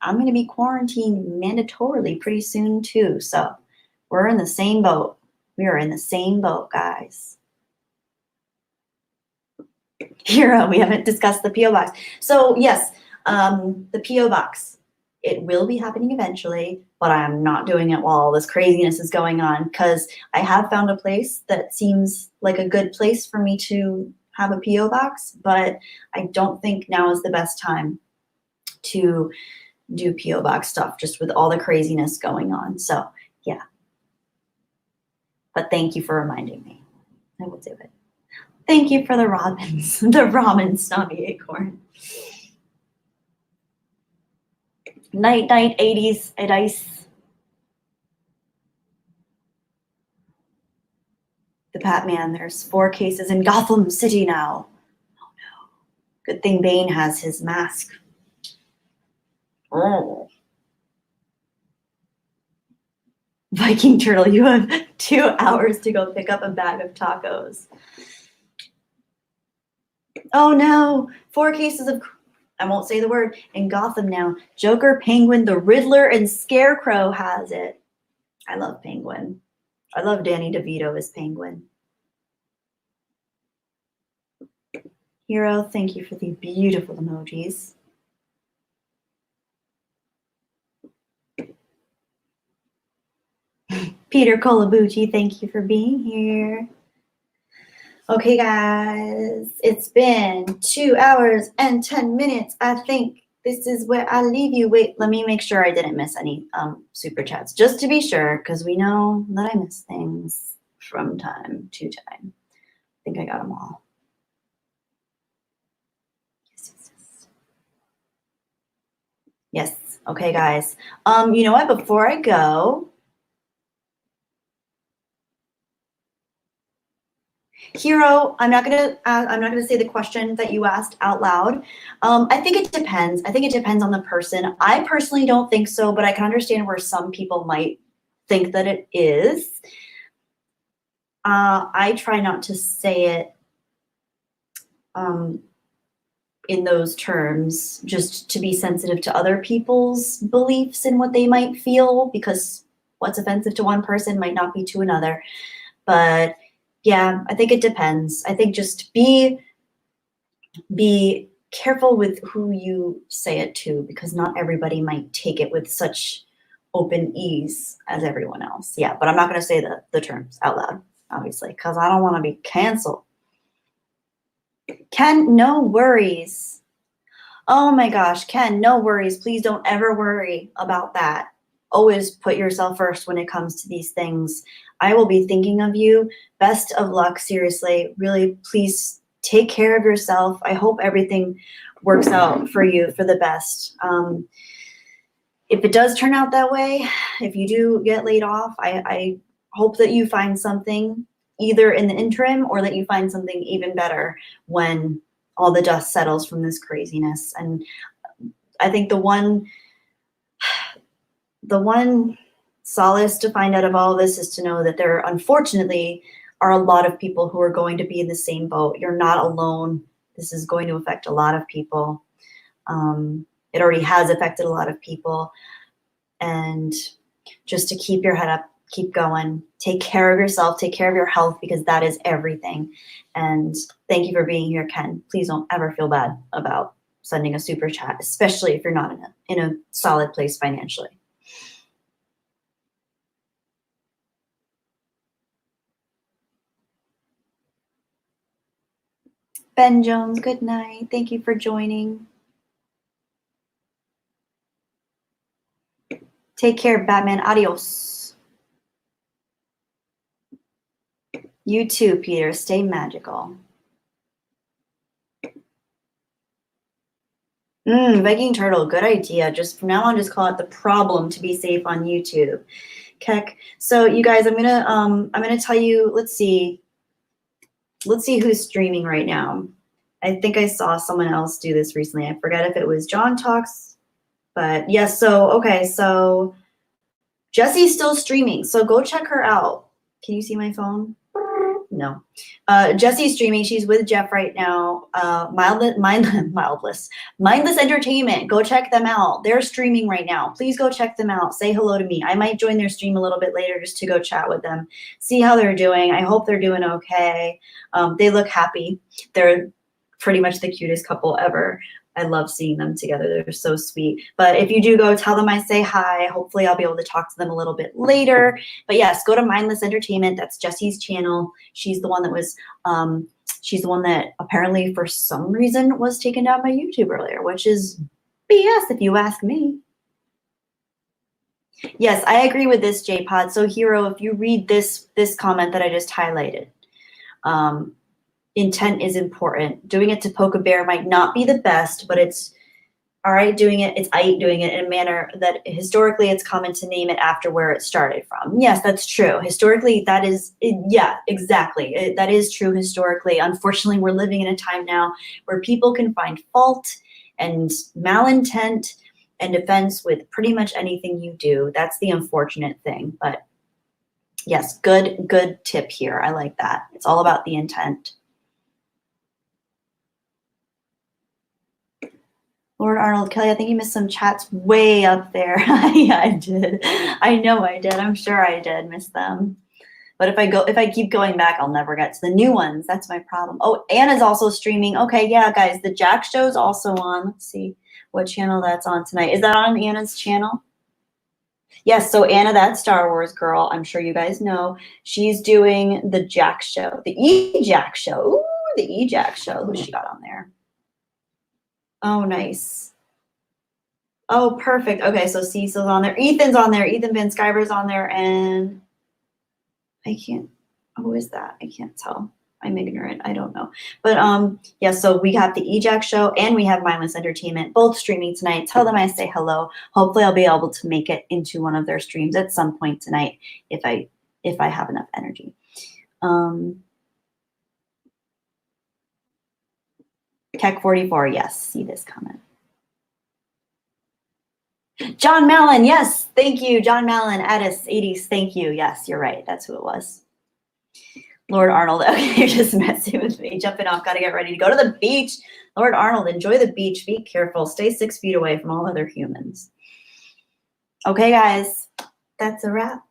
I'm going to be quarantined mandatorily pretty soon too. So we're in the same boat. We are in the same boat, guys. Hero, we haven't discussed the P.O. box. So yes, the P.O. box. It will be happening eventually, but I'm not doing it while all this craziness is going on, because I have found a place that seems like a good place for me to have a P.O. box, but I don't think now is the best time to do P.O. box stuff just with all the craziness going on. So yeah, but thank you for reminding me. I will do it. Thank you for the robins, the ramen snobby acorn. Night, night, 80s at ice. The Batman, there's 4 cases in Gotham City now. Oh no. Good thing Bane has his mask. Oh. Viking Turtle, you have 2 hours to go pick up a bag of tacos. Oh no, 4 cases of, I won't say the word, in Gotham now. Joker, Penguin, the Riddler, and Scarecrow has it. I love Penguin. I love Danny DeVito as Penguin. Hero, thank you for the beautiful emojis. Peter Colabucci, thank you for being here. Okay, guys, it's been 2 hours and 10 minutes. I think this is where I leave you. Wait, let me make sure I didn't miss any super chats, just to be sure, because we know that I miss things from time to time. I think I got them all. Yes. Okay, guys. You know what? Before I go, Hero, I'm not gonna say the question that you asked out loud. I think it depends. I think it depends on the person. I personally don't think so, but I can understand where some people might think that it is. I try not to say it in those terms, just to be sensitive to other people's beliefs and what they might feel, because what's offensive to one person might not be to another. But yeah, I think it depends. I think just be careful with who you say it to, because not everybody might take it with such open ease as everyone else. Yeah, but I'm not going to say the terms out loud, obviously, because I don't want to be canceled. Ken, no worries. Oh my gosh, Ken, no worries. Please don't ever worry about that. Always put yourself first when it comes to these things. I will be thinking of you. Best of luck, seriously. Really, please take care of yourself. I hope everything works out for you for the best. If it does turn out that way, if you do get laid off, I hope that you find something either in the interim, or that you find something even better when all the dust settles from this craziness. And I think the one solace to find out of all of this is to know that there, unfortunately, are a lot of people who are going to be in the same boat. You're not alone. This is going to affect a lot of people. It already has affected a lot of people. And just to keep your head up, keep going, take care of yourself, take care of your health, because that is everything. And thank you for being here, Ken. Please don't ever feel bad about sending a super chat, especially if you're not in a solid place financially. Ben Jones, good night. Thank you for joining. Take care, Batman. Adios. You too, Peter. Stay magical. Viking Turtle, good idea. Just from now on, just call it the problem to be safe on YouTube. Keck. So you guys, I'm gonna tell you, let's see who's streaming right now. I think I saw someone else do this recently. I forget if it was John Talks, but yes. So, okay. So Jessie's still streaming. So go check her out. Can you see my phone? No. Jessie's streaming. She's with Jeff right now. Mindless Entertainment. Go check them out. They're streaming right now. Please go check them out. Say hello to me. I might join their stream a little bit later just to go chat with them. See how they're doing. I hope they're doing okay. They look happy. They're pretty much the cutest couple ever. I love seeing them together. They're so sweet. But if you do go, tell them I say hi. Hopefully I'll be able to talk to them a little bit later. But yes, go to Mindless Entertainment. That's Jessie's channel. She's the one that was, she's the one that apparently for some reason was taken down by YouTube earlier, which is BS if you ask me. Yes, I agree with this, J-Pod. So Hero, if you read this comment that I just highlighted, intent is important. Doing it to poke a bear might not be the best, but it's all right doing it. It's doing it in a manner that historically it's common to name it after where it started from. Yes, that's true. Historically, that is, yeah, exactly. That is true historically. Unfortunately, we're living in a time now where people can find fault and malintent and offense with pretty much anything you do. That's the unfortunate thing. But yes, good tip here. I like that. It's all about the intent. Lord Arnold, Kelly, I think you missed some chats way up there. Yeah, I did. I know I did. I'm sure I did miss them. But if I keep going back, I'll never get to the new ones. That's my problem. Oh, Anna's also streaming. Okay, yeah, guys, the Jack Show's also on. Let's see what channel that's on tonight. Is that on Anna's channel? Yes, so Anna, that Star Wars girl, I'm sure you guys know, she's doing the Jack Show, the E-Jack Show. Ooh, the E-Jack Show. Who she got on there? Oh, nice. Oh, perfect. Okay, so Cecil's on there. Ethan's on there. Ethan Van Skyver's on there. And I can't, who is that? I can't tell. I'm ignorant. I don't know. But yeah, so we have the EJAC show and we have Mindless Entertainment, both streaming tonight. Tell them I say hello. Hopefully I'll be able to make it into one of their streams at some point tonight if I have enough energy. Tech 44, yes, see this comment. John Mallon, yes, thank you. John Mallon, Addis, 80s, thank you. Yes, you're right. That's who it was. Lord Arnold, okay, you're just messing with me. Jumping off, got to get ready to go to the beach. Lord Arnold, enjoy the beach. Be careful. Stay 6 feet away from all other humans. Okay, guys, that's a wrap.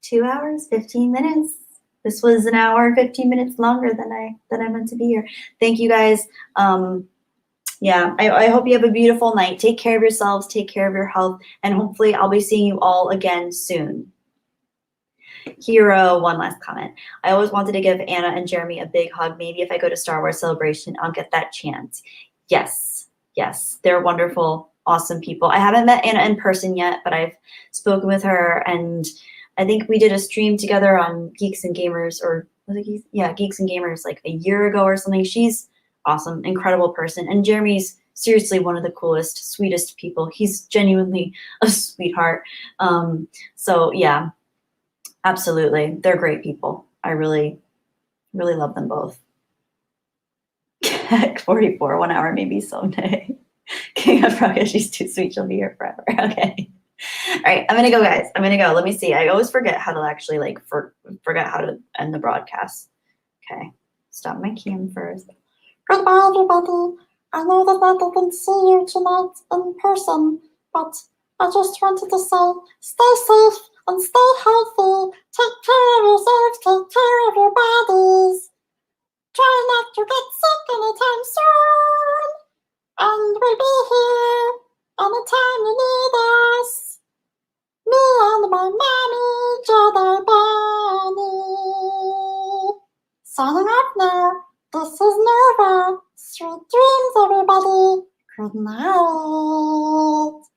2 hours, 15 minutes. This was an hour and 15 minutes longer than I meant to be here. Thank you, guys. Yeah, I hope you have a beautiful night. Take care of yourselves. Take care of your health. And hopefully I'll be seeing you all again soon. Hero, one last comment. I always wanted to give Anna and Jeremy a big hug. Maybe if I go to Star Wars Celebration, I'll get that chance. Yes, yes, they're wonderful, awesome people. I haven't met Anna in person yet, but I've spoken with her, and I think we did a stream together on Geeks and Gamers, or was it Geeks? Yeah, Geeks and Gamers like a year ago or something. She's awesome, incredible person, and Jeremy's seriously one of the coolest, sweetest people. He's genuinely a sweetheart. So yeah. Absolutely. They're great people. I really, really love them both. 44, 1 hour, maybe someday. King of Frogga, she's too sweet. She'll be here forever. Okay. All right. I'm going to go, guys. I'm going to go. Let me see. I always forget how to actually forget how to end the broadcast. Okay. Stop my cam first. Goodbye, everybody. I know that I didn't see you tonight in person, but I just wanted to say stay safe and stay healthy. Take care of yourselves, take care of your bodies. Try not to get sick anytime soon. And we'll be here anytime you need us. Me and my mommy, Jedi Bunny. Signing off now. This is Nova. Sweet dreams, everybody. Good night.